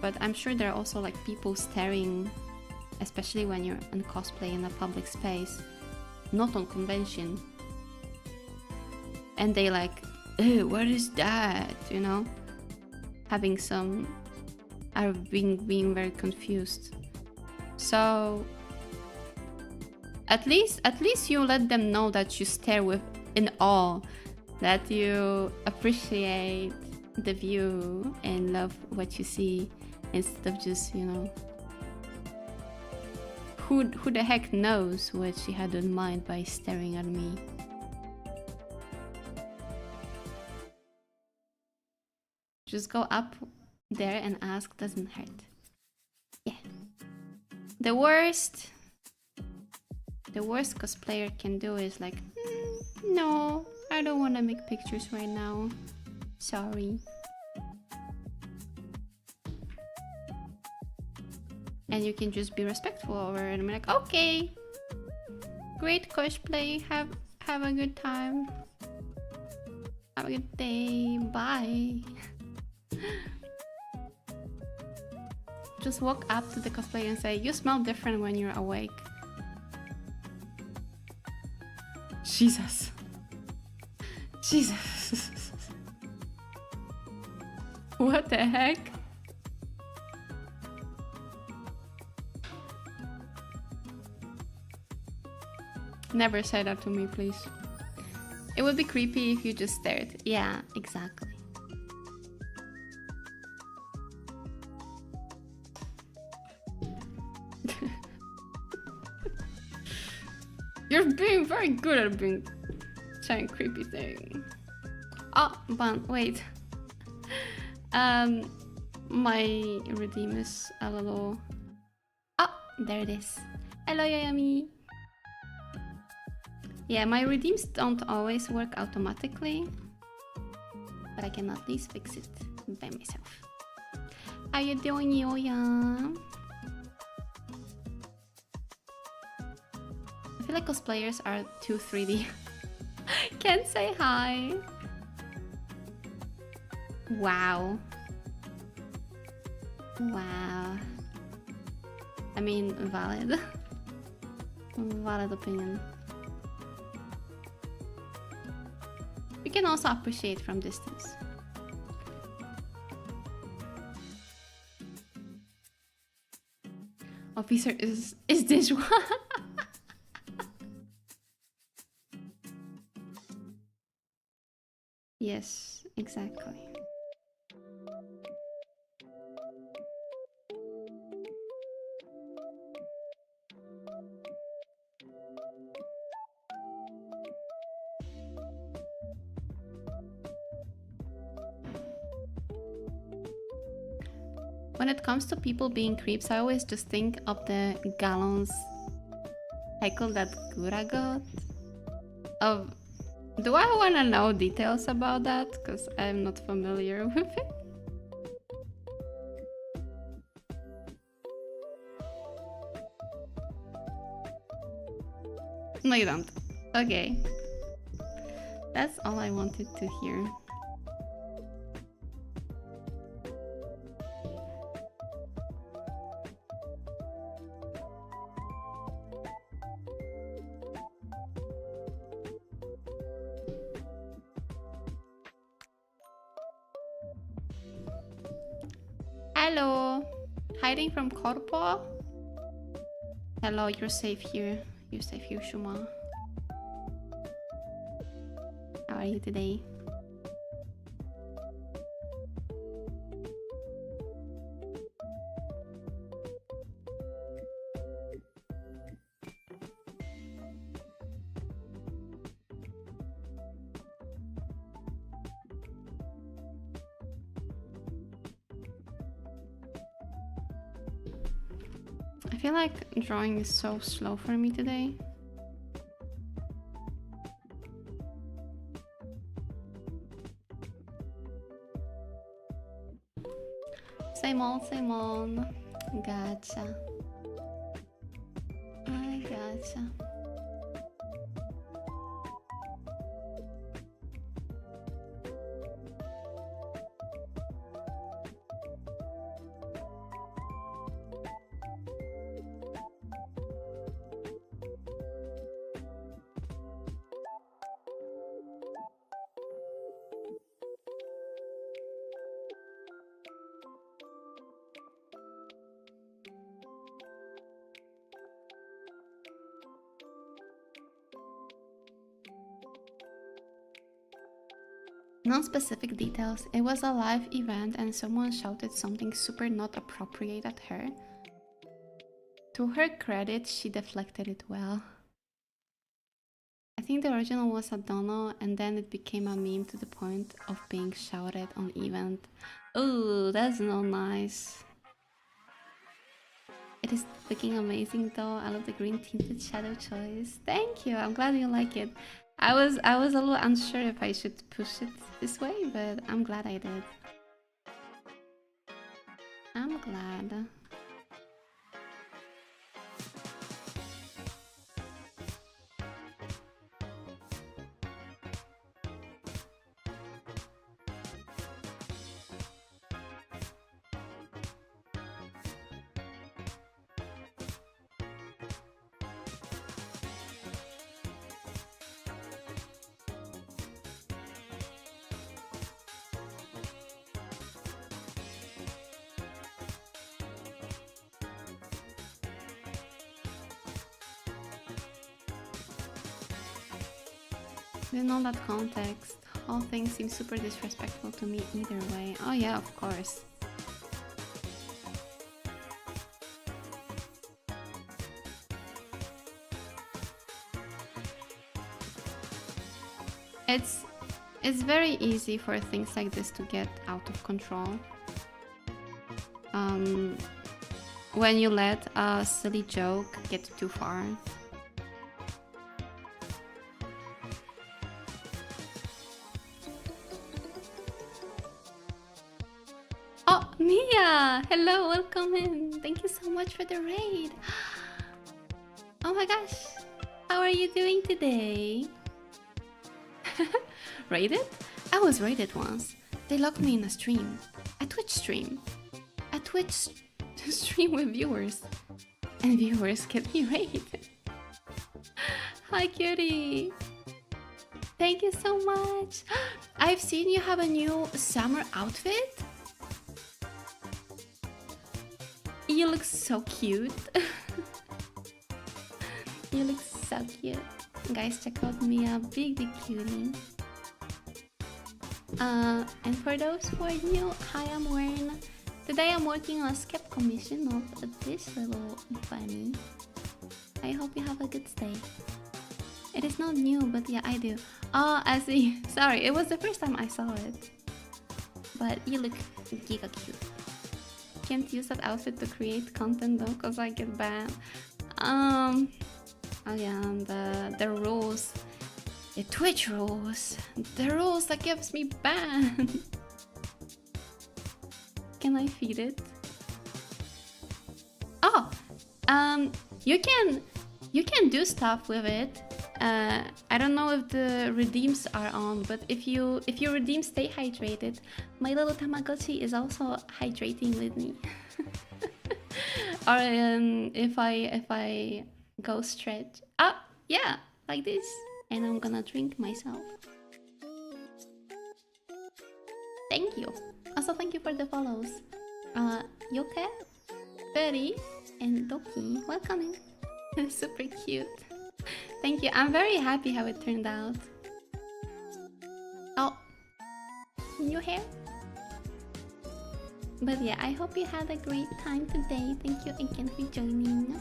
But I'm sure there are also like people staring, especially when you're in cosplay in a public space, not on convention. And they like, ew, what is that? Having some, are being very confused. So at least you let them know that you stare in awe, that you appreciate the view and love what you see, instead of just, who the heck knows what she had in mind by staring at me. Just go up there and ask, doesn't hurt. Yeah. The worst cosplayer can do is like, no, I don't want to make pictures right now. Sorry. And you can just be respectful over it and be like, okay, great cosplay, have a good time. Have a good day, bye. Just walk up to the cosplayer and say, you smell different when you're awake. Jesus. Jesus. What the heck? Never say that to me, please. It would be creepy if you just stared. Yeah, exactly. You're being very good at being saying creepy thing. Oh, but wait. My redeem is a little... Oh, there it is. Hello, Yayami. Yeah, my redeems don't always work automatically, but I can at least fix it by myself. How you doing, Yoya? I feel like cosplayers are too 3D. Can't say hi. Wow. Wow. I mean, valid. Valid opinion. We can also appreciate from distance. Officer is this one? Yes, exactly. When it comes to people being creeps, I always just think of the gallons heckle that Gura got. Do I want to know details about that? Because I'm not familiar with it. No, you don't. Okay. That's all I wanted to hear. Hello. Hiding from Corpo? Hello, you're safe here. You're safe here, Shuma. How are you today? I feel like drawing is so slow for me today. Same old, same old. Gotcha. I gotcha. Non-specific details. It was a live event and someone shouted something super not appropriate at her. To her credit, she deflected it well. I think the original was a dono and then it became a meme to the point of being shouted on event. Ooh, that's not nice. It is looking amazing though. I love the green tinted shadow choice. Thank you. I'm glad you like it. I was a little unsure if I should push it this way, but I'm glad I did. I'm glad. Didn't know that context. All things seem super disrespectful to me either way. Oh yeah, of course. It's very easy for things like this to get out of control. When you let a silly joke get too far. Oh, Mia! Hello, welcome in. Thank you so much for the raid. Oh my gosh, how are you doing today? Raided? I was raided once. They locked me in a stream. A Twitch stream. A Twitch stream with viewers. And viewers get me raided. Hi, cutie. Thank you so much. I've seen you have a new summer outfit. You look so cute. You look so cute. Guys, check out Mia, big cutie. And for those who are new, hi, I'm Wern. Today I'm working on a skip commission of this little bunny. I hope you have a good stay. It is not new, but yeah, I do. Oh, I see. Sorry, it was the first time I saw it. But you look giga cute. Can't use that outfit to create content though, cause I get banned. Oh yeah, and the rules. The Twitch rules. The rules that gives me banned. Can I feed it? Oh! You can do stuff with it. I don't know if the redeems are on, but if you redeem stay hydrated, my little Tamagotchi is also hydrating with me. Or if I go stretch. Oh, yeah, like this. And I'm gonna drink myself. Thank you. Also, thank you for the follows. Yoke, Betty, and Doki. Welcome in. Super cute. Thank you. I'm very happy how it turned out. Oh, new hair. But yeah, I hope you had a great time today. Thank you again for joining.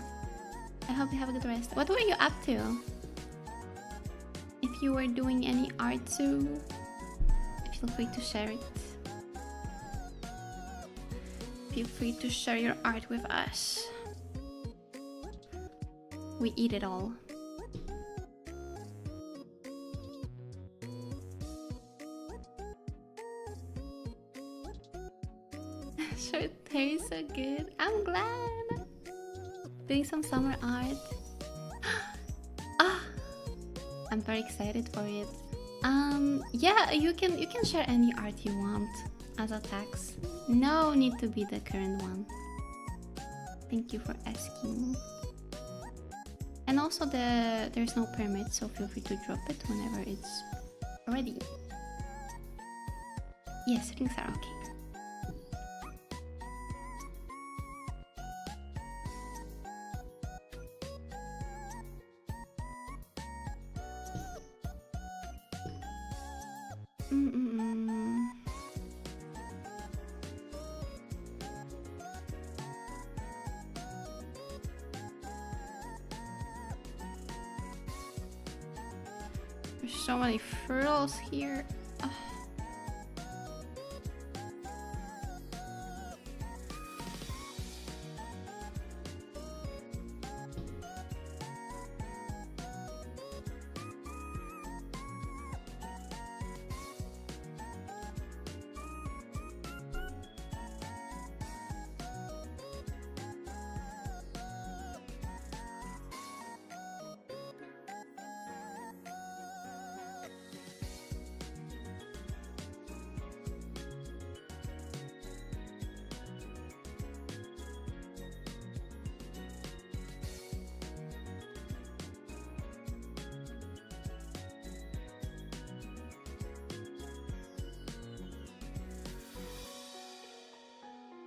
I hope you have a good rest. What were you up to? If you were doing any art too, feel free to share it. Feel free to share your art with us. We eat it all. Short hair is so good. I'm glad. Doing some summer art. Ah, I'm very excited for it. Yeah, you can share any art you want as a tax. No need to be the current one. Thank you for asking. And also there's no permit, so feel free to drop it whenever it's ready. Yes, things are okay. There's so many frills here. Ugh.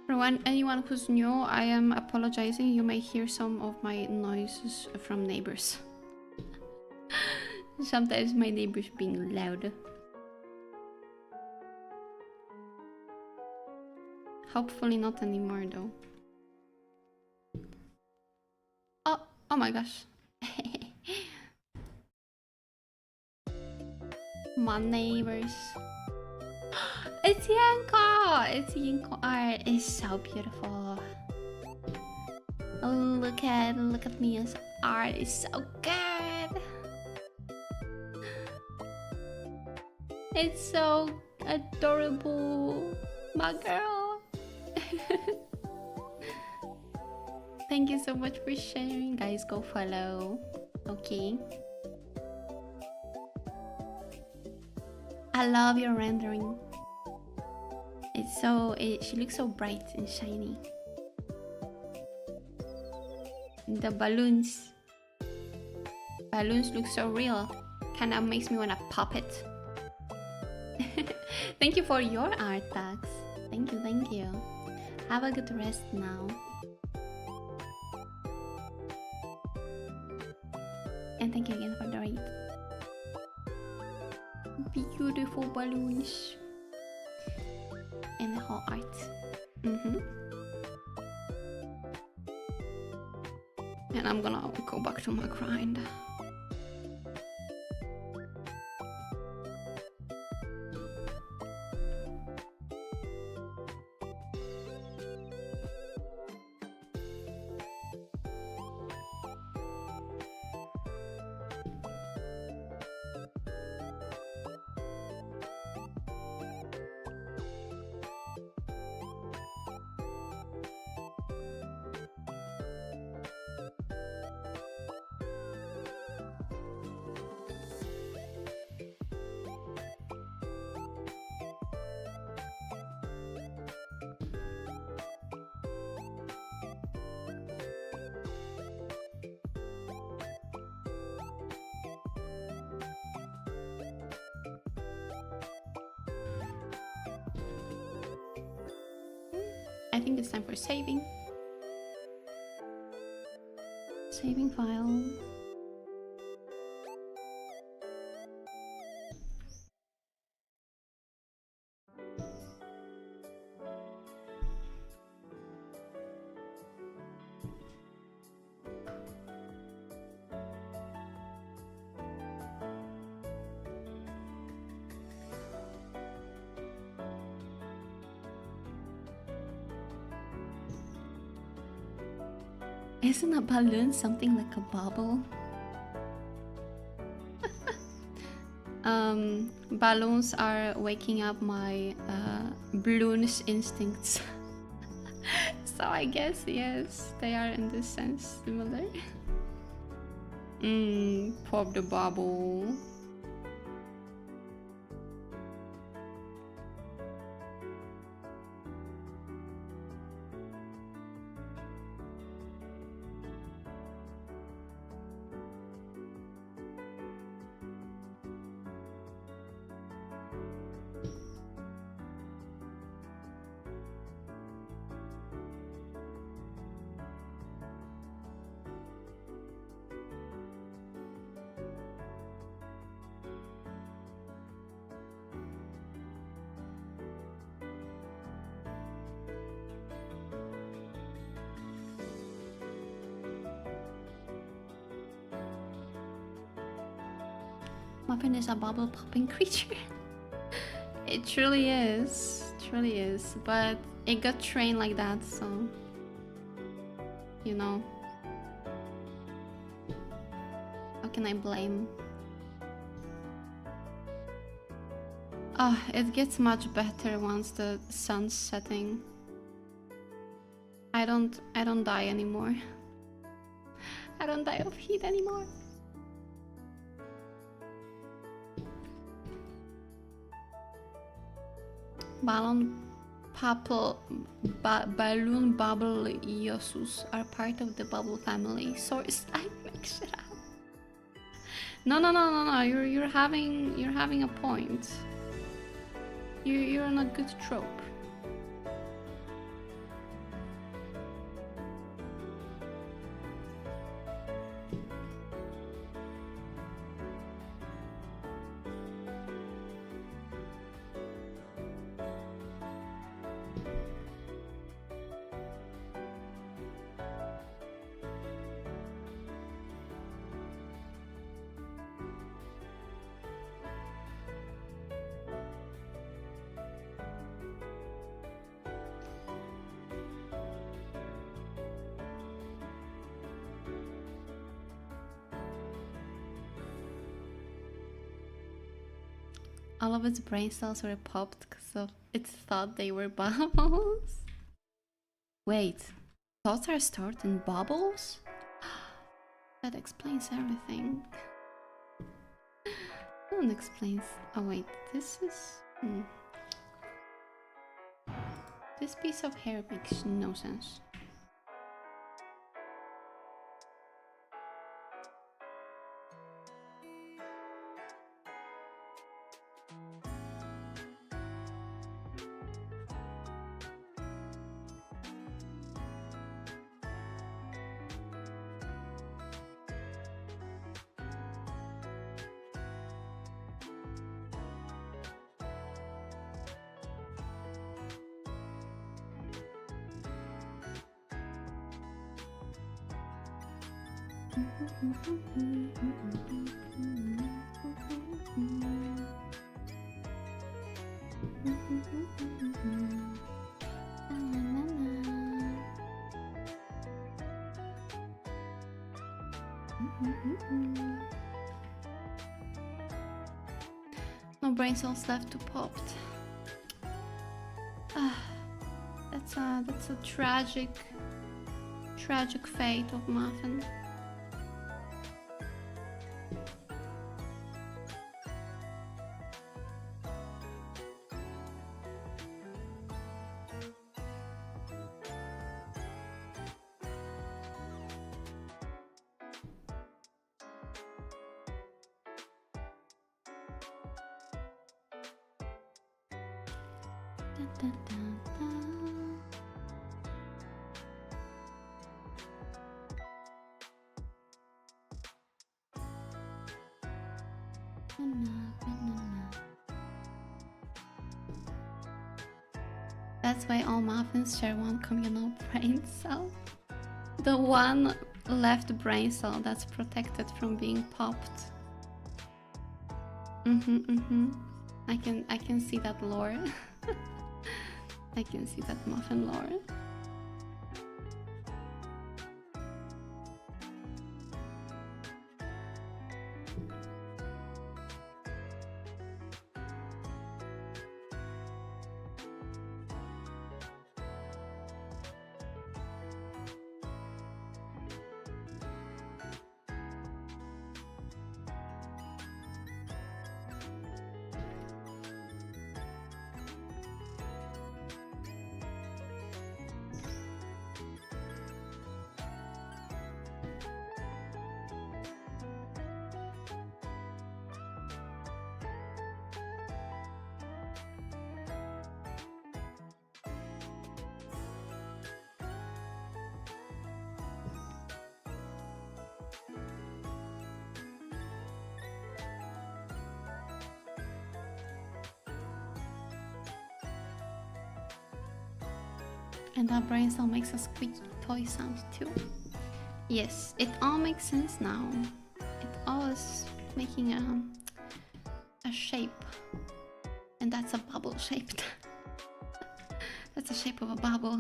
For anyone who's new, I am apologizing. You may hear some of my noises from neighbors. Sometimes my neighbors being loud. Hopefully not anymore though. Oh my gosh. My neighbors. It's Yanko! It's Yanko art. It's so beautiful. Look at Mia's art. It's so good. It's so adorable. My girl. Thank you so much for sharing. Guys, go follow. Okay. I love your rendering. She looks so bright and shiny. The balloons look so real. Kinda makes me wanna pop it. Thank you for your art, Tax. Thank you. Have a good rest now. And thank you again for the raid. Beautiful balloons. And the whole art. And I'm gonna go back to my grind. I think it's time for saving. Saving file. Isn't a balloon something like a bubble? Balloons are waking up my balloons instincts. So I guess yes, they are in this sense similar. Pop the bubble. Muffin is a bubble popping creature. It truly is. Truly is. But it got trained like that, so you know. How can I blame? Oh, it gets much better once the sun's setting. I don't die anymore. I don't die of heat anymore. Balloon bubble yosus are part of the bubble family. Source I make shit up. No. You're having a point. You're on a good trope. All of its brain cells were popped because it thought they were bubbles. Wait, thoughts are stored in bubbles? That explains everything. That explains. Oh wait, this is. This piece of hair makes no sense. No brain cells left to popped. That's a tragic fate of Muffin. That's why all muffins share one communal brain cell. The one left brain cell that's protected from being popped. I can see that lore. I can see that muffin lore. And that brain cell makes a squeaky toy sound too. Yes, it all makes sense now. It all is making shape. And that's a bubble shaped. That's the shape of a bubble.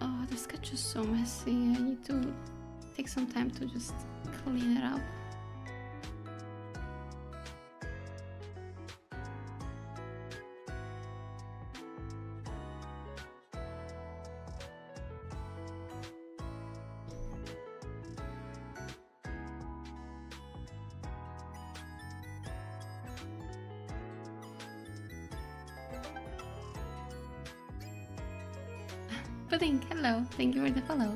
Oh, the sketch is so messy. I need to take some time to just clean it up. Pudding, hello. Thank you for the follow.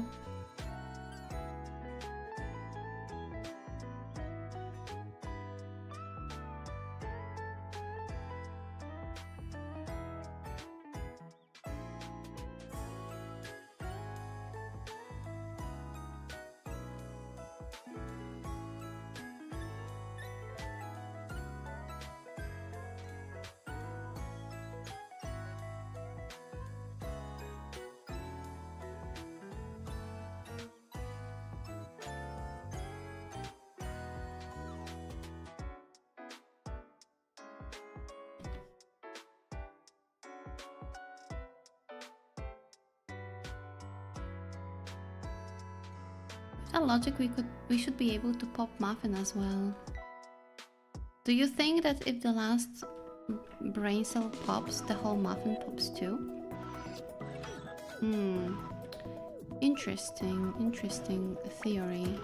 That logic, we should be able to pop muffin as well. Do you think that if the last brain cell pops, the whole muffin pops too? Interesting theory.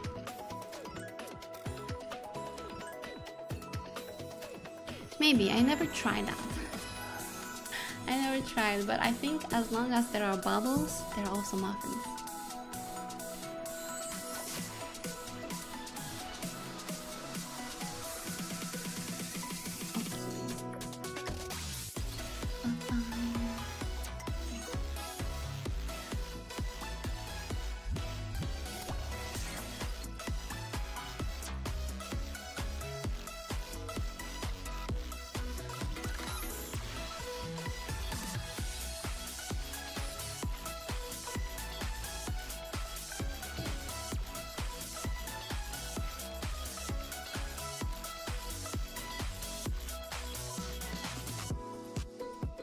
Maybe, I never tried that. I never tried, but I think as long as there are bubbles, there are also muffins.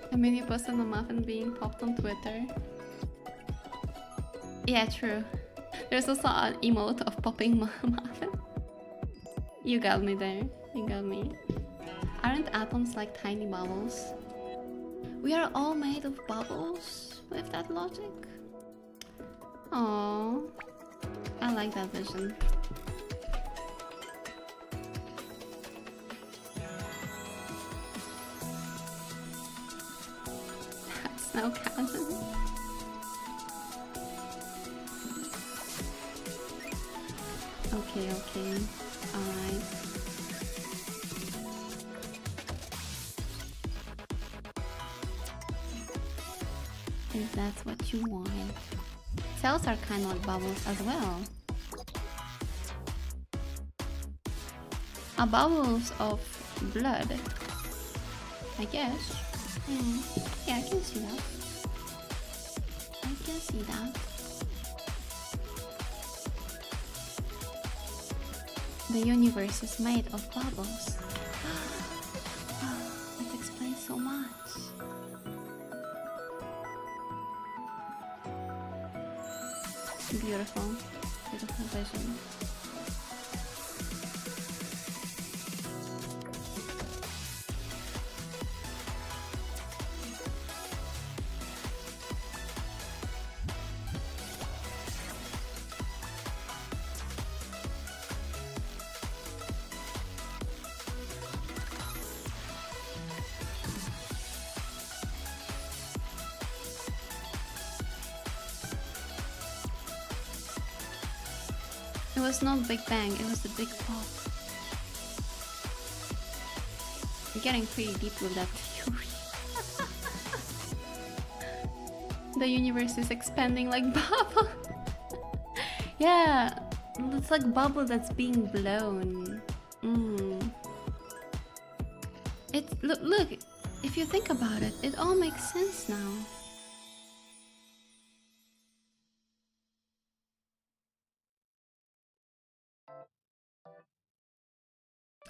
I mean, you posted a muffin being popped on Twitter. Yeah, true. There's also an emote of popping muffin. You got me there. You got me. Aren't atoms like tiny bubbles? We are all made of bubbles with that logic. Oh, I like that vision. No cousin. Okay, alright. If that's what you want. Cells are kind of like bubbles as well. Are bubbles of blood, I guess. Yeah, I can see that. I can see that. The universe is made of bubbles. That explains so much. Beautiful. Beautiful vision. It was not Big Bang, it was the Big Pop. I'm getting pretty deep with that theory. The universe is expanding like bubble. Yeah, it's like bubble that's being blown. Look, if you think about it, it all makes sense now.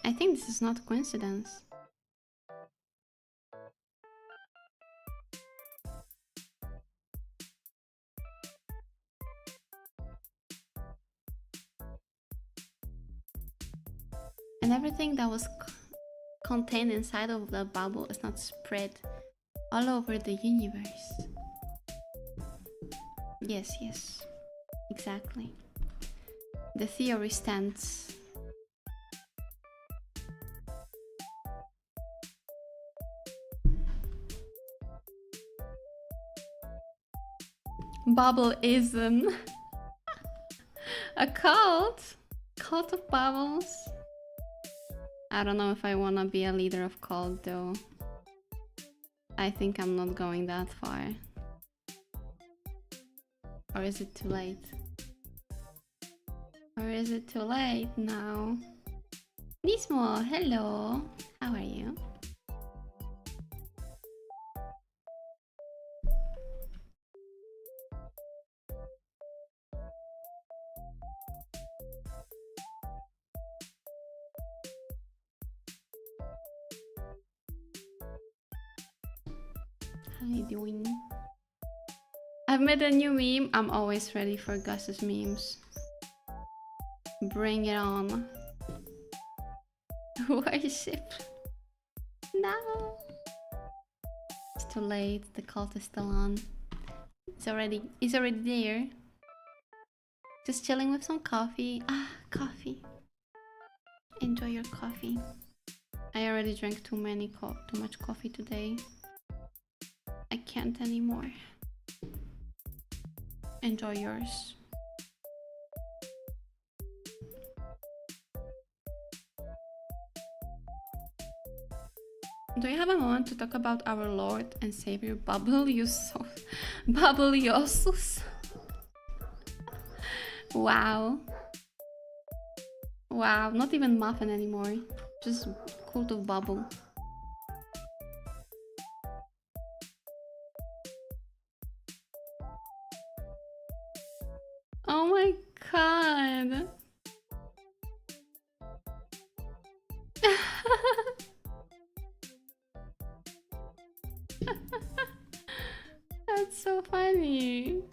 I think this is not a coincidence. And everything that was contained inside of the bubble is not spread all over the universe. Yes, yes, exactly. The theory stands. Bubbleism. A cult? Cult of bubbles? I don't know if I wanna be a leader of cult though. I think I'm not going that far. Or is it too late? Or is it too late now? Nismo, hello. How are you? How you doing? I've made a new meme. I'm always ready for Gus's memes. Bring it on. Worship. No. It's too late. The cult is still on. It's already there. Just chilling with some coffee. Ah, coffee. Enjoy your coffee. I already drank too much coffee today. I can't anymore. Enjoy yours. Do you have a moment to talk about our Lord and Savior Babbleiosus? Wow. Wow, not even muffin anymore. Just cult of bubble. Oh my god. That's so funny.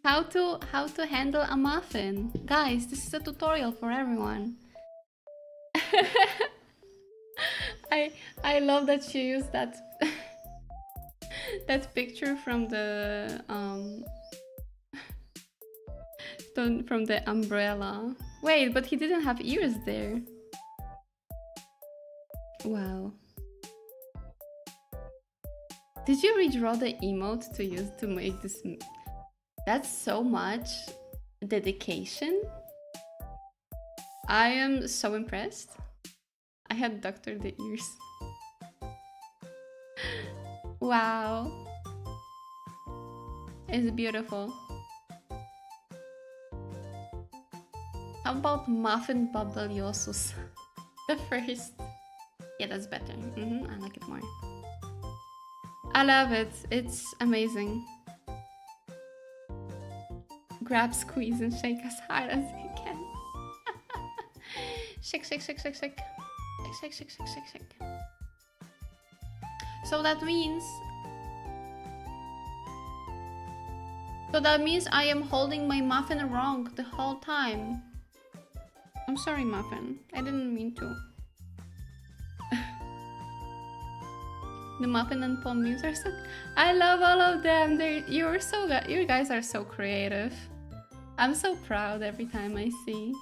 How to handle a muffin. Guys, this is a tutorial for everyone. I love that you use that that picture from the from the umbrella. Wait, but he didn't have ears there. Wow. Did you redraw the emote to use to make this? That's so much dedication. I am so impressed. I had doctored the ears. Wow. It's beautiful. How about Muffin Babbleiosus? The first. Yeah, that's better. I like it more. I love it. It's amazing. Grab, squeeze, and shake as hard as you can. Shake, shake, shake, shake, shake. Shake, shake, shake, shake, shake. So that means I am holding my muffin wrong the whole time. I'm sorry, muffin. I didn't mean to. The muffin and palm memes are so. I love all of them. You guys are so creative. I'm so proud every time I see.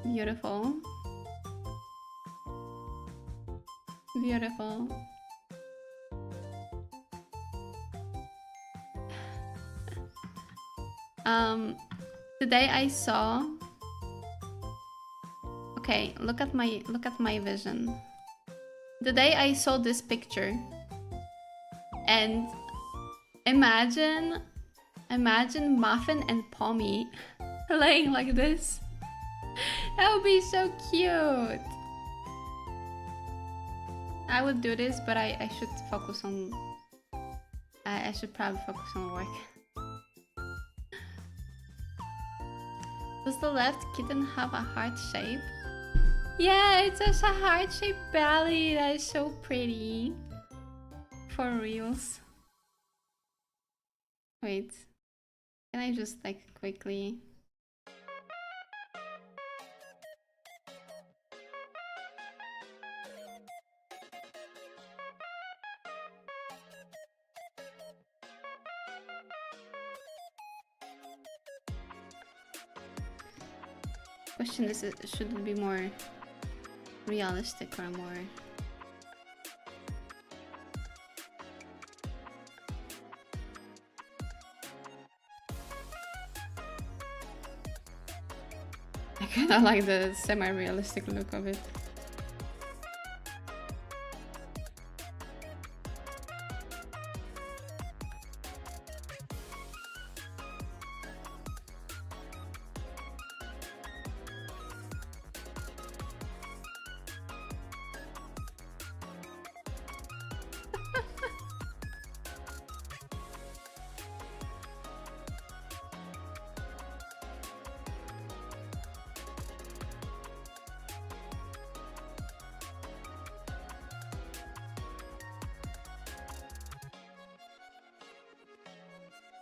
Beautiful. Beautiful. Today I saw. Okay, look at my vision. Today I saw this picture, and imagine Muffin and Pommy laying like this. That would be so cute. I would do this, but I should focus on. I should probably focus on work. Does the left kitten have a heart shape? Yeah, it's just a heart-shaped belly. That is so pretty. For reals. Wait. Can I just like quickly... Question is, should it be more realistic or more... I kinda like the semi-realistic look of it.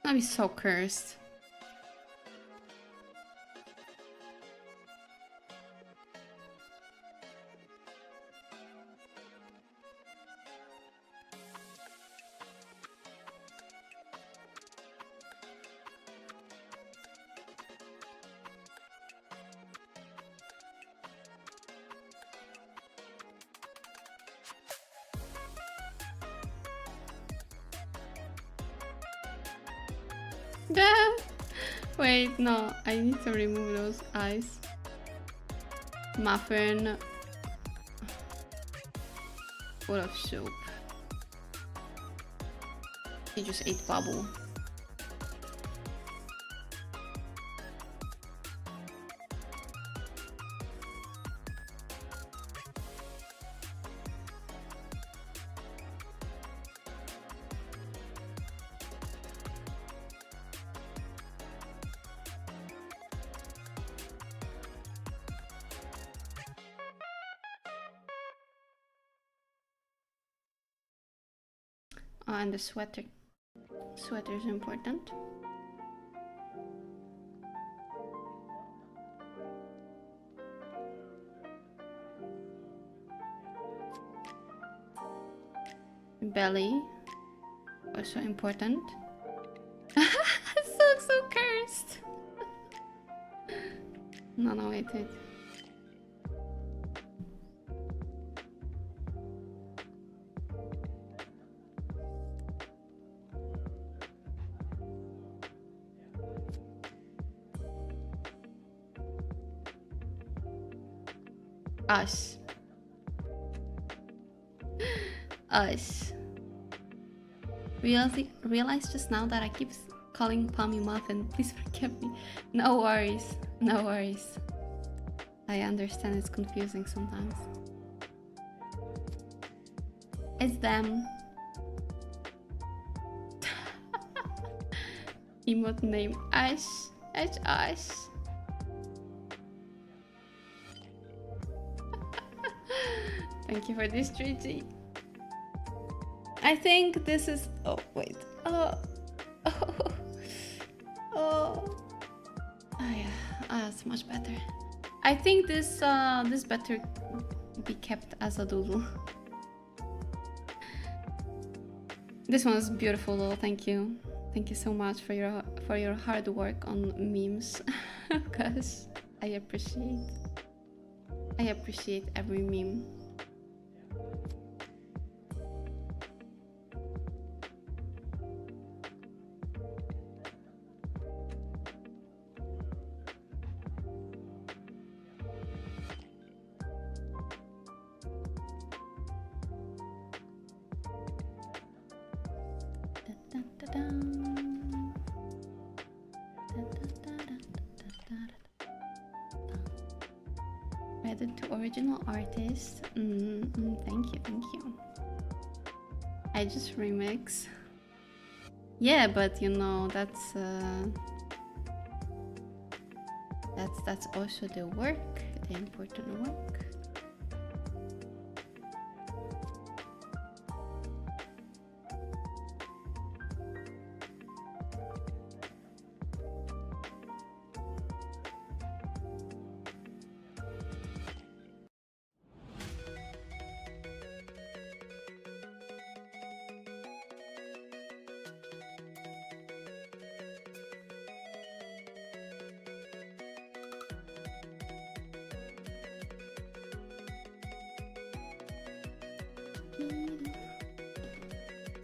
I'd be so cursed. Wait, no, I need to remove those eyes. Muffin full of soup. He just ate bubble. Oh, and the sweater. Sweater is important. Belly, also important. so cursed. No, wait. Us. Realized just now that I keep calling Pommy Muffin. Please forgive me. No worries. No worries. I understand it's confusing sometimes. It's them. Emote name Ash. Ash. Thank you for this 3G. I think this is... Oh, wait. Oh, yeah. It's much better. I think this this better be kept as a doodle. This one is beautiful though. Thank you. Thank you so much for your hard work on memes. Because I appreciate every meme. Credit to original artist. Thank you, thank you. I just remix. Yeah, but you know that's also the work, the important work.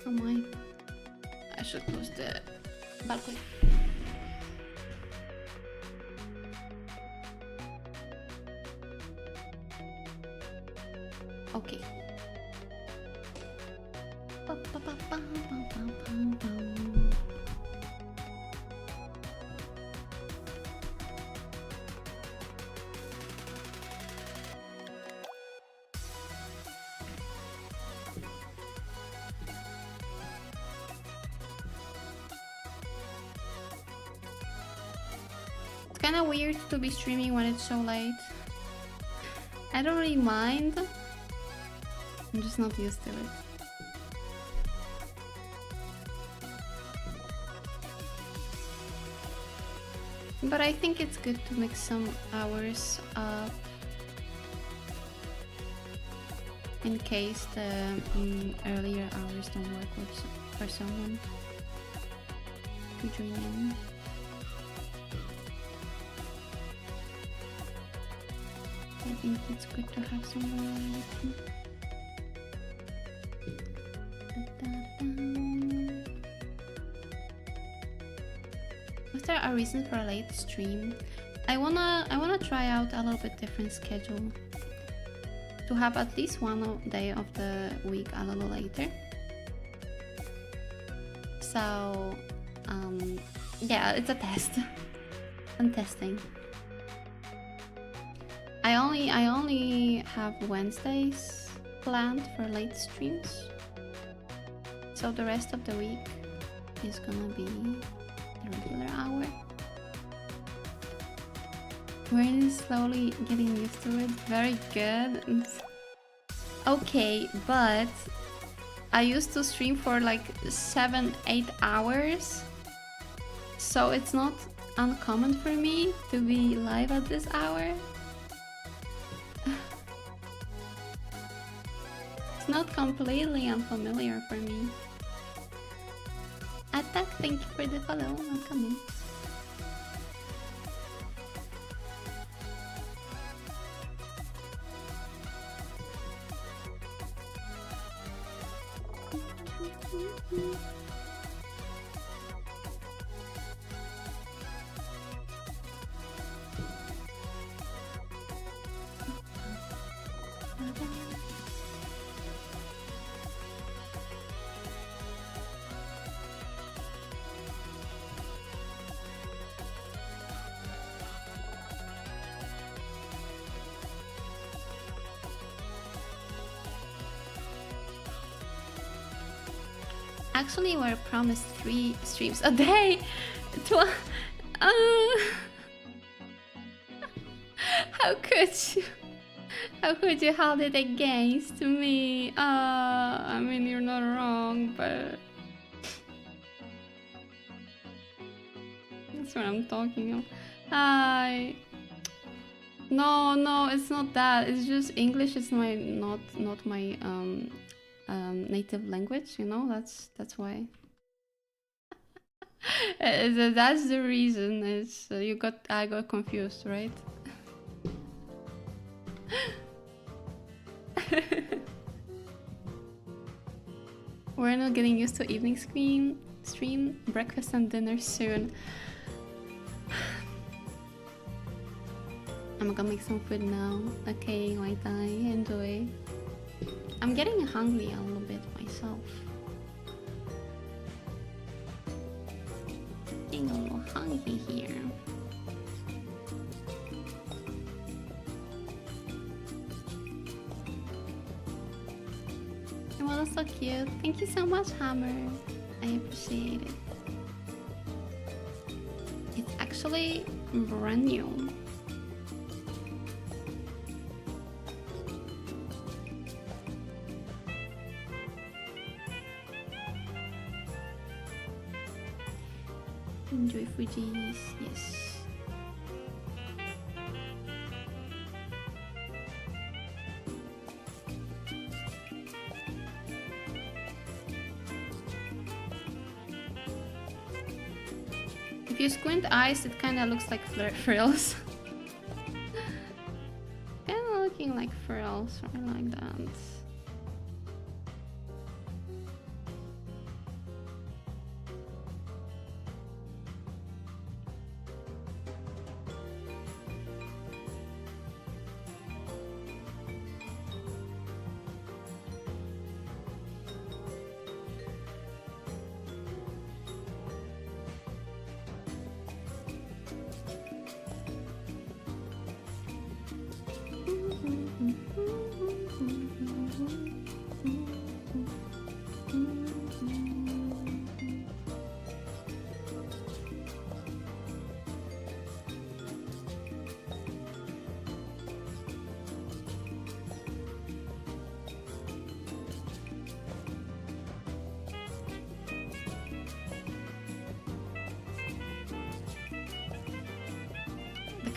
Oh my, I should close the balcony. Okay. It's kind of weird to be streaming when it's so late. I don't really mind. I'm just not used to it. But I think it's good to mix some hours up in case the earlier hours don't work for someone to join in. I think it's good to have some variety. Was there a reason for a late stream? I wanna try out a little bit different schedule. To have at least one day of the week a little later. So yeah, it's a test. I'm testing. I only have Wednesdays planned for late streams. So the rest of the week is gonna be the regular hour. Wern is slowly getting used to it. Very good. Okay, but I used to stream for like 7-8 hours. So it's not uncommon for me to be live at this hour. It's not completely unfamiliar for me. Attack, thank you for the follow. I'm coming. Actually, we're promised 3 streams a day. How could you? How could you hold it against me? I mean, you're not wrong, but that's what I'm talking of. No, it's not that. It's just English is my not my native language, you know. That's why. That's the reason. It's I got confused, right? We're not getting used to evening stream, breakfast and dinner soon. I'm gonna make some food now. Okay, White Eye, enjoy. I'm getting hungry a little bit myself. hungry here. Oh, that's so cute. Thank you so much, Hammer. I appreciate it. It's actually brand new. Enjoy Fuji's, yes. If you squint eyes, it kind of looks like frills. Kind of looking like frills, or like that.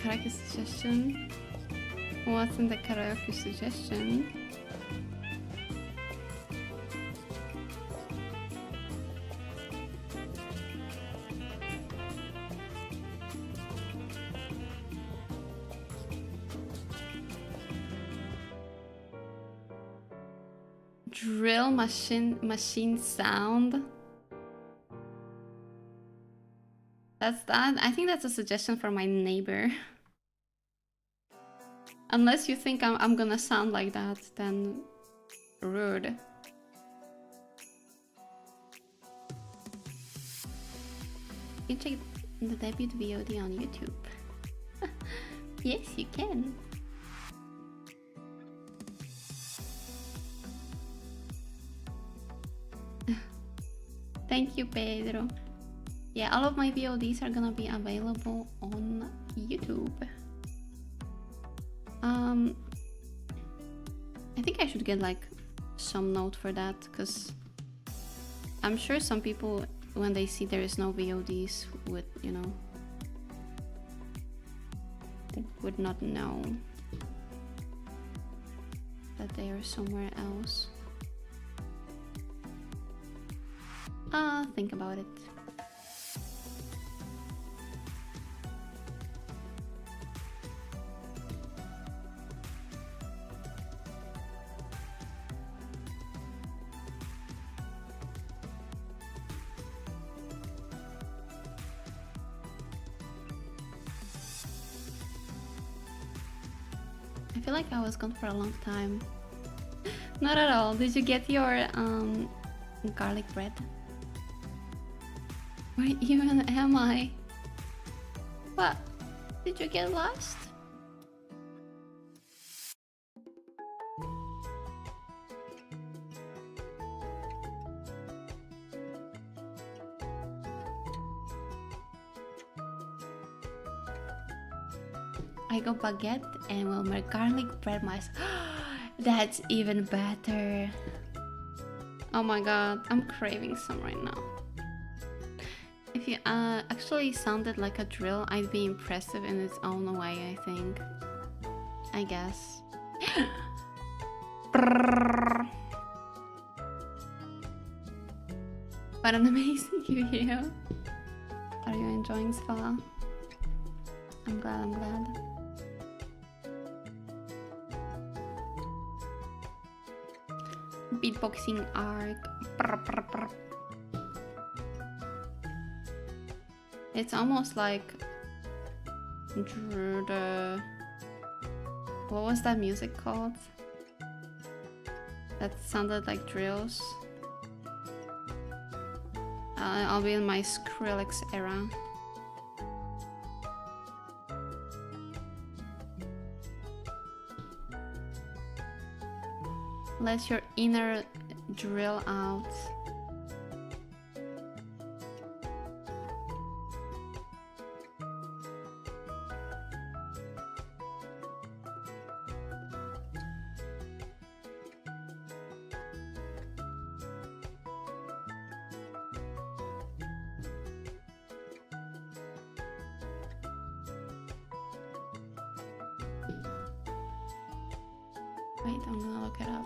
Karaoke suggestion? What's in the karaoke suggestion? Drill machine sound. That's that. I think that's a suggestion for my neighbor. Unless you think I'm gonna sound like that, then rude. You can check the debut VOD on YouTube. Yes, you can. Thank you, Pedro. Yeah, all of my VODs are gonna be available on YouTube. I think I should get like some note for that, because I'm sure some people, when they see there is no VODs, would, you know, they would not know that they are somewhere else. Think about it. I feel like I was gone for a long time. Not at all. Did you get your garlic bread? Where even am I? What? Did you get lost? I go baguette and will make garlic bread myself. That's even better. Oh my god, I'm craving some right now. If you actually sounded like a drill, I'd be impressive in its own way, I think. I guess. What an amazing video. Are you enjoying spa? I'm glad, I'm glad. Beatboxing arc. It's almost like the... What was that music called? That sounded like drills. I'll be in my Skrillex era. Let your inner drill out. Wait, I'm gonna look it up.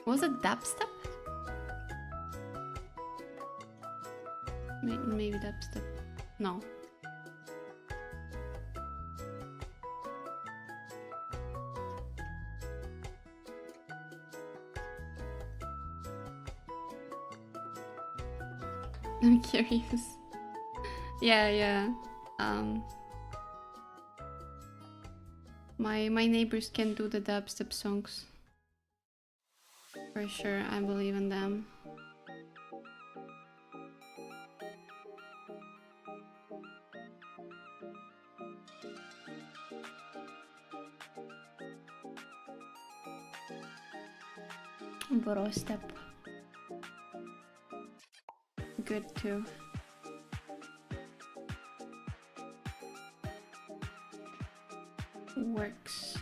Was it dubstep? Maybe dubstep. No. I'm curious. Yeah. My neighbors can do the dubstep songs. For sure, I believe in them. Bro step. Good too. Works.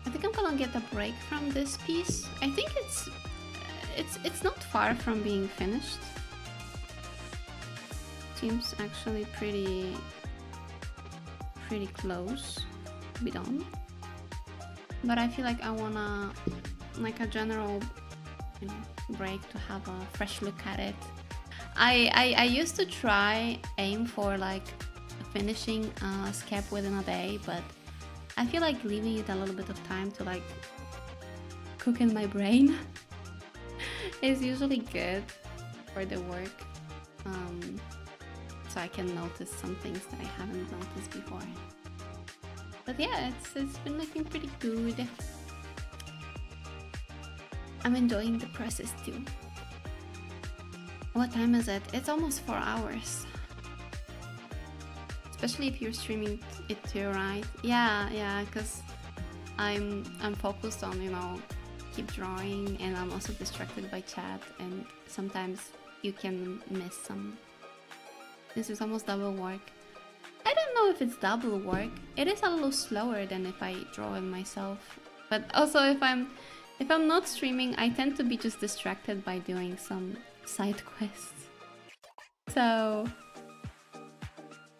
I think I'm gonna get a break from this piece. I think it's not far from being finished. Seems actually pretty close to be done. But I feel like I wanna like a general, you know, break to have a fresh look at it. I used to try aim for like finishing a scap within a day, but I feel like leaving it a little bit of time to like cook in my brain is usually good for the work, so I can notice some things that I haven't noticed before. But yeah, it's been looking pretty good. I'm enjoying the process too. What time is it? It's almost 4 hours. Especially if you're streaming it too, right? Yeah, because I'm focused on, you know, keep drawing, and I'm also distracted by chat, and sometimes you can miss some. This is almost double work. I don't know if it's double work. It is a little slower than if I draw it myself. But also if I'm not streaming, I tend to be just distracted by doing some side quests. So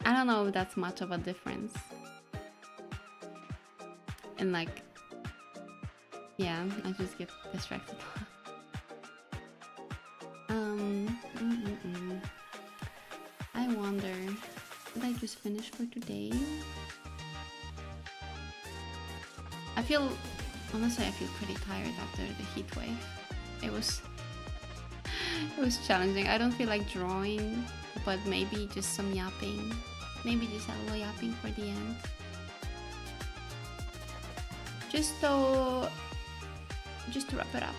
I don't know if that's much of a difference. And like, yeah, I just get distracted. I wonder, did I just finish for today? Honestly, I feel pretty tired after the heat wave. It was challenging. I don't feel like drawing, but maybe just some yapping. Maybe just a little yapping for the end. Just to wrap it up.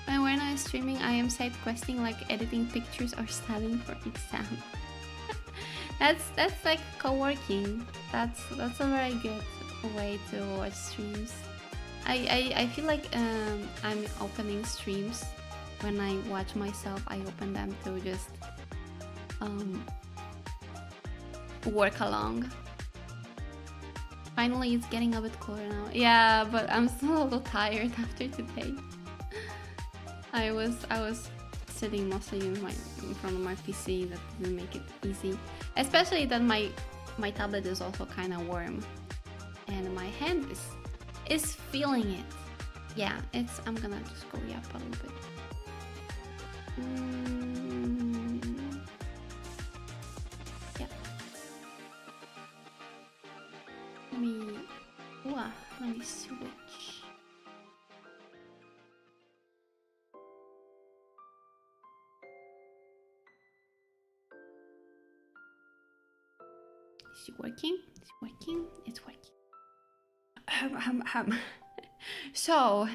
When I am streaming, I am side questing, like editing pictures or studying for exam. that's like co-working. That's a very good way to watch streams. I feel like I'm opening streams. When I watch myself, I open them to just work along. Finally, it's getting a bit cooler now. Yeah, but I'm still a little tired after today. I was sitting mostly in front of my PC. That doesn't make it easy, especially that my tablet is also kind of warm, and my hand is feeling it. Yeah, I'm gonna just go up a little bit. Yeah. Let me switch. Is it working? Is it working? It's working. So,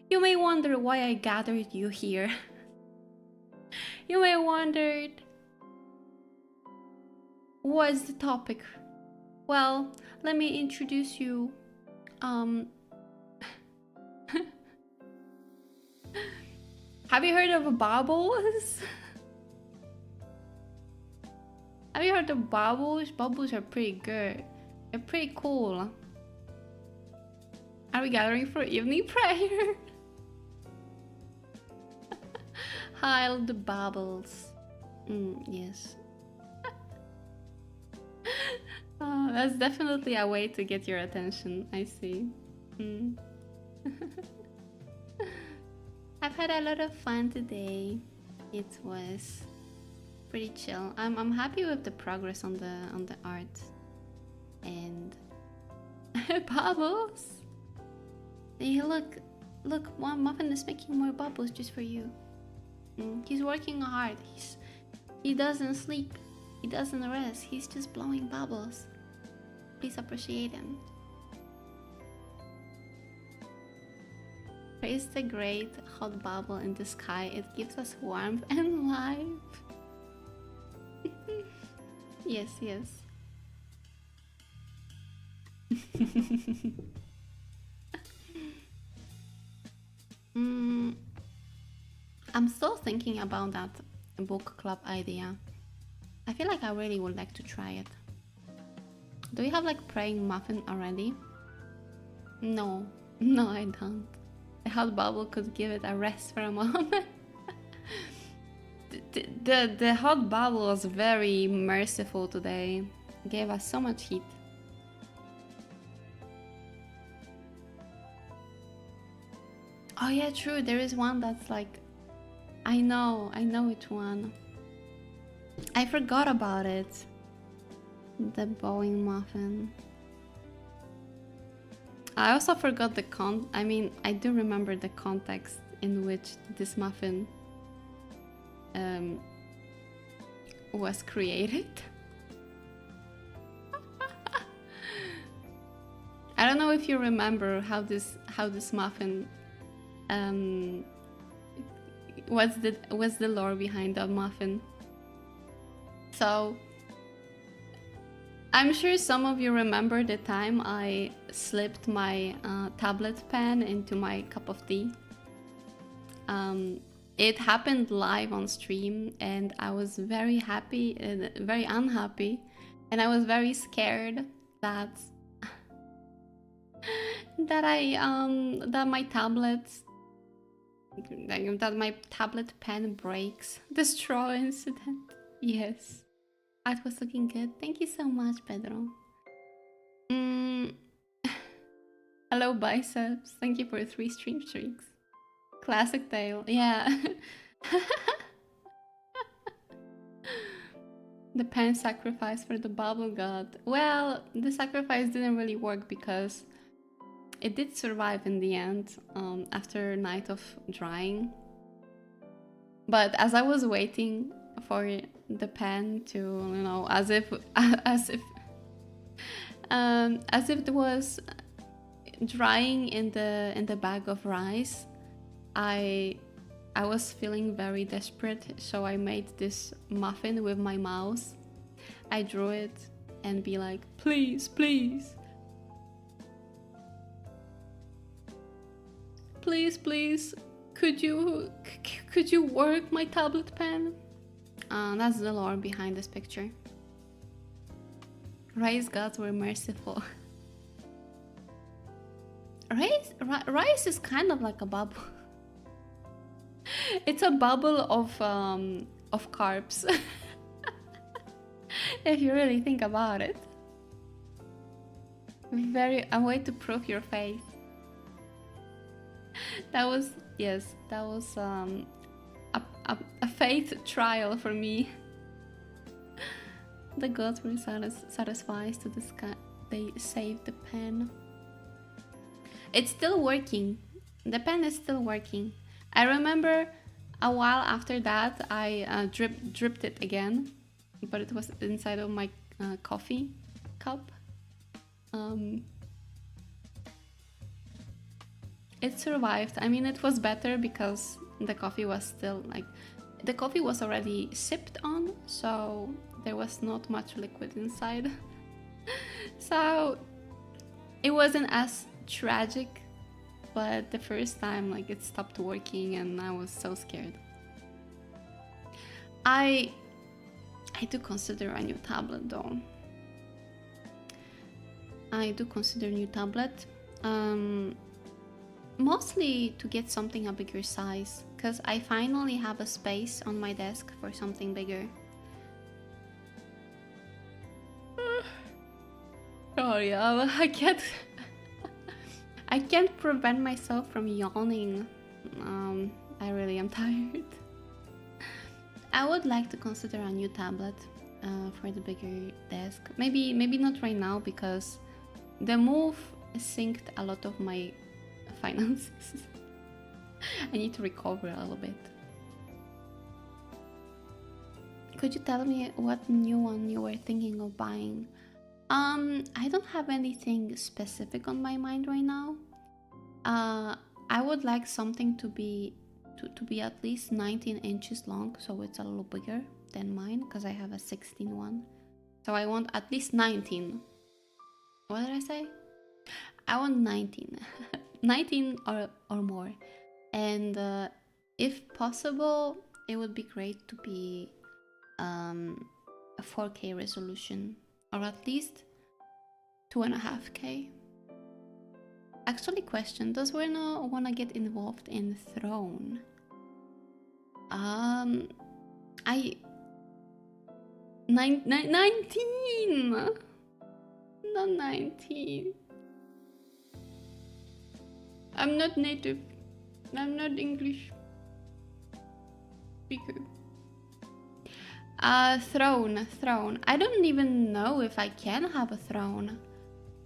you may wonder why I gathered you here. You may wonder, what's the topic? Well, let me introduce you. Have you heard of bubbles? Have you heard of bubbles? Bubbles are pretty good. They're pretty cool. Are we gathering for evening prayer? Hi, the bubbles. Yes. That's definitely a way to get your attention. I see. I've had a lot of fun today. It was pretty chill. I'm happy with the progress on the art and bubbles. Hey, look, one Muffin is making more bubbles just for you. He's working hard. He doesn't sleep. He doesn't rest. He's just blowing bubbles. Please appreciate him. Praise the great hot bubble in the sky. It gives us warmth and life. Yes, yes. I'm still thinking about that book club idea. I feel like I really would like to try it. Do you have like praying muffin already? No, I don't. The hot bubble could give it a rest for a moment. The hot bubble was very merciful today. It gave us so much heat. Oh yeah, true. There is one that's like, I know which one. I forgot about it. The Boeing muffin. I also forgot I do remember the context in which this muffin was created. I don't know if you remember how this muffin what's the lore behind the muffin. So I'm sure some of you remember the time I slipped my tablet pen into my cup of tea. It happened live on stream, and I was very happy and very unhappy, and I was very scared that that my tablet pen breaks. The straw incident. Yes. Art was looking good. Thank you so much, Pedro. Hello, biceps. Thank you for 3 stream streaks. Classic tale. Yeah. The pen sacrifice for the bubble god. Well, the sacrifice didn't really work because it did survive in the end after a night of drying. But as I was waiting for the pen to, you know, as if it was drying in the bag of rice, I was feeling very desperate, so I made this muffin with my mouse. I drew it and be like, please, please, please, please, could you work my tablet pen? That's the lore behind this picture. Rice gods were merciful. Rice is kind of like a bubble. It's a bubble of carbs. If you really think about it. A way to prove your faith. That was, yes, that was a faith trial for me. The gods were satisfied to the sky. They saved the pen. It's still working. The pen is still working. I remember a while after that I dripped it again, but it was inside of my coffee cup. It survived. I mean, it was better because the coffee was still like, the coffee was already sipped on, so there was not much liquid inside. So it wasn't as tragic, but the first time like it stopped working and I was so scared. I do consider a new tablet though. I do consider a new tablet. Mostly to get something a bigger size, because I finally have a space on my desk for something bigger. Sorry, I can't I can't prevent myself from yawning. I really am tired. I would like to consider a new tablet for the bigger desk. Maybe not right now, because the move synced a lot of my finances. I need to recover a little bit. Could you tell me what new one you were thinking of buying? I don't have anything specific on my mind right now. I would like something to be at least 19 inches long, so it's a little bigger than mine, because I have a 16 one. So I want at least 19. What did I say? I want 19. 19 or more. And if possible, it would be great to be a 4K resolution, or at least 2.5K. Actually, question, does Werner wanna get involved in Throne? 19! Not 19. I'm not native. I'm not English speaker. Throne. I don't even know if I can have a throne.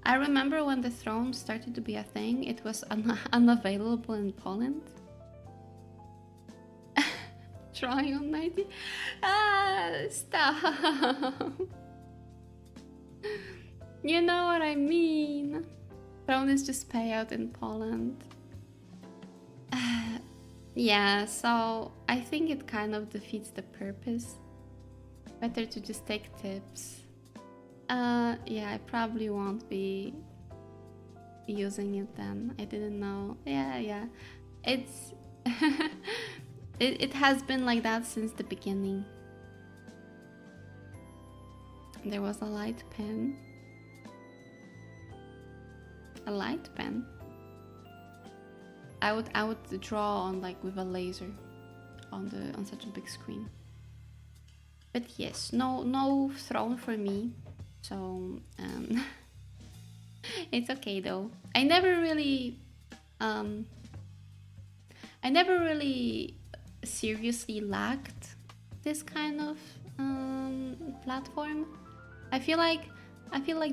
I remember when the throne started to be a thing, it was unavailable in Poland. Trying on 90? Stop. You know what I mean. Throne is just payout in Poland. Yeah, so I think it kind of defeats the purpose. Better to just take tips. Yeah, I probably won't be using it then. I didn't know. Yeah. It's it has been like that since the beginning. There was a light pen. A light pen. I would draw on like with a laser on such a big screen. But yes, no throne for me. So it's okay though. I never really seriously lacked this kind of platform. I feel like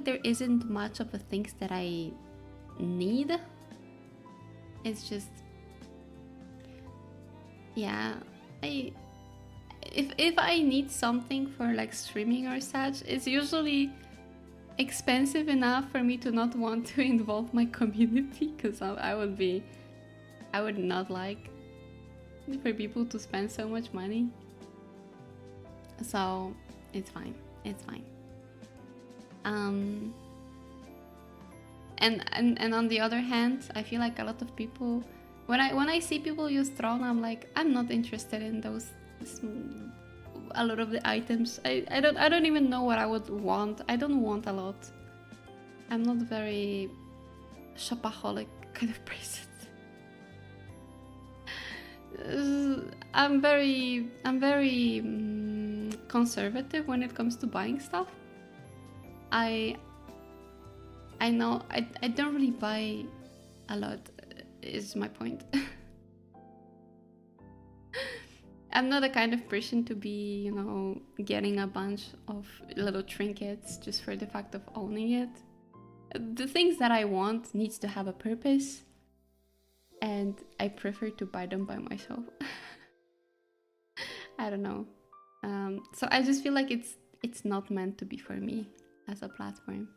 there isn't much of the things that I need. It's just, yeah, if I need something for like streaming or such, it's usually expensive enough for me to not want to involve my community, because I would not like for people to spend so much money. So it's fine. And on the other hand, I feel like a lot of people, when I see people use Throne, I'm like, I'm not interested in those. A lot of the items, I don't even know what I would want. I don't want a lot. I'm not very shopaholic kind of person. I'm very conservative when it comes to buying stuff. I know I don't really buy a lot, is my point. I'm not the kind of person to be, you know, getting a bunch of little trinkets just for the fact of owning it. The things that I want needs to have a purpose, and I prefer to buy them by myself. I don't know. So I just feel like it's not meant to be for me as a platform.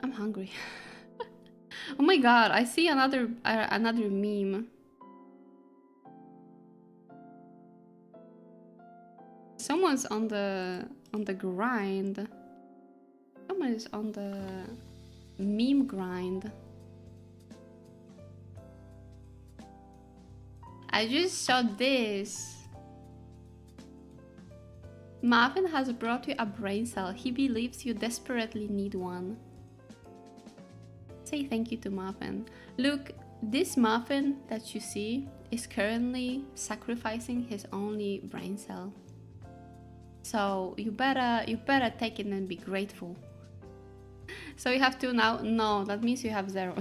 I'm hungry. Oh my god, I see another meme. Someone's on the grind. Someone is on the meme grind. I just saw this. Marvin has brought you a brain cell. He believes you desperately need one. Say thank you to Marvin. Look, this Marvin that you see is currently sacrificing his only brain cell. So you better take it and be grateful. So you have to now. No, that means you have 0.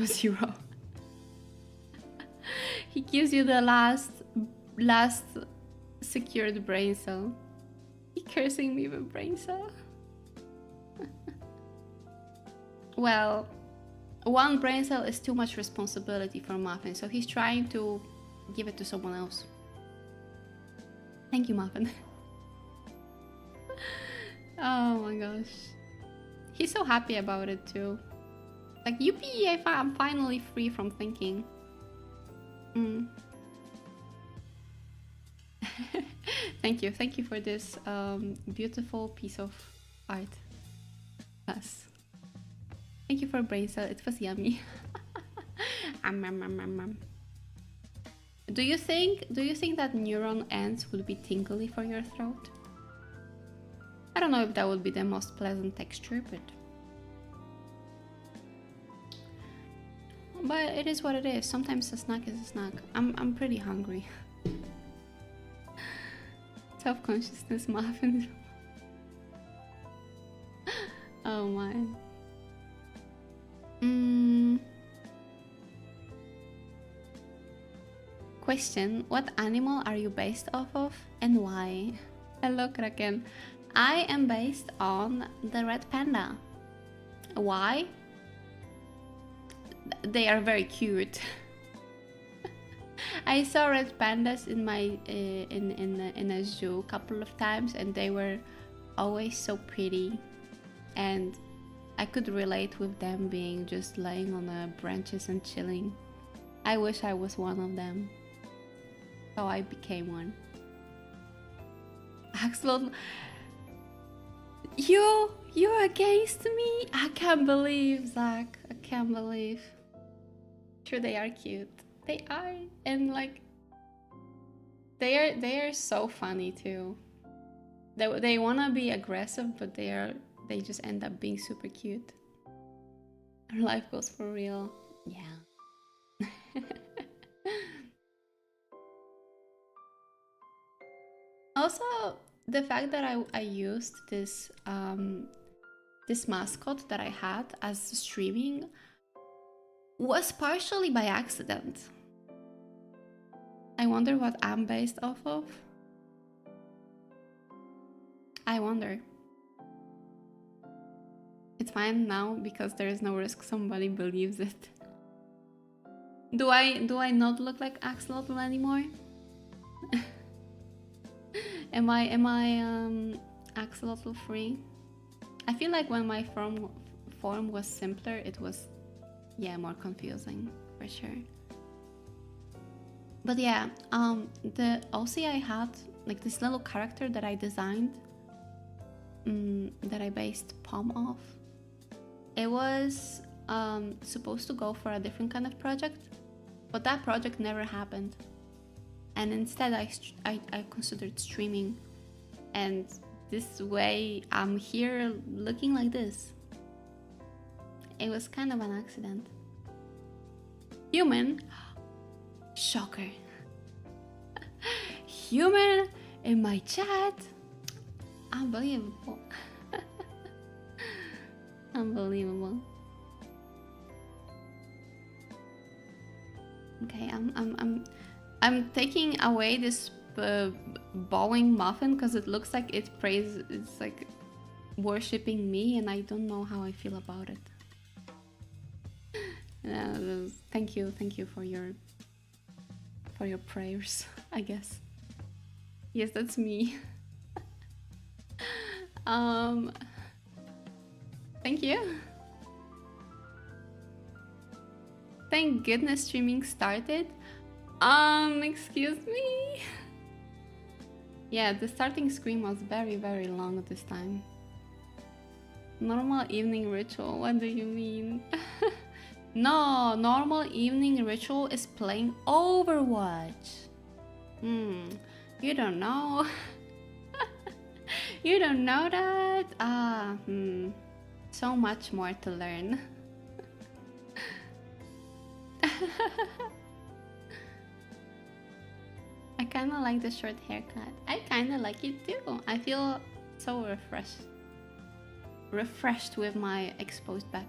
He gives you the last secured brain cell. He cursing me with brain cell. Well, one brain cell is too much responsibility for Muffin, so he's trying to give it to someone else. Thank you, Muffin. Oh my gosh. He's so happy about it too. Like, yippee, I'm finally free from thinking. Thank you for this beautiful piece of art. Yes. Thank you for brain cell, it was yummy. Do you think that neuron ends would be tingly for your throat? I don't know if that would be the most pleasant texture, but it is what it is. Sometimes a snack is a snack. I'm pretty hungry. Self-consciousness muffin. Oh my. Question: what animal are you based off of and why? Hello, Kraken. I am based on the red panda. Why? They are very cute. I saw red pandas in my in a zoo a couple of times, and they were always so pretty, and I could relate with them being just laying on the branches and chilling. I wish I was one of them. So I became one. Axel, you're against me? I can't believe, Zach. I can't believe. Sure, they are cute. They are, and like they are so funny too. They wanna be aggressive, but they just end up being super cute. Life goes for real. Yeah. Also, the fact that I used this this mascot that I had as streaming was partially by accident. I wonder what I'm based off of. I wonder. It's fine now because there is no risk somebody believes it. Do I not look like Axolotl anymore? Am I Axolotl free? I feel like when my form was simpler, it was, yeah, more confusing for sure. But yeah, the OC I had, like this little character that I designed, that I based Palm off, it was supposed to go for a different kind of project, but that project never happened. And instead I considered streaming, and this way I'm here looking like this. It was kind of an accident. Human? Shocker. Human in my chat? Unbelievable. Unbelievable. Okay, I'm taking away this bowing muffin because it looks like it's like worshipping me, and I don't know how I feel about it. Thank you for your prayers, I guess. Yes, that's me. Thank you. Thank goodness streaming started. Excuse me. Yeah, the starting screen was very, very long this time. Normal evening ritual, what do you mean? No, normal evening ritual is playing Overwatch. You don't know? You don't know that? So much more to learn. I kind of like the short haircut. I kind of like it too. I feel so refreshed with my exposed back.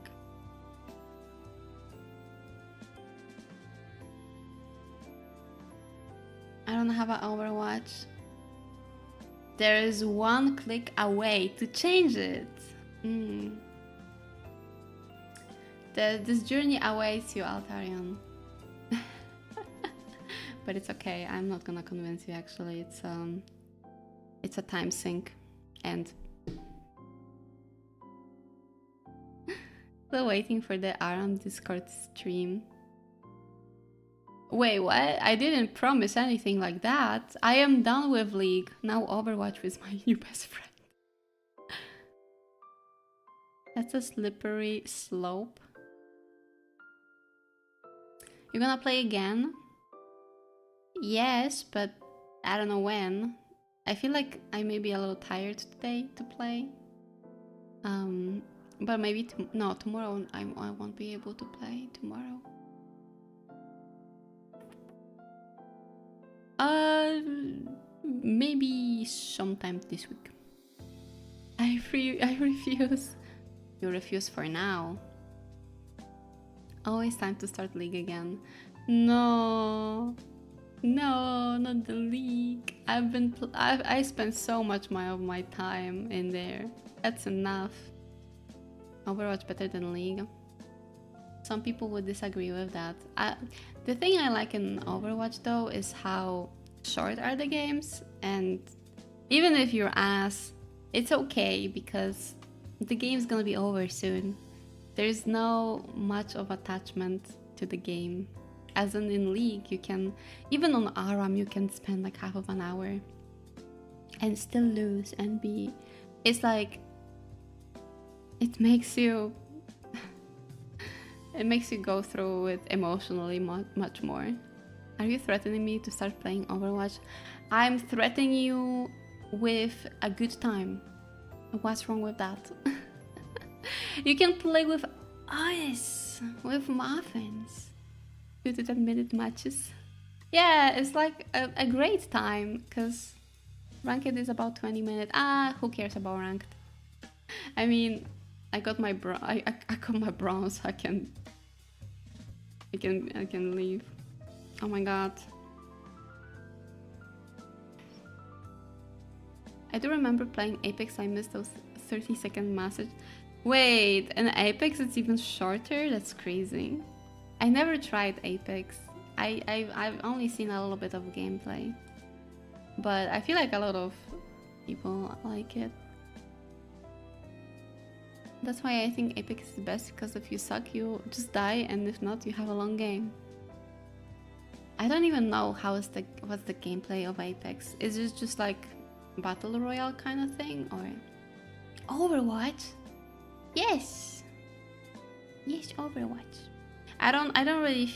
I don't have an Overwatch. There is one click away to change it. This journey awaits you, Altarion. But it's okay. I'm not gonna convince you. Actually, it's a time sink, and still waiting for the Aram Discord stream. Wait, what? I didn't promise anything like that. I am done with League. Now Overwatch with my new best friend. That's a slippery slope. You're gonna play again? Yes, but I don't know when. I feel like I may be a little tired today to play. But maybe no, tomorrow I won't be able to play tomorrow. Maybe sometime this week. I refuse. You refuse for now. Always time to start League again. No, not the League. I spent so much of my time in there. That's enough. Overwatch better than League. Some people would disagree with that. The thing I like in Overwatch though is how short are the games, and even if you're ass, it's okay because the game's gonna be over soon. There's no much of attachment to the game. As in League, you can, even on Aram, you can spend like half of an hour and still lose and be, it's like, it makes you go through it emotionally much more. Are you threatening me to start playing Overwatch? I'm threatening you with a good time. What's wrong with that? You can play with ice, with muffins. 2 to 10 minute matches. Yeah, it's like a great time, because ranked is about 20 minutes. Who cares about ranked? I mean, I got my I got my bronze. I can leave. Oh my god. I do remember playing Apex. I missed those 30-second messages. Wait, in Apex it's even shorter? That's crazy. I never tried Apex. I've only seen a little bit of gameplay. But I feel like a lot of people like it. That's why I think Apex is the best, because if you suck, you just die, and if not, you have a long game. I don't even know what's the gameplay of Apex. Is it just like Battle Royale kind of thing, or Overwatch? Yes. Yes, Overwatch. I don't really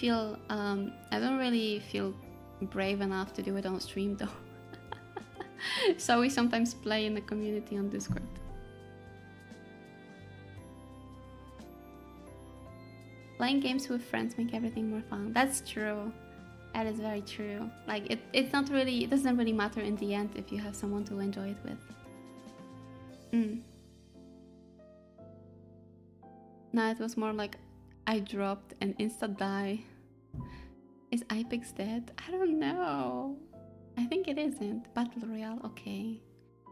feel brave enough to do it on stream though. So we sometimes play in the community on Discord. playing games with friends make everything more fun. That's true. That is very true. Like it doesn't really matter in the end if you have someone to enjoy it with. No, it was more like I dropped and insta die. Is Apex dead? I don't know. I think it isn't. Battle Royale, okay.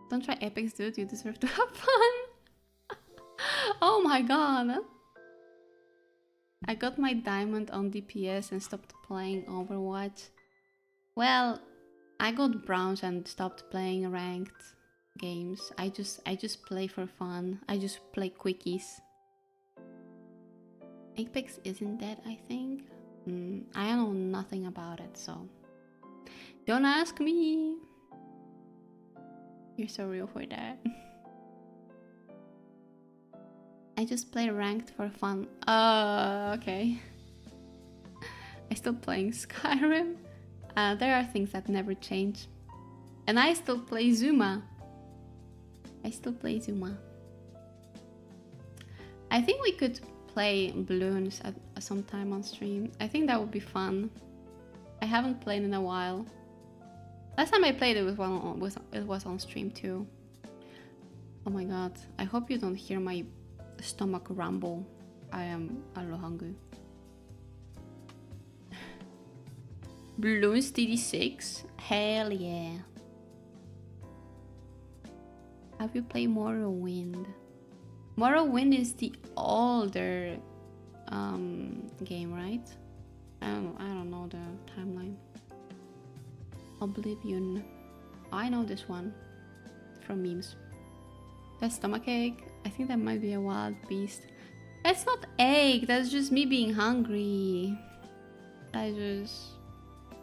Don't try Apex, dude. You deserve to have fun. Oh my god. I got my diamond on DPS and stopped playing Overwatch. Well, I got bronze and stopped playing ranked games. I just play for fun. I just play quickies. Apex isn't dead, I think. I know nothing about it, so don't ask me. You're so real for that. I just play ranked for fun. Okay. I still playing Skyrim. There are things that never change. And I still play Zuma. I think we could play balloons at some time on stream. I think that would be fun. I haven't played in a while. Last time I played it was on stream too. Oh my god. I hope you don't hear my stomach rumble. I am a little hungry. Balloons DD6? Hell yeah. Have you played Morrowind? Morrowind is the older game, right? I don't know the timeline. Oblivion. I know this one from memes. That's stomachache. I think that might be a wild beast. That's not ache. That's just me being hungry. I just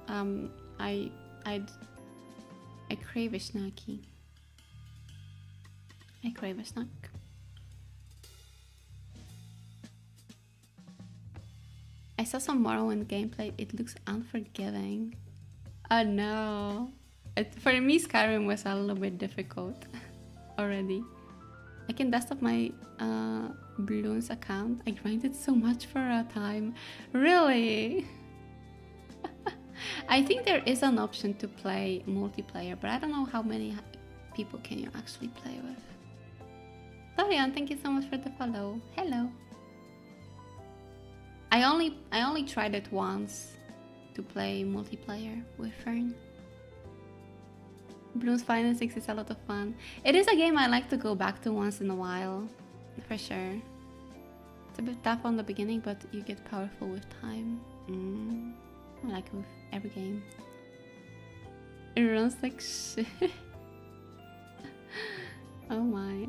I crave a snacky. I crave a snack. I saw some Morrowind gameplay. It looks unforgiving. Oh no. For me, Skyrim was a little bit difficult already. I can dust off my Balloons account. I grinded so much for a time. Really? I think there is an option to play multiplayer, but I don't know how many people can you actually play with. Dorian, thank you so much for the follow. Hello. I only tried it once to play multiplayer with Wern. Bloons Final 6 is a lot of fun. It is a game I like to go back to once in a while, for sure. It's a bit tough on the beginning, but you get powerful with time. I like it with every game. It runs like shit. Oh my.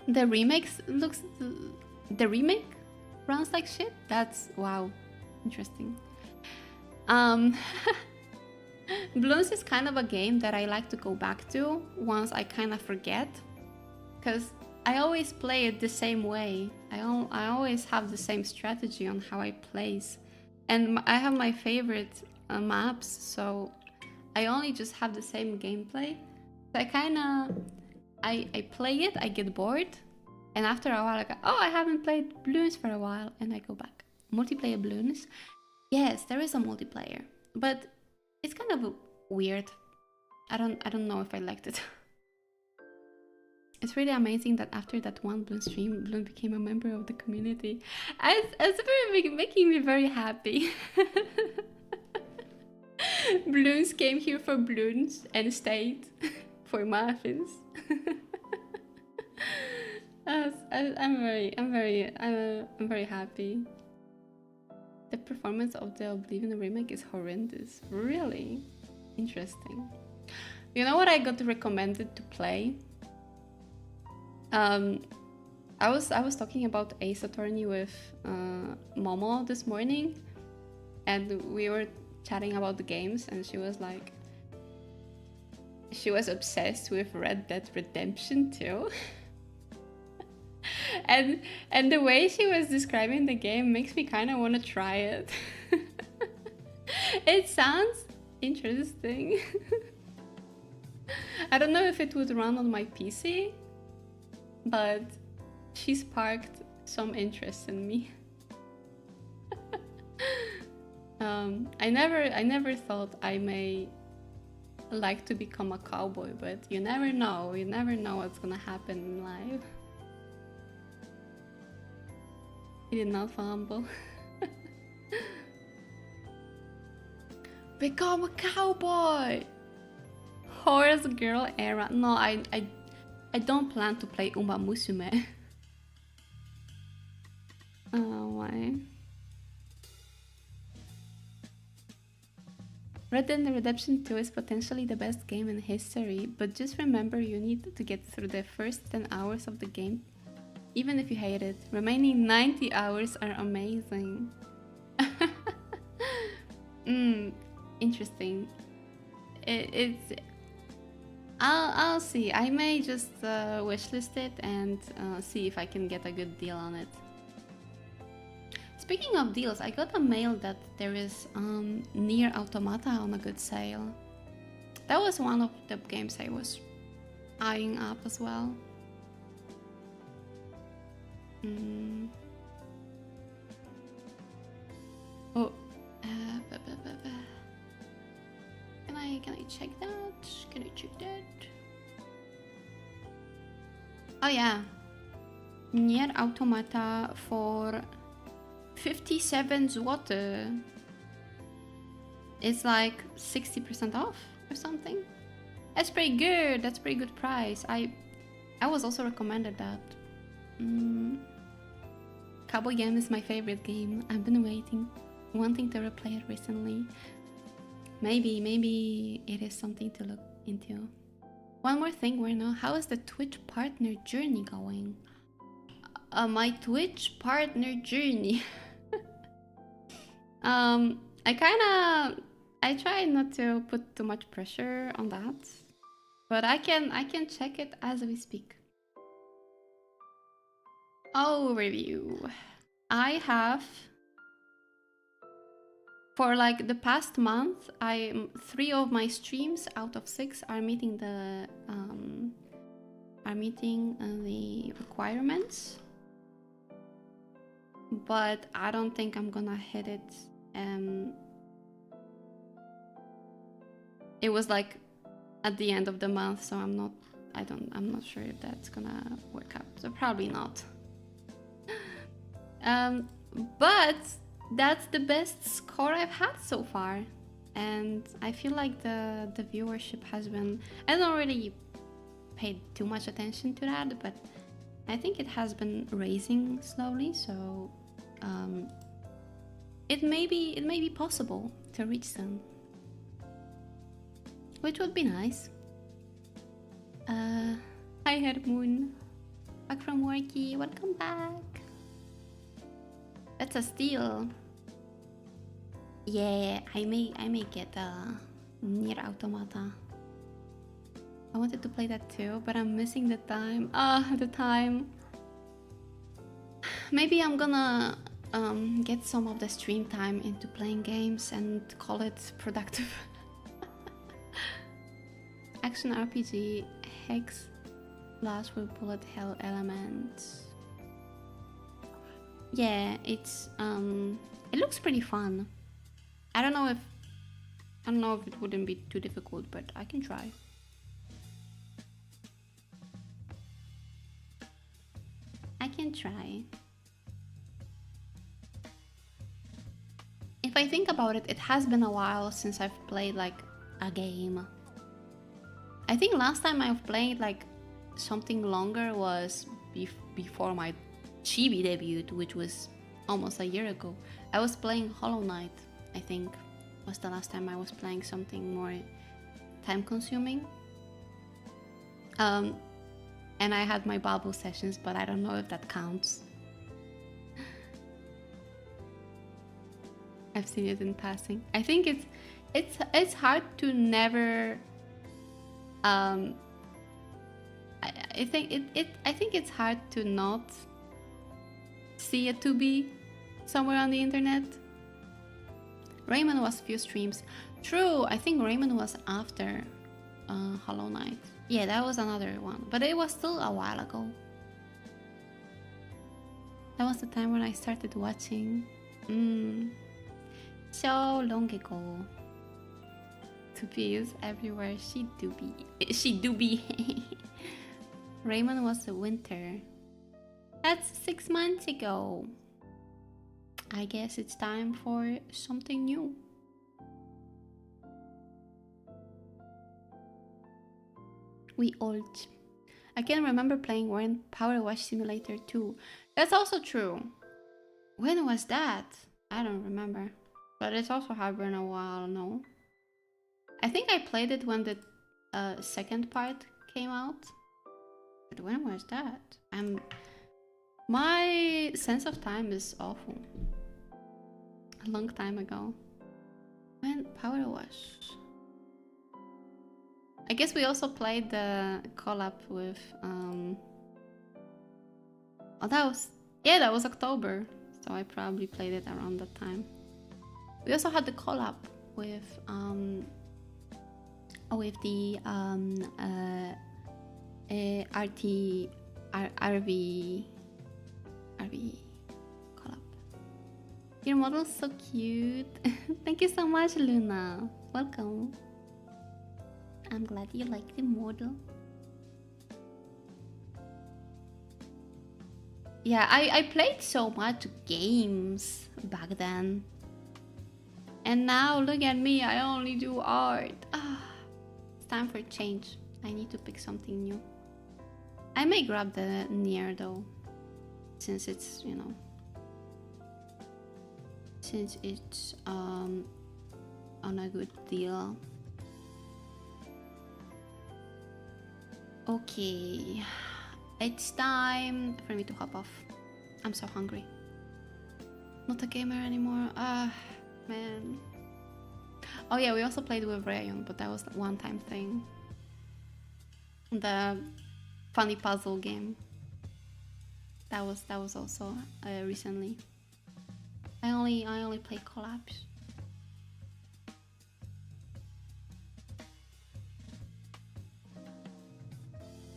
The remake runs like shit? That's wow. Interesting. Bloons is kind of a game that I like to go back to once I kind of forget, because I always play it the same way. I always have the same strategy on how I place, and I have my favorite maps, so I only just have the same gameplay. So I play it, I get bored, and after a while I go, oh, I haven't played Bloons for a while, and I go back. Multiplayer Bloons? Yes, there is a multiplayer, but it's kind of weird. I don't know if I liked it. It's really amazing that after that one Bloon stream, Bloon became a member of the community. It's making me very happy. Bloons came here for Bloons and stayed for muffins. I'm very happy. The performance of the Oblivion remake is horrendous. Really interesting. You know what I got recommended to play? I was talking about Ace Attorney with Momo this morning, and we were chatting about the games, and she was like, she was obsessed with Red Dead Redemption 2. And the way she was describing the game makes me kind of want to try it. It sounds interesting. I don't know if it would run on my PC, but she sparked some interest in me. I never thought I may like to become a cowboy, but you never know. You never know what's gonna happen in life. He did not fumble. Become a cowboy! Horse girl era. No, I don't plan to play Uma Musume. Oh, why? Red Dead Redemption 2 is potentially the best game in history, but just remember you need to get through the first 10 hours of the game, even if you hate it. Remaining 90 hours are amazing. Interesting. I'll see. I may just wishlist it and see if I can get a good deal on it. Speaking of deals, I got a mail that there is Nier Automata on a good sale. That was one of the games I was eyeing up as well. Oh, can I check that? Can I check that? Oh yeah, Nier Automata for 57 zloty. It's like 60% off or something. That's pretty good. That's pretty good price. I was also recommended that. Cowboy game is my favorite game. I've been wanting to replay it recently. Maybe it is something to look into. One more thing, Werno, how is the Twitch partner journey going? My Twitch partner journey. I try not to put too much pressure on that, but I can check it as we speak. Overview. I have, for like the past month, 3 of my streams out of 6 are meeting the requirements, but I don't think I'm gonna hit it. It was like at the end of the month, so I'm not sure if that's gonna work out. So probably not. But that's the best score I've had so far, and I feel like the viewership has been, I don't really pay too much attention to that, but I think it has been raising slowly, so it may be possible to reach soon, which would be nice. Hi Hermoon, back from worky, welcome back. That's a steal. Yeah, I may get Nier Automata. I wanted to play that too, but I'm missing the time. The time. Maybe I'm gonna get some of the stream time into playing games and call it productive. Action RPG, hex blast with bullet hell elements. Yeah, it's it looks pretty fun. I don't know if it wouldn't be too difficult, but I can try. I can try. If I think about it, it has been a while since I've played like a game. I think last time I've played like something longer was before my Chibi debut, which was almost a year ago. I was playing Hollow Knight, I think, was the last time I was playing something more time-consuming. And I had my Babu sessions, but I don't know if that counts. I've seen it in passing. I think it's hard to never. I think it's hard to not see a 2B somewhere on the internet. Rayman was few streams. True, I think Rayman was after Hollow Knight. Yeah, that was another one, but it was still a while ago. That was the time when I started watching. So long ago. To be is everywhere. She do be. Raymond was the winter. That's 6 months ago. I guess it's time for something new. We old. I can remember playing Wern Power Wash Simulator 2. That's also true. When was that? I don't remember. But it's also had been a while, no? I think I played it when the second part came out. But when was that? My sense of time is awful. A long time ago. When Power Wash. I guess we also played the collab with oh, that was October. So I probably played it around that time. We also had the collab with the RV collab. Your model's so cute. Thank you so much, Luna. Welcome. I'm glad you like the model. Yeah, I played so much games back then. And now look at me, I only do art. It's time for change. I need to pick something new. I may grab the Nier though. Since it's, you know. Since it's on a good deal. Okay. It's time for me to hop off. I'm so hungry. Not a gamer anymore. Man. Oh yeah, we also played with Rayon, but that was a one-time thing. The funny puzzle game. That was also recently. I only play collabs.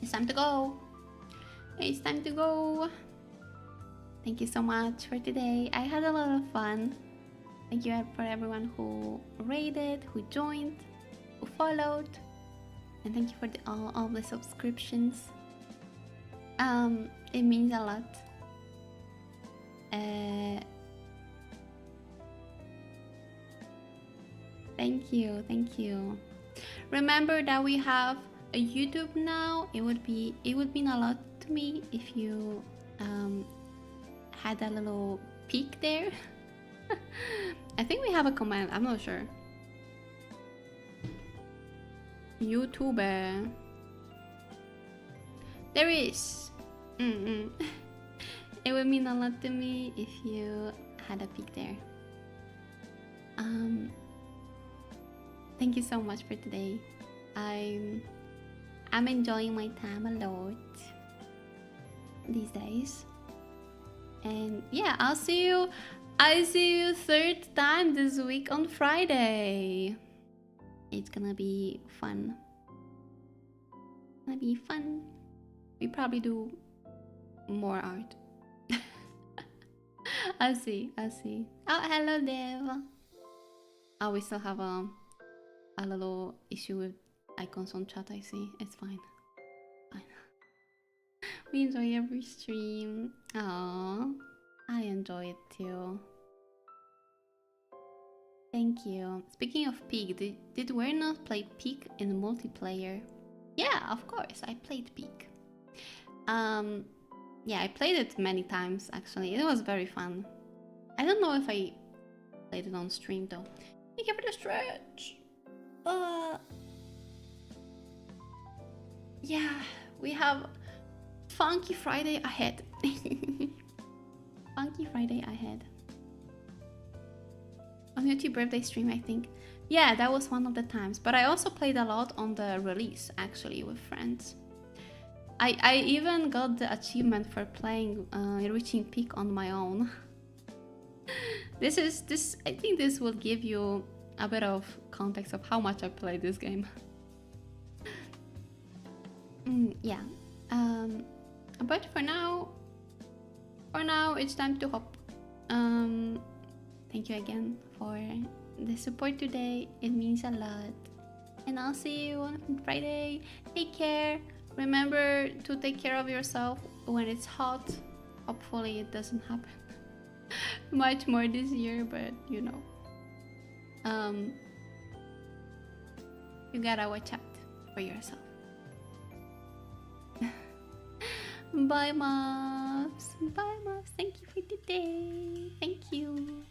It's time to go. It's time to go. Thank you so much for today. I had a lot of fun. Thank you for everyone who rated, who joined, who followed, and thank you for all the subscriptions. It means a lot. Thank you. Remember that we have a YouTube now. It would mean a lot to me if you had a little peek there. I think we have a command, I'm not sure. YouTuber. There is. It would mean a lot to me if you had a peek there. Thank you so much for today. I'm enjoying my time a lot these days. And yeah, I'll see you third time this week on Friday. It's gonna be fun. We probably do more art. I'll see. Oh, hello, Dev. Oh, we still have a little issue with icons on chat, I see. It's fine. We enjoy every stream. Aww, I enjoy it too. Thank you. Speaking of Peak, did Wern not play Peak in multiplayer? Yeah, of course, I played Peak. Yeah, I played it many times actually. It was very fun. I don't know if I played it on stream though. Thank you for the stretch. Yeah, we have Funky Friday ahead. Funky Friday ahead. On YouTube birthday stream, I think. Yeah, that was one of the times. But I also played a lot on the release, actually, with friends. I even got the achievement for playing reaching peak on my own. I think this will give you a bit of context of how much I played this game. Yeah. But for now, For now, it's time to hop. Thank you again for the support today. It means a lot. And I'll see you on Friday. Take care. Remember to take care of yourself when it's hot. Hopefully it doesn't happen much more this year, but you know. You gotta watch out for yourself. Bye, Moms. Bye, Moms. Thank you for today. Thank you.